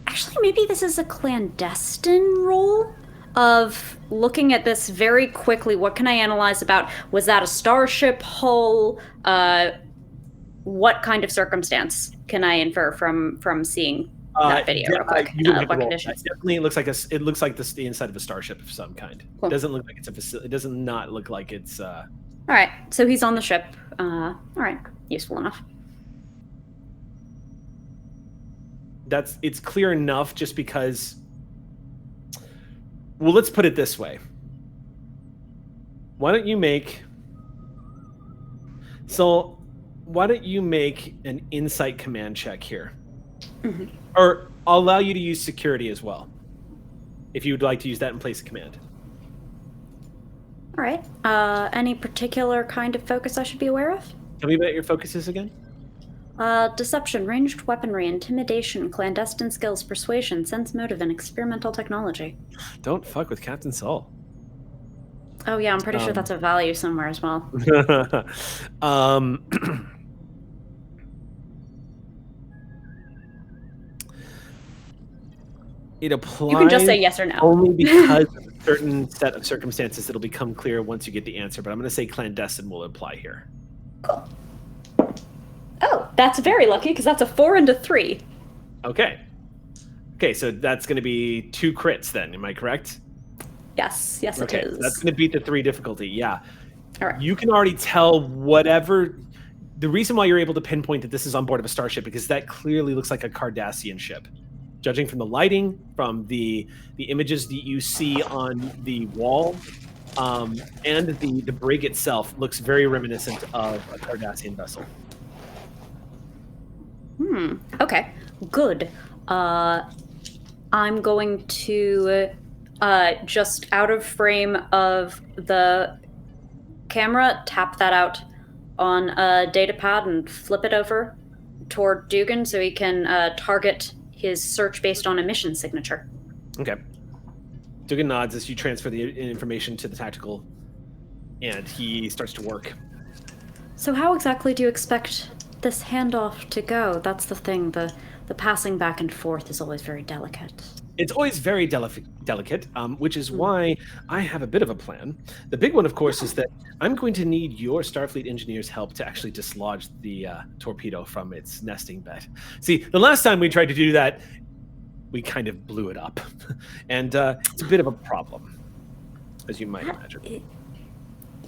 Actually, maybe this is a clandestine role of looking at this very quickly. What can I analyze about? Was that a starship hull? What kind of circumstance can I infer from seeing that video real quick? What conditions? Definitely, it looks like the inside of a starship of some kind. Cool. It doesn't look like it's a facility. It does not look like it's. All right, so he's on the ship. All right, useful enough. It's clear enough just because. Well, let's put it this way. Why don't you make an insight command check here? Mm-hmm. Or I'll allow you to use security as well, if you would like to use that in place of command. All right. Any particular kind of focus I should be aware of? Tell me about your focuses again. Deception, ranged weaponry, intimidation, clandestine skills, persuasion, sense motive, and experimental technology. Don't fuck with Captain Saul. Oh yeah, I'm pretty sure that's a value somewhere as well. It applies. You can just say yes or no. Only because of a certain set of circumstances that'll become clear once you get the answer. But I'm going to say clandestine will apply here. Cool. Oh, that's very lucky because that's a 4 and a 3. Okay, so that's going to be 2 crits then. Am I correct? Yes, okay. It is. That's going to beat the 3 difficulty. Yeah. All right. You can already tell whatever. The reason why you're able to pinpoint that this is on board of a starship because that clearly looks like a Cardassian ship. Judging from the lighting, from the images that you see on the wall, and the brig itself looks very reminiscent of a Cardassian vessel. Okay, good. I'm going to just out of frame of the camera, tap that out on a data pad and flip it over toward Dugan so he can target his search based on emission signature. Okay. Dugan nods as you transfer the information to the tactical, and he starts to work. So how exactly do you expect this handoff to go? That's the thing. The passing back and forth is always very delicate. It's always very delicate, which is why I have a bit of a plan. The big one, of course, is that I'm going to need your Starfleet engineers' help to actually dislodge the torpedo from its nesting bed. See, the last time we tried to do that, we kind of blew it up. And it's a bit of a problem, as you might imagine.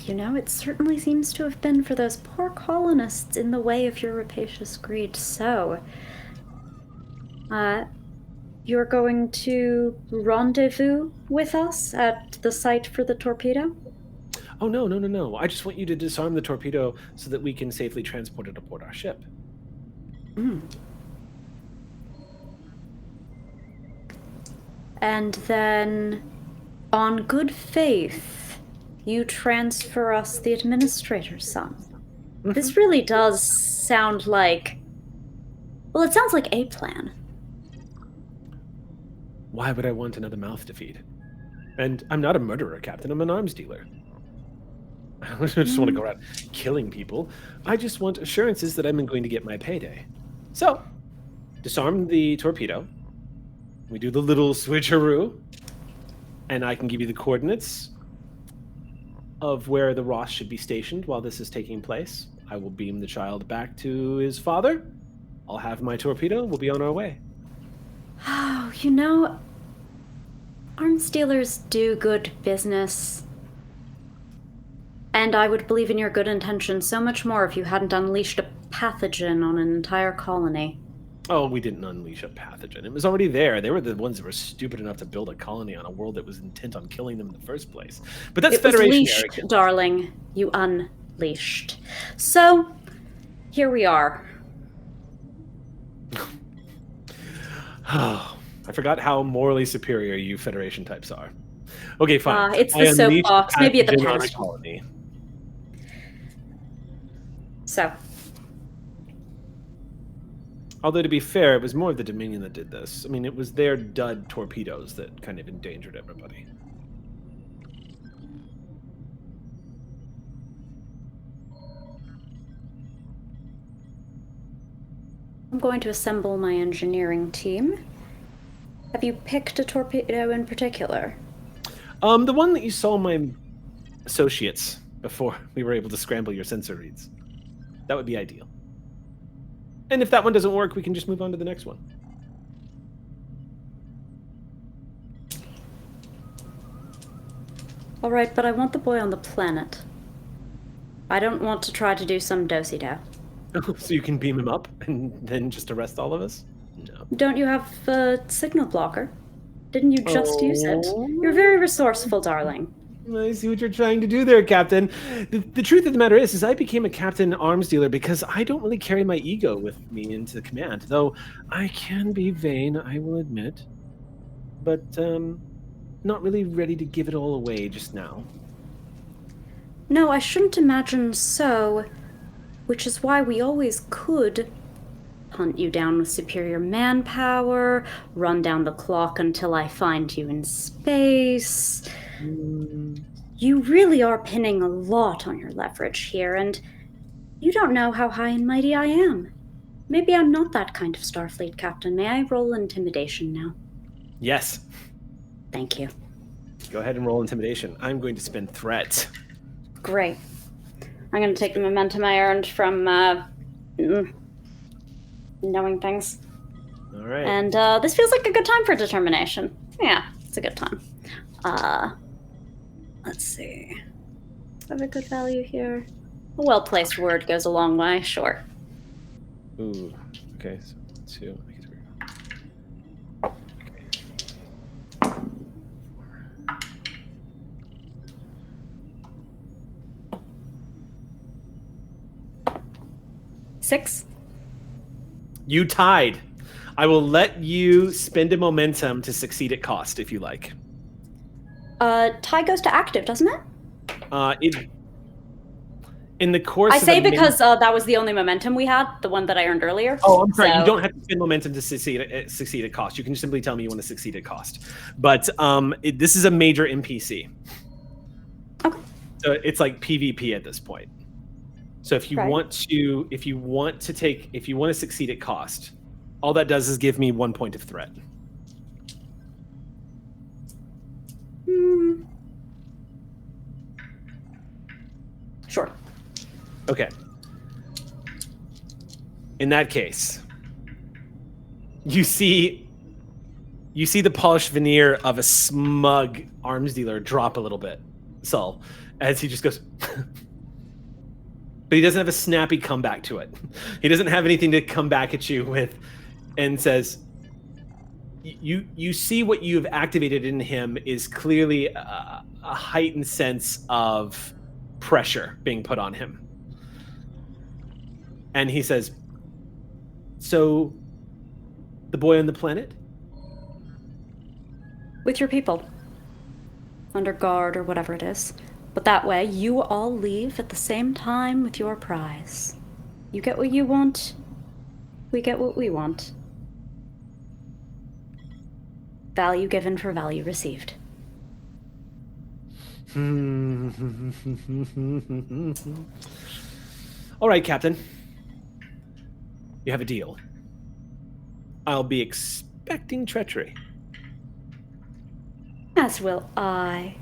It certainly seems to have been for those poor colonists in the way of your rapacious greed. So, you're going to rendezvous with us at the site for the torpedo? Oh, no. I just want you to disarm the torpedo so that we can safely transport it aboard our ship. And then, on good faith, you transfer us the administrator's son. This really does sound like... Well, it sounds like a plan. Why would I want another mouth to feed? And I'm not a murderer, Captain. I'm an arms dealer. I don't just want to go around killing people. I just want assurances that I'm going to get my payday. So, disarm the torpedo. We do the little switcheroo. And I can give you the coordinates of where the Ross should be stationed while this is taking place. I will beam the child back to his father. I'll have my torpedo. We'll be on our way. Oh, you know, arms dealers do good business. And I would believe in your good intentions so much more if you hadn't unleashed a pathogen on an entire colony. Oh, we didn't unleash a pathogen. It was already there. They were the ones that were stupid enough to build a colony on a world that was intent on killing them in the first place. But that's Federation leashed, arrogance. Darling. You unleashed. So, here we are. Oh, I forgot how morally superior you Federation types are. Okay, fine. It's the soapbox. Maybe it pathogen on a depends. colony. So, Although, to be fair, it was more of the Dominion that did this. I mean, it was their dud torpedoes that kind of endangered everybody. I'm going to assemble my engineering team. Have you picked a torpedo in particular? The one that you saw my associates before we were able to scramble your sensor reads. That would be ideal. And if that one doesn't work, we can just move on to the next one. All right, but I want the boy on the planet. I don't want to try to do some do-si-do. So you can beam him up and then just arrest all of us? No. Don't you have a signal blocker? Didn't you just use it? You're very resourceful, darling. I see what you're trying to do there, Captain. The truth of the matter is I became a Captain Arms Dealer because I don't really carry my ego with me into command, though I can be vain, I will admit. But, not really ready to give it all away just now. No, I shouldn't imagine so. Which is why we always could hunt you down with superior manpower, run down the clock until I find you in space. You really are pinning a lot on your leverage here, and you don't know how high and mighty I am. Maybe I'm not that kind of Starfleet captain. May I roll intimidation now? Yes. Thank you. Go ahead and roll intimidation. I'm going to spend threat. Great. I'm going to take the momentum I earned from knowing things. All right. And this feels like a good time for determination. Yeah, it's a good time. Let's see. Do I have a good value here? A well-placed word goes a long way, sure. Ooh. Okay, so 2. Okay. 6. You tied. I will let you spend a momentum to succeed at cost, if you like. Tie goes to active, doesn't it? In the course I of say because that was the only momentum we had, the one that I earned earlier. Oh, I'm sorry. So... You don't have to spend momentum to succeed at cost. You can simply tell me you want to succeed at cost. But this is a major NPC. Okay. So it's like PvP at this point. So if you want to succeed at cost, all that does is give me 1 point of threat. Sure. Okay. In that case, you see the polished veneer of a smug arms dealer drop a little bit, Saul, as he just goes. But he doesn't have a snappy comeback to it. He doesn't have anything to come back at you with and says, you see what you've activated in him is clearly a heightened sense of pressure being put on him. And he says, "So, the boy on the planet? With your people. Under guard or whatever it is. But that way, you all leave at the same time with your prize. You get what you want, we get what we want. Value given for value received." All right, Captain. You have a deal. I'll be expecting treachery. As will I.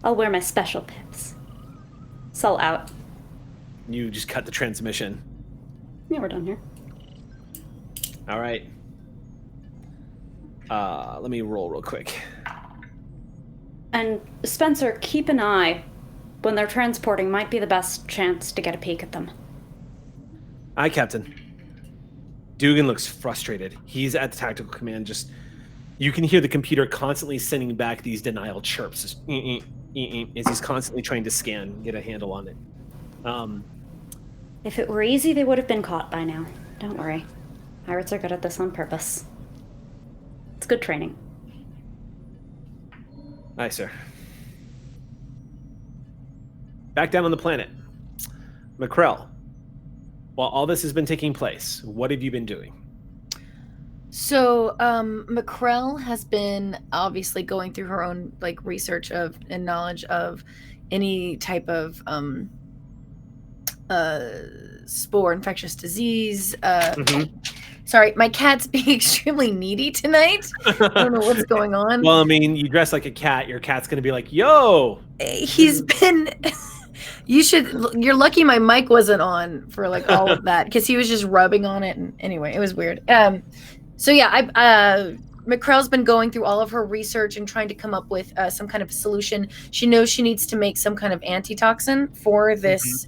I'll wear my special pips. Sol out. You just cut the transmission. Yeah, we're done here. All right. Let me roll real quick. And Spencer, keep an eye. When they're transporting, might be the best chance to get a peek at them. Aye, Captain. Dugan looks frustrated. He's at the tactical command. Just, you can hear the computer constantly sending back these denial chirps, just, as he's constantly trying to scan, get a handle on it. If it were easy, they would have been caught by now. Don't worry. Pirates are good at this on purpose. It's good training. Aye, sir. Back down on the planet. McCrell, while all this has been taking place, what have you been doing? So, McCrell has been obviously going through her own research of and knowledge of any type of spore infectious disease. Sorry, my cat's being extremely needy tonight. I don't know what's going on. Well, I mean, you dress like a cat. Your cat's gonna be like, "Yo." He's been. You're lucky my mic wasn't on for all of that because he was just rubbing on it. And anyway, it was weird. So yeah, McCrell's been going through all of her research and trying to come up with some kind of solution. She knows she needs to make some kind of antitoxin for this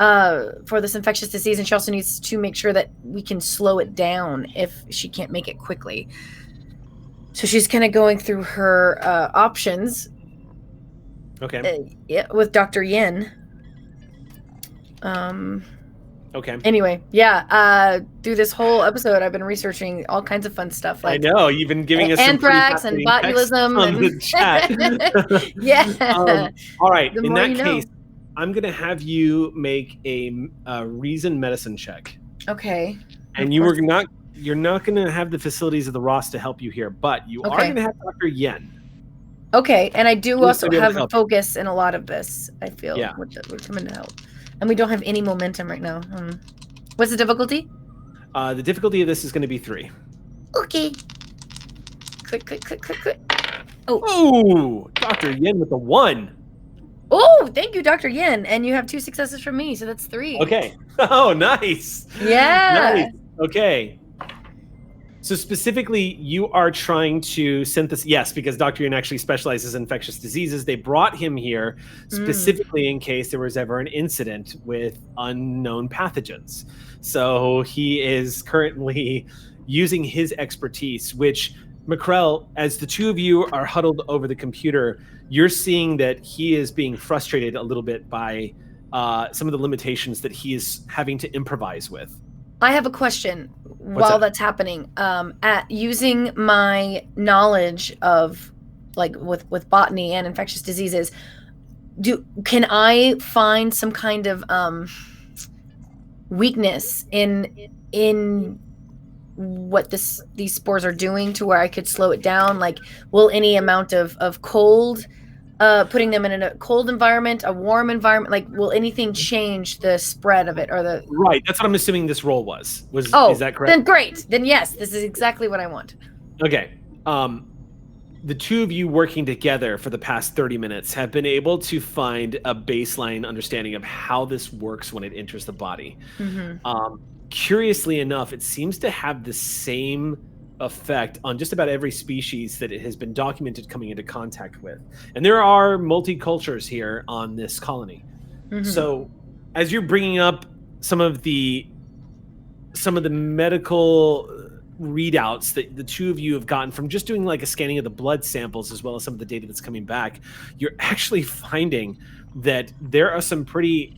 infectious disease, and she also needs to make sure that we can slow it down if she can't make it quickly. So she's kind of going through her options. Okay. With Dr. Yin. Okay. Anyway, yeah. Through this whole episode, I've been researching all kinds of fun stuff. I know you've been giving us anthrax and botulism on the chat. Yeah. All right. In that case, I'm gonna have you make a reason medicine check. Okay. And you're not gonna have the facilities of the Ross to help you here, but you are gonna have Dr. Yen. Okay, and I do also have a focus in a lot of this, I feel, which would come in to help. And we don't have any momentum right now. What's the difficulty? The difficulty of this is going to be 3. Okay. Click. Oh, Dr. Yen with the 1. Oh, thank you, Dr. Yen. And you have 2 successes from me, so that's 3. Okay. Oh, nice. Yeah. Nice. Okay. So specifically, you are trying to synthesize, yes, because Dr. Yin actually specializes in infectious diseases. They brought him here specifically in case there was ever an incident with unknown pathogens. So he is currently using his expertise, which, McCrell, as the two of you are huddled over the computer, you're seeing that he is being frustrated a little bit by some of the limitations that he is having to improvise with. I have a question while that's happening. At using my knowledge of with botany and infectious diseases, can I find some kind of weakness in what these spores are doing to where I could slow it down? Will any amount of cold, putting them in a cold environment, a warm environment, will anything change the spread of it or the? Right, that's what I'm assuming this role was. Is that correct? Then great. Then yes, this is exactly what I want. Okay. The two of you working together for the past 30 minutes have been able to find a baseline understanding of how this works when it enters the body. Curiously enough, it seems to have the same effect on just about every species that it has been documented coming into contact with. And there are multicultures here on this colony. So as you're bringing up some of the medical readouts that the two of you have gotten from just doing like a scanning of the blood samples as well as some of the data that's coming back, you're actually finding that there are some pretty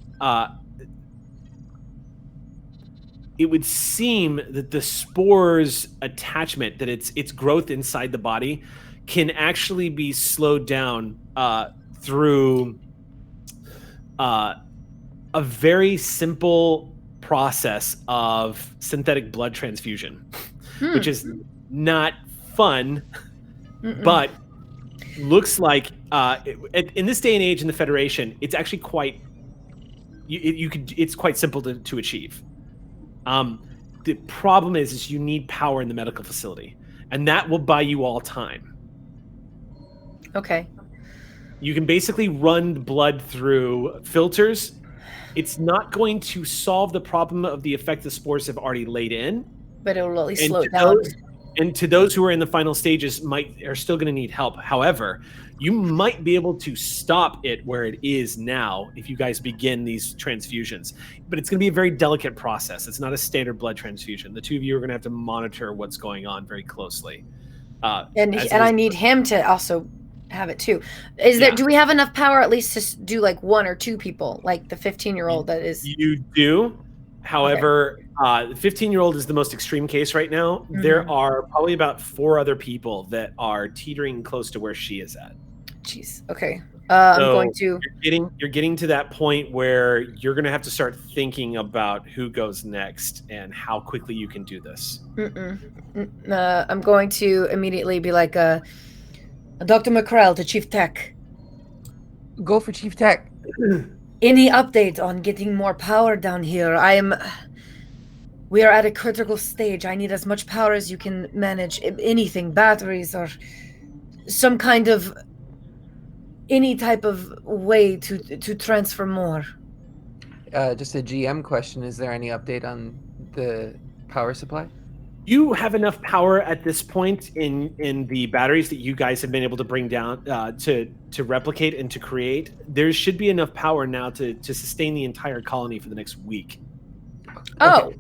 it would seem that the spore's attachment, that its growth inside the body, can actually be slowed down through a very simple process of synthetic blood transfusion, which is not fun, but looks like in this day and age in the Federation, it's actually quite it's quite simple to achieve. The problem is you need power in the medical facility, and that will buy you all time. Okay. You can basically run blood through filters. It's not going to solve the problem of the effect the spores have already laid in, but it will at least slow it down. And to those who are in the final stages are still going to need help. However, you might be able to stop it where it is now if you guys begin these transfusions. But it's going to be a very delicate process. It's not a standard blood transfusion. The two of you are going to have to monitor what's going on very closely. And I need him to also have it too. Do we have enough power at least to do like one or two people, like the 15-year-old that is? You do. However, the 15-year-old is the most extreme case right now. There are probably about 4 other people that are teetering close to where she is at. Jeez. Okay. I'm going to. You're getting to that point where you're going to have to start thinking about who goes next and how quickly you can do this. I'm going to immediately be like, Dr. McCrell to Chief Tech. Go for Chief Tech. Any update on getting more power down here? We are at a critical stage. I need as much power as you can manage. Anything, batteries or some kind of any type of way to transfer more. Just a GM question. Is there any update on the power supply? You have enough power at this point in the batteries that you guys have been able to bring down to replicate and to create. There should be enough power now to sustain the entire colony for the next week. Okay.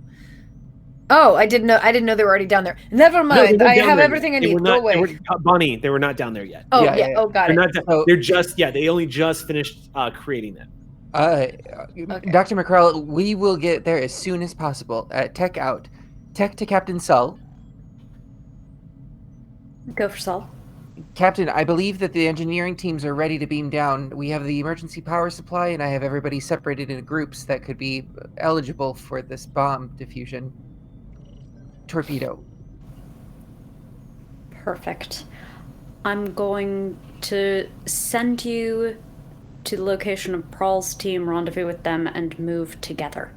Oh, I didn't know they were already down there. Never mind. No, I have everything I need. Go away. Bonnie, they were not down there yet. Oh, yeah. Oh, got it. They're just, they only just finished creating them. Okay. Dr. McCrell, we will get there as soon as possible. Tech out. Tech to Captain Sull. Go for Sull. Captain, I believe that the engineering teams are ready to beam down. We have the emergency power supply, and I have everybody separated into groups that could be eligible for this bomb diffusion. Torpedo. Perfect. I'm going to send you to the location of Prall's team, rendezvous with them, and move together.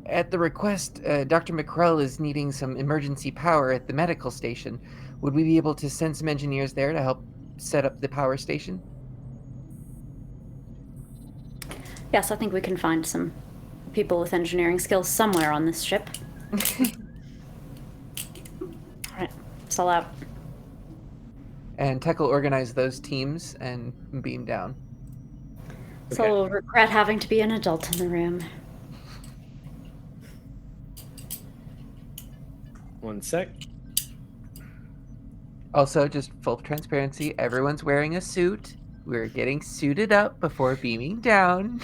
At the request, Dr. McCrell is needing some emergency power at the medical station. Would we be able to send some engineers there to help set up the power station? Yes, I think we can find some people with engineering skills somewhere on this ship. Alright, Sull out. And Tech will organize those teams and beam down. Sull will regret having to be an adult in the room. One sec. Also, just full transparency, everyone's wearing a suit. We're getting suited up before beaming down.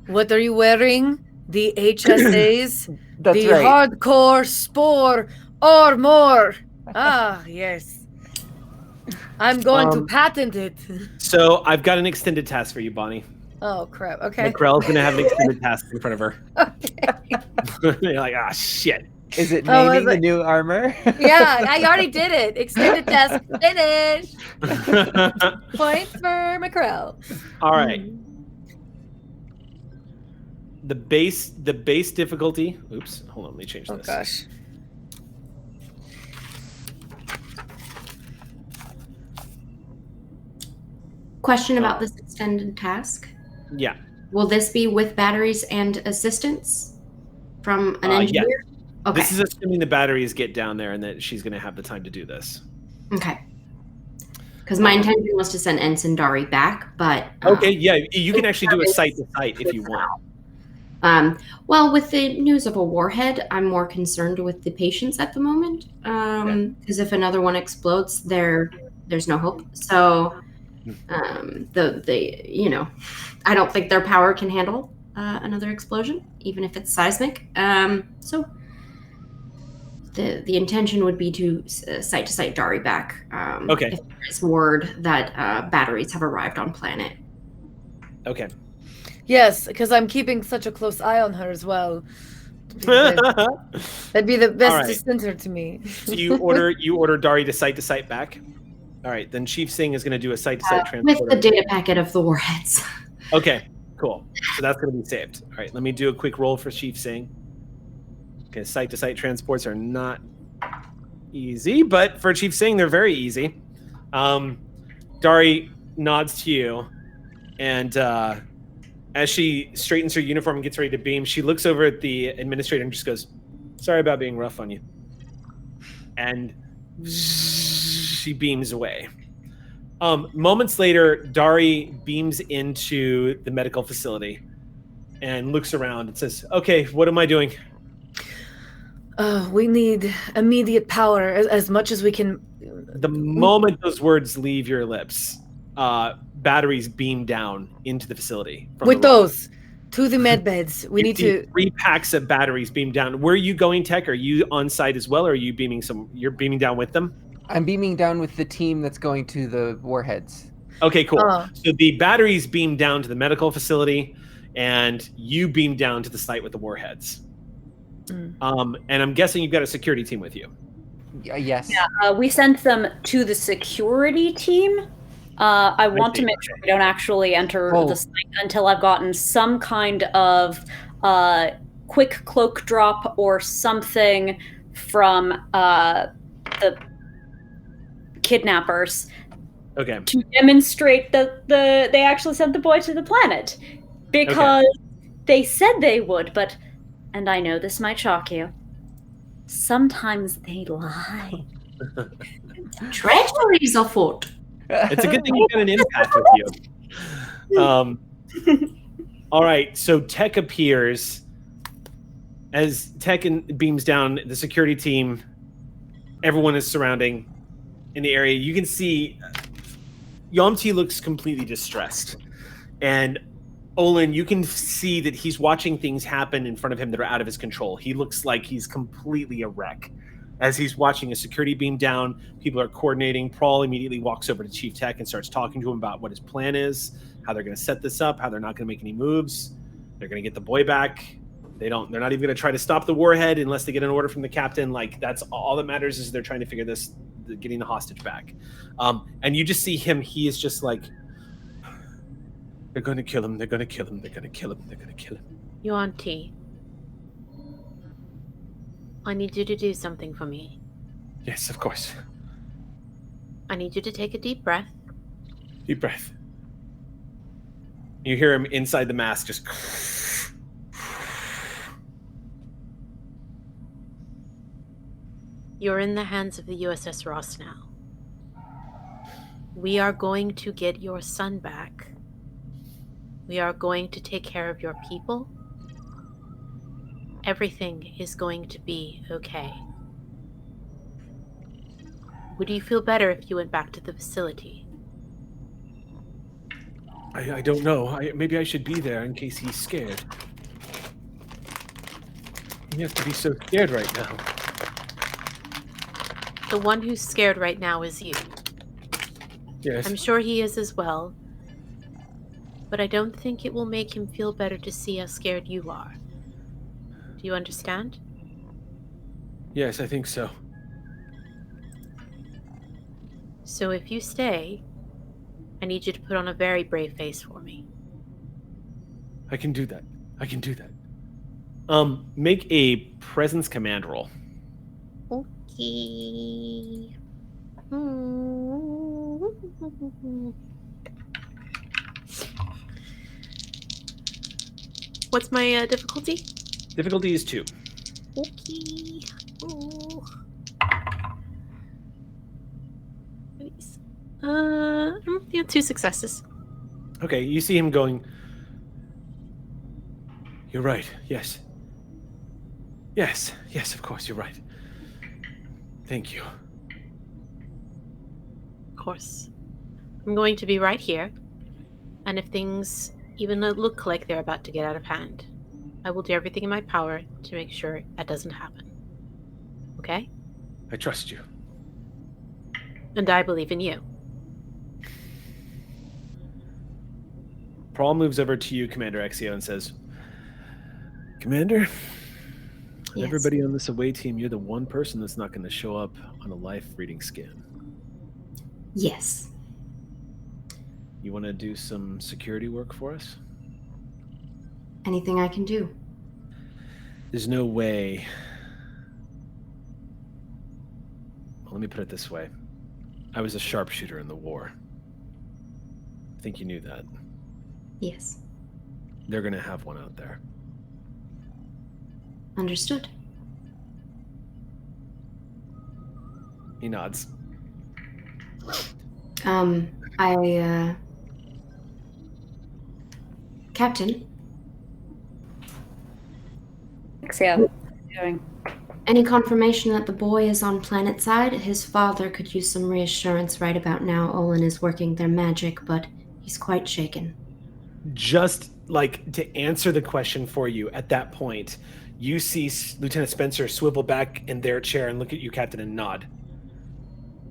What are you wearing? The HSAs? That's the right. hardcore spore or more. Ah, yes. I'm going to patent it. So I've got an extended task for you, Bonnie. Oh, crap. Okay. McCrell's going to have an extended task in front of her. Okay. You're like, shit. Is it naming the new armor? Yeah, I already did it. Extended task finished. Points for McCrell. All right. The base difficulty. Oops. Hold on. Let me change this. Oh gosh. Question about this extended task. Yeah. Will this be with batteries and assistance from an engineer? Yeah. Okay. This is assuming the batteries get down there and that she's going to have the time to do this. Okay. Because my intention was to send Ensign Dari back, but... Okay, yeah, you can actually do a site-to-site if you want. Well, with the news of a warhead, I'm more concerned with the patients at the moment. Because if another one explodes, there's no hope. So, I don't think their power can handle another explosion, even if it's seismic. So the intention would be to site Dari back. Okay. If there is word that batteries have arrived on planet. Okay. Yes, because I'm keeping such a close eye on her as well. That'd be the best All right. dissenter to me. So you order Dari to site back. All right, then Chief Singh is going to do a site-to-site transport. With the data packet of the warheads. Okay, cool. So that's going to be saved. All right, let me do a quick roll for Chief Singh. Okay, site-to-site transports are not easy, but for Chief Singh, they're very easy. Dari nods to you, and as she straightens her uniform and gets ready to beam, she looks over at the administrator and just goes, "Sorry about being rough on you." And she beams away. Moments later, Dari beams into the medical facility and looks around and says, "Okay, what am I doing?" We need immediate power as much as we can. The moment those words leave your lips, batteries beam down into the facility. With those, to the med beds. We need to. 3 packs of batteries beam down. Where are you going, Tech? Are you on site as well, or are you beaming You're beaming down with them? I'm beaming down with the team that's going to the warheads. Okay, cool. So the batteries beam down to the medical facility, and you beam down to the site with the warheads. And I'm guessing you've got a security team with you. Yes. Yeah, we sent them to the security team. I want to make sure we don't actually enter the site until I've gotten some kind of quick cloak drop or something from the kidnappers. Okay. To demonstrate that they actually sent the boy to the planet. Because they said they would, but, and I know this might shock you, sometimes they lie. Treacheries afoot. It's a good thing you got an empath with you. All right, so Tech appears. As Tech beams down, the security team, everyone is surrounding in the area. You can see Yomti looks completely distressed. And Olin, you can see that he's watching things happen in front of him that are out of his control. He looks like he's completely a wreck. As he's watching a security beam down, people are coordinating. Prawl immediately walks over to Chief Tech and starts talking to him about what his plan is, how they're going to set this up, how they're not going to make any moves. They're going to get the boy back. They're not even going to try to stop the warhead unless they get an order from the captain. Like, that's all that matters, is they're trying to figure this, getting the hostage back. And you just see him. He is just like, they're going to kill him. They're going to kill him. They're going to kill him. They're going to kill him. Yuan-Ti, I need you to do something for me. Yes, of course. I need you to take a deep breath. Deep breath. You hear him inside the mask just... You're in the hands of the USS Ross now. We are going to get your son back. We are going to take care of your people. Everything is going to be okay. Would you feel better if you went back to the facility? I don't know. Maybe I should be there in case he's scared. He has to be so scared right now. The one who's scared right now is you. Yes. I'm sure he is as well. But I don't think it will make him feel better to see how scared you are. Do you understand? Yes, I think so. So if you stay, I need you to put on a very brave face for me. I can do that. I can do that. Make a presence command roll. Okay. What's my difficulty? Difficulty is 2. Okay. Oh. Yeah, 2 successes. Okay, you see him going, You're right. Yes. Yes, of course, you're right. Thank you. Of course. I'm going to be right here. And if things even look like they're about to get out of hand, I will do everything in my power to make sure that doesn't happen. Okay? I trust you. And I believe in you. Prawl moves over to you, Commander Exio, and says, Commander, Yes. everybody on this away team, you're the one person that's not going to show up on a life reading scan. Yes. You want to do some security work for us? Anything I can do. There's no way. Well, let me put it this way. I was a sharpshooter in the war. I think you knew that. Yes. They're going to have one out there. Understood. He nods. Captain, Exio, what are you doing? any confirmation that the boy is on planet side? His father could use some reassurance right about now. Olin is working their magic, but he's quite shaken. Just like to answer the question for you at that point, you see Lieutenant Spencer swivel back in their chair and look at you, Captain, and nod.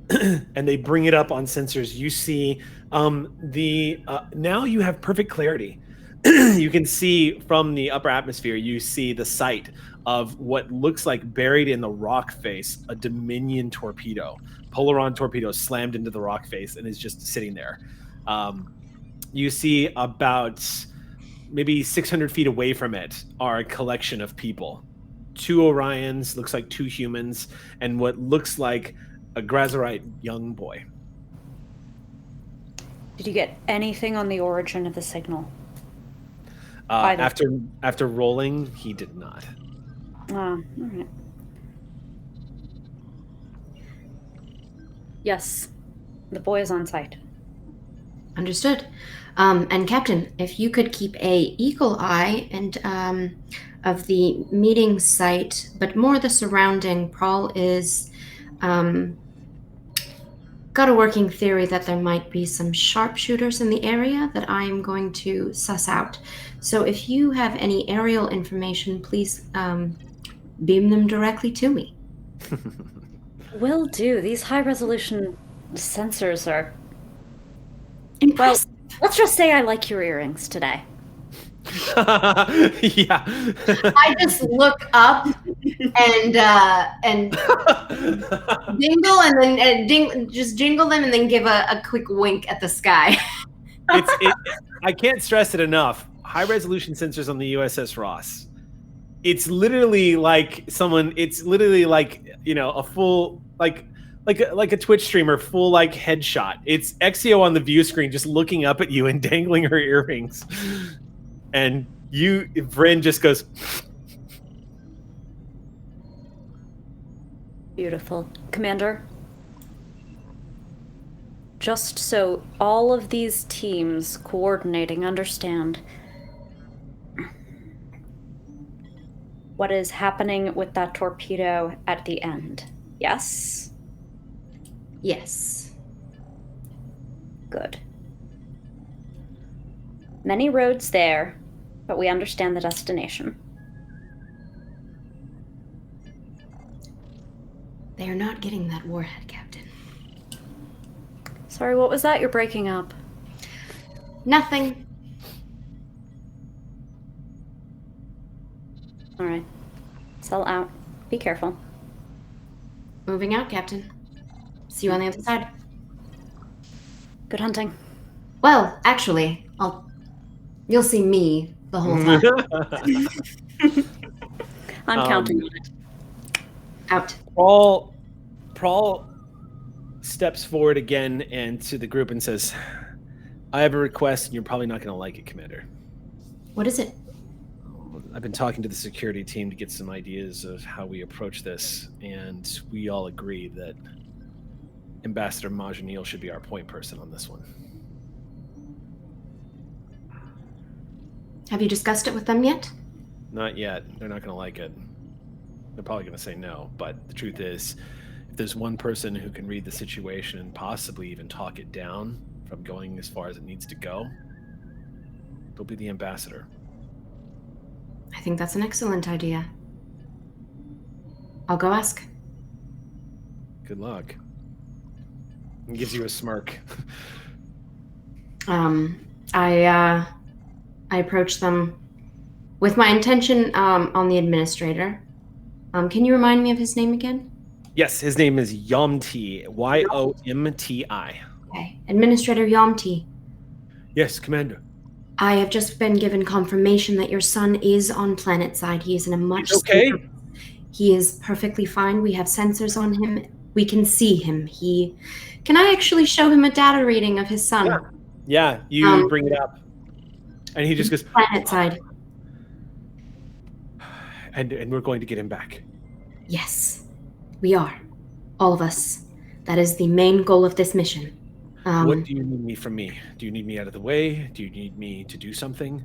And they bring it up on sensors. You see now you have perfect clarity. You can see from the upper atmosphere, you see the site of what looks like buried in the rock face, a Dominion torpedo. Polaron torpedo slammed into the rock face and is just sitting there. You see about maybe 600 feet away from it are a collection of people. 2 Orions, looks like 2 humans, and what looks like a Grazerite young boy. Did you get anything on the origin of the signal? After rolling, he did not. All right. Yes, the boy is on site. Understood. And Captain, if you could keep a eagle eye and of the meeting site, but more the surrounding. Prawl is got a working theory that there might be some sharpshooters in the area that I am going to suss out. So if you have any aerial information, please beam them directly to me. Will do. These high-resolution sensors are... Impressive. Well, let's just say I like your earrings today. Yeah. I just look up and jingle and then just jingle them and then give a quick wink at the sky. I can't stress it enough. High resolution sensors on the USS Ross. It's literally like it's literally like, a full like a Twitch streamer, full like headshot. It's Exio on the view screen just looking up at you and dangling her earrings. And Vryn just goes. Beautiful. Commander, just so all of these teams coordinating understand what is happening with that torpedo at the end. Yes? Yes. Good. Many roads there, but we understand the destination. They are not getting that warhead, Captain. Sorry, what was that? You're breaking up. Nothing. All right. Sell out. Be careful. Moving out, Captain. See you on the other side. Good hunting. Well, actually, you'll see me the whole time. I'm counting on it. Out. Prawl steps forward again and to the group and says, I have a request and you're probably not going to like it, Commander. What is it? I've been talking to the security team to get some ideas of how we approach this, and we all agree that Ambassador Majanil should be our point person on this one. Have you discussed it with them yet? Not yet. They're not going to like it. They're probably going to say no, but the truth is, if there's one person who can read the situation and possibly even talk it down from going as far as it needs to go, they'll be the ambassador. I think that's an excellent idea. I'll go ask. Good luck. He gives you a smirk. I approach them with my intention on the administrator. Can you remind me of his name again? Yes, his name is Yomti. Yomti. Okay. Administrator Yomti. Yes, Commander. I have just been given confirmation that your son is on planet side. He is in a much okay. safer- He is perfectly fine. We have sensors on him. We can see him. Can I actually show him a data reading of his son? Yeah, you bring it up. And he just goes, planet side. And we're going to get him back. Yes, we are. All of us. That is the main goal of this mission. What do you need from me? Do you need me out of the way? Do you need me to do something?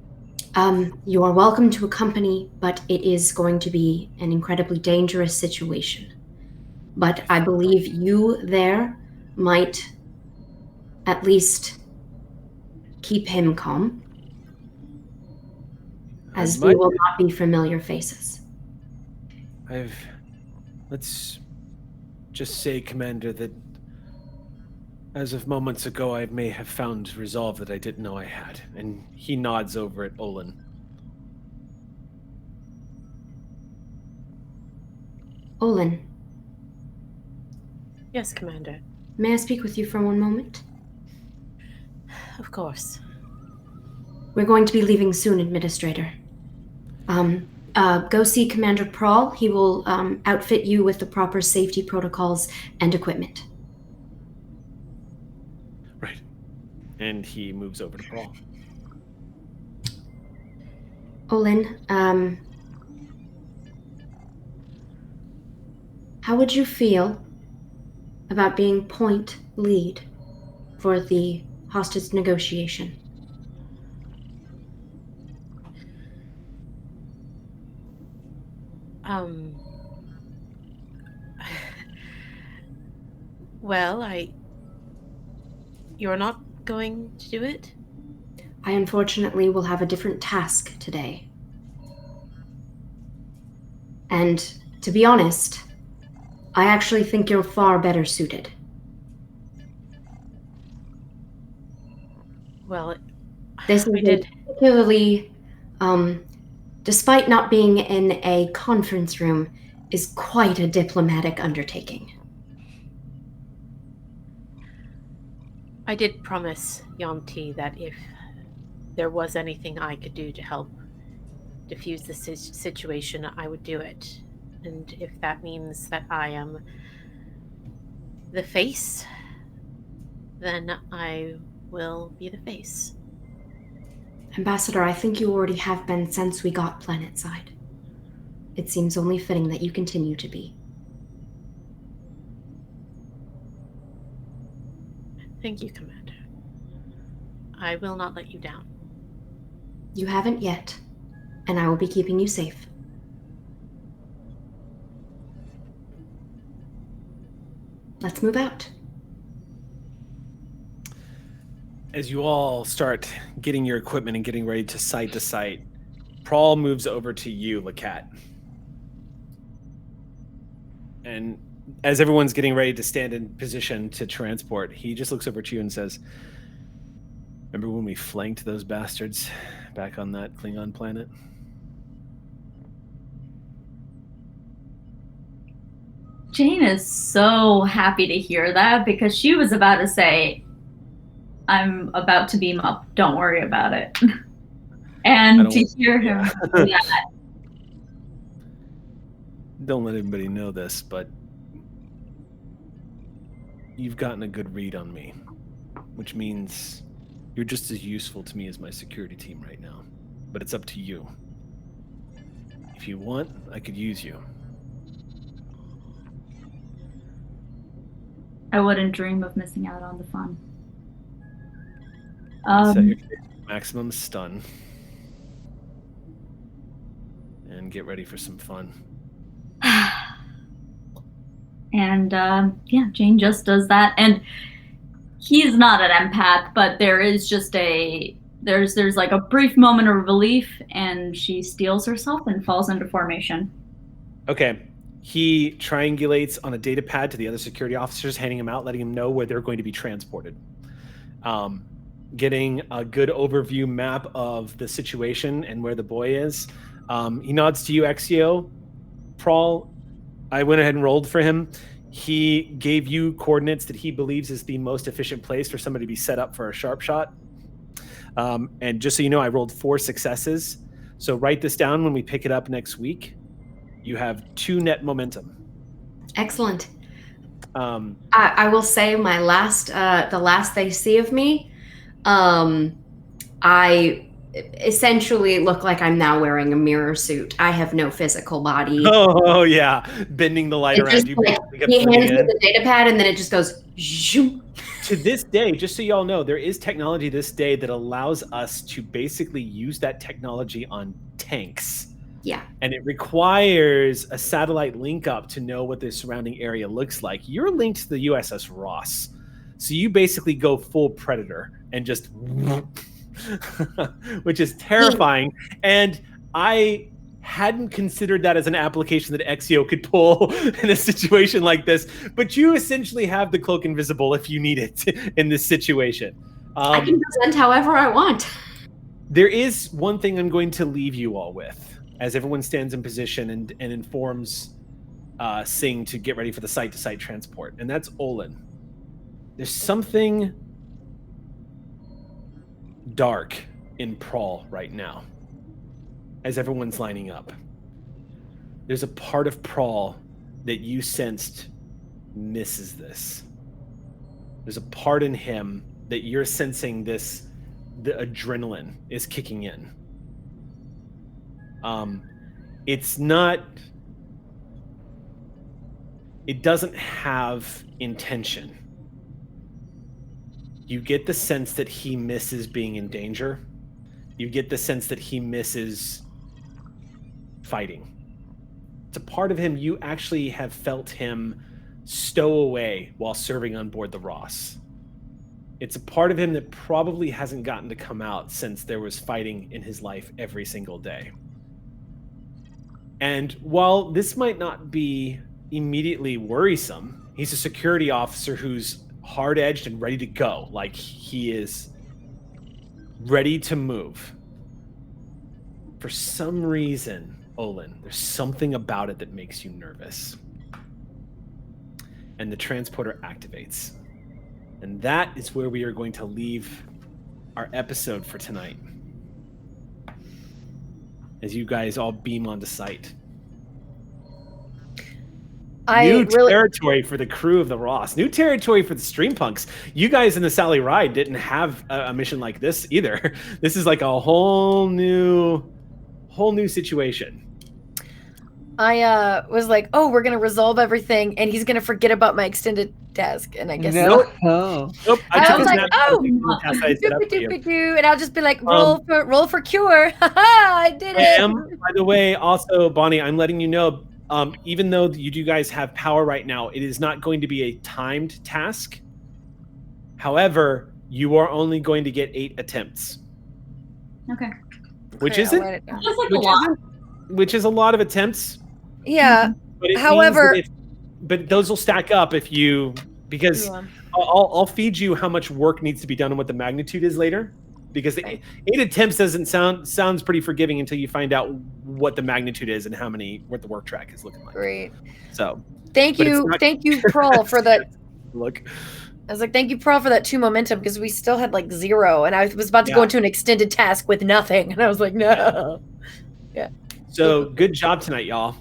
You are welcome to accompany, but it is going to be an incredibly dangerous situation. But I believe you there might at least keep him calm, as we will not be familiar faces. Let's just say, Commander, that as of moments ago, I may have found resolve that I didn't know I had. And he nods over at Olin. Olin. Yes, Commander. May I speak with you for one moment? Of course. We're going to be leaving soon, Administrator. Go see Commander Prawl. He will outfit you with the proper safety protocols and equipment. Right. And he moves over to Prawl. Olin, how would you feel about being point lead for the hostage negotiation? Well, you're not going to do it? I unfortunately will have a different task today. And to be honest, I actually think you're far better suited. Well, This is particularly, despite not being in a conference room, is quite a diplomatic undertaking. I did promise Yomti that if there was anything I could do to help diffuse the situation, I would do it. And if that means that I am the face, then I will be the face. Ambassador, I think you already have been since we got planetside. It seems only fitting that you continue to be. Thank you, Commander. I will not let you down. You haven't yet, and I will be keeping you safe. Let's move out. As you all start getting your equipment and getting ready to site, Prawl moves over to you, Lacat. And as everyone's getting ready to stand in position to transport, he just looks over to you and says, "Remember when we flanked those bastards back on that Klingon planet?" Jane is so happy to hear that because she was about to say, I'm about to beam up. Don't worry about it. And to hear him say that. Don't let anybody know this, but you've gotten a good read on me, which means you're just as useful to me as my security team right now. But it's up to you. If you want, I could use you. I wouldn't dream of missing out on the fun. Set your maximum stun. and get ready for some fun. And Jane just does that. And he's not an empath, but there is just there's like a brief moment of relief, and she steels herself and falls into formation. Okay. He triangulates on a data pad to the other security officers, handing them out, letting them know where they're going to be transported. Getting a good overview map of the situation and where the boy is. He nods to you, Exio. Prawl, I went ahead and rolled for him. He gave you coordinates that he believes is the most efficient place for somebody to be set up for a sharp shot. And just so you know, I rolled 4 successes. So write this down when we pick it up next week. You have 2 net momentum. Excellent. I will say the last they see of me, I essentially look like I'm now wearing a mirror suit. I have no physical body. Oh yeah, bending the light around you. Like, he hands me the data pad, and then it just goes. Zoom. To this day, just so y'all know, there is technology this day that allows us to basically use that technology on tanks. Yeah. And it requires a satellite link up to know what the surrounding area looks like. You're linked to the USS Ross. So you basically go full Predator and just, which is terrifying. And I hadn't considered that as an application that Exio could pull in a situation like this. But you essentially have the cloak invisible if you need it in this situation. I can present however I want. There is one thing I'm going to leave you all with, as everyone stands in position and informs Singh to get ready for the site-to-site transport, and that's Olin. There's something dark in Prawl right now, as everyone's lining up. There's a part of Prawl that you sensed misses this. There's a part in him that you're sensing the adrenaline is kicking in. It doesn't have intention. You get the sense that he misses being in danger. You get the sense that he misses fighting. It's a part of him you actually have felt him stow away while serving on board the Ross. It's a part of him that probably hasn't gotten to come out since there was fighting in his life every single day. And while this might not be immediately worrisome, he's a security officer who's hard-edged and ready to go. Like, he is ready to move. For some reason, Olin, there's something about it that makes you nervous. And the transporter activates. And that is where we are going to leave our episode for tonight, as you guys all beam onto site. New territory for the crew of the Ross. New territory for the Streampunks. You guys in the Sally Ride didn't have a mission like this either. This is like a whole new situation. I was like, oh, we're going to resolve everything, and he's going to forget about my extended task, and I guess... Nope. I was like, oh, and I'll just be like, roll for cure. I did it. By the way, also, Bonnie, I'm letting you know, even though you guys have power right now, it is not going to be a timed task. However, you are only going to get 8 attempts. Okay. Which is a lot of attempts. Yeah. However, but those will stack up if you, because I'll feed you how much work needs to be done and what the magnitude is later. Because 8 attempts sounds pretty forgiving until you find out what the magnitude is and what the work track is looking like. Great. So thank you, Prawl, for that. Look, I was like, thank you, Prawl, for that 2 momentum, because we still had like 0, and I was about to go into an extended task with nothing, and I was like, no. Yeah. So good job tonight, y'all.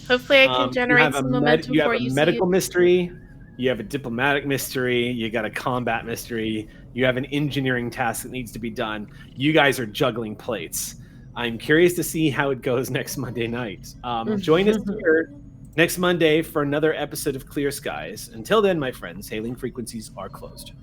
Hopefully, I can generate some momentum for you. You have a medical mystery. You have a diplomatic mystery. You got a combat mystery. You have an engineering task that needs to be done. You guys are juggling plates. I'm curious to see how it goes next Monday night. Join us here next Monday for another episode of Clear Skies. Until then, my friends, hailing frequencies are closed.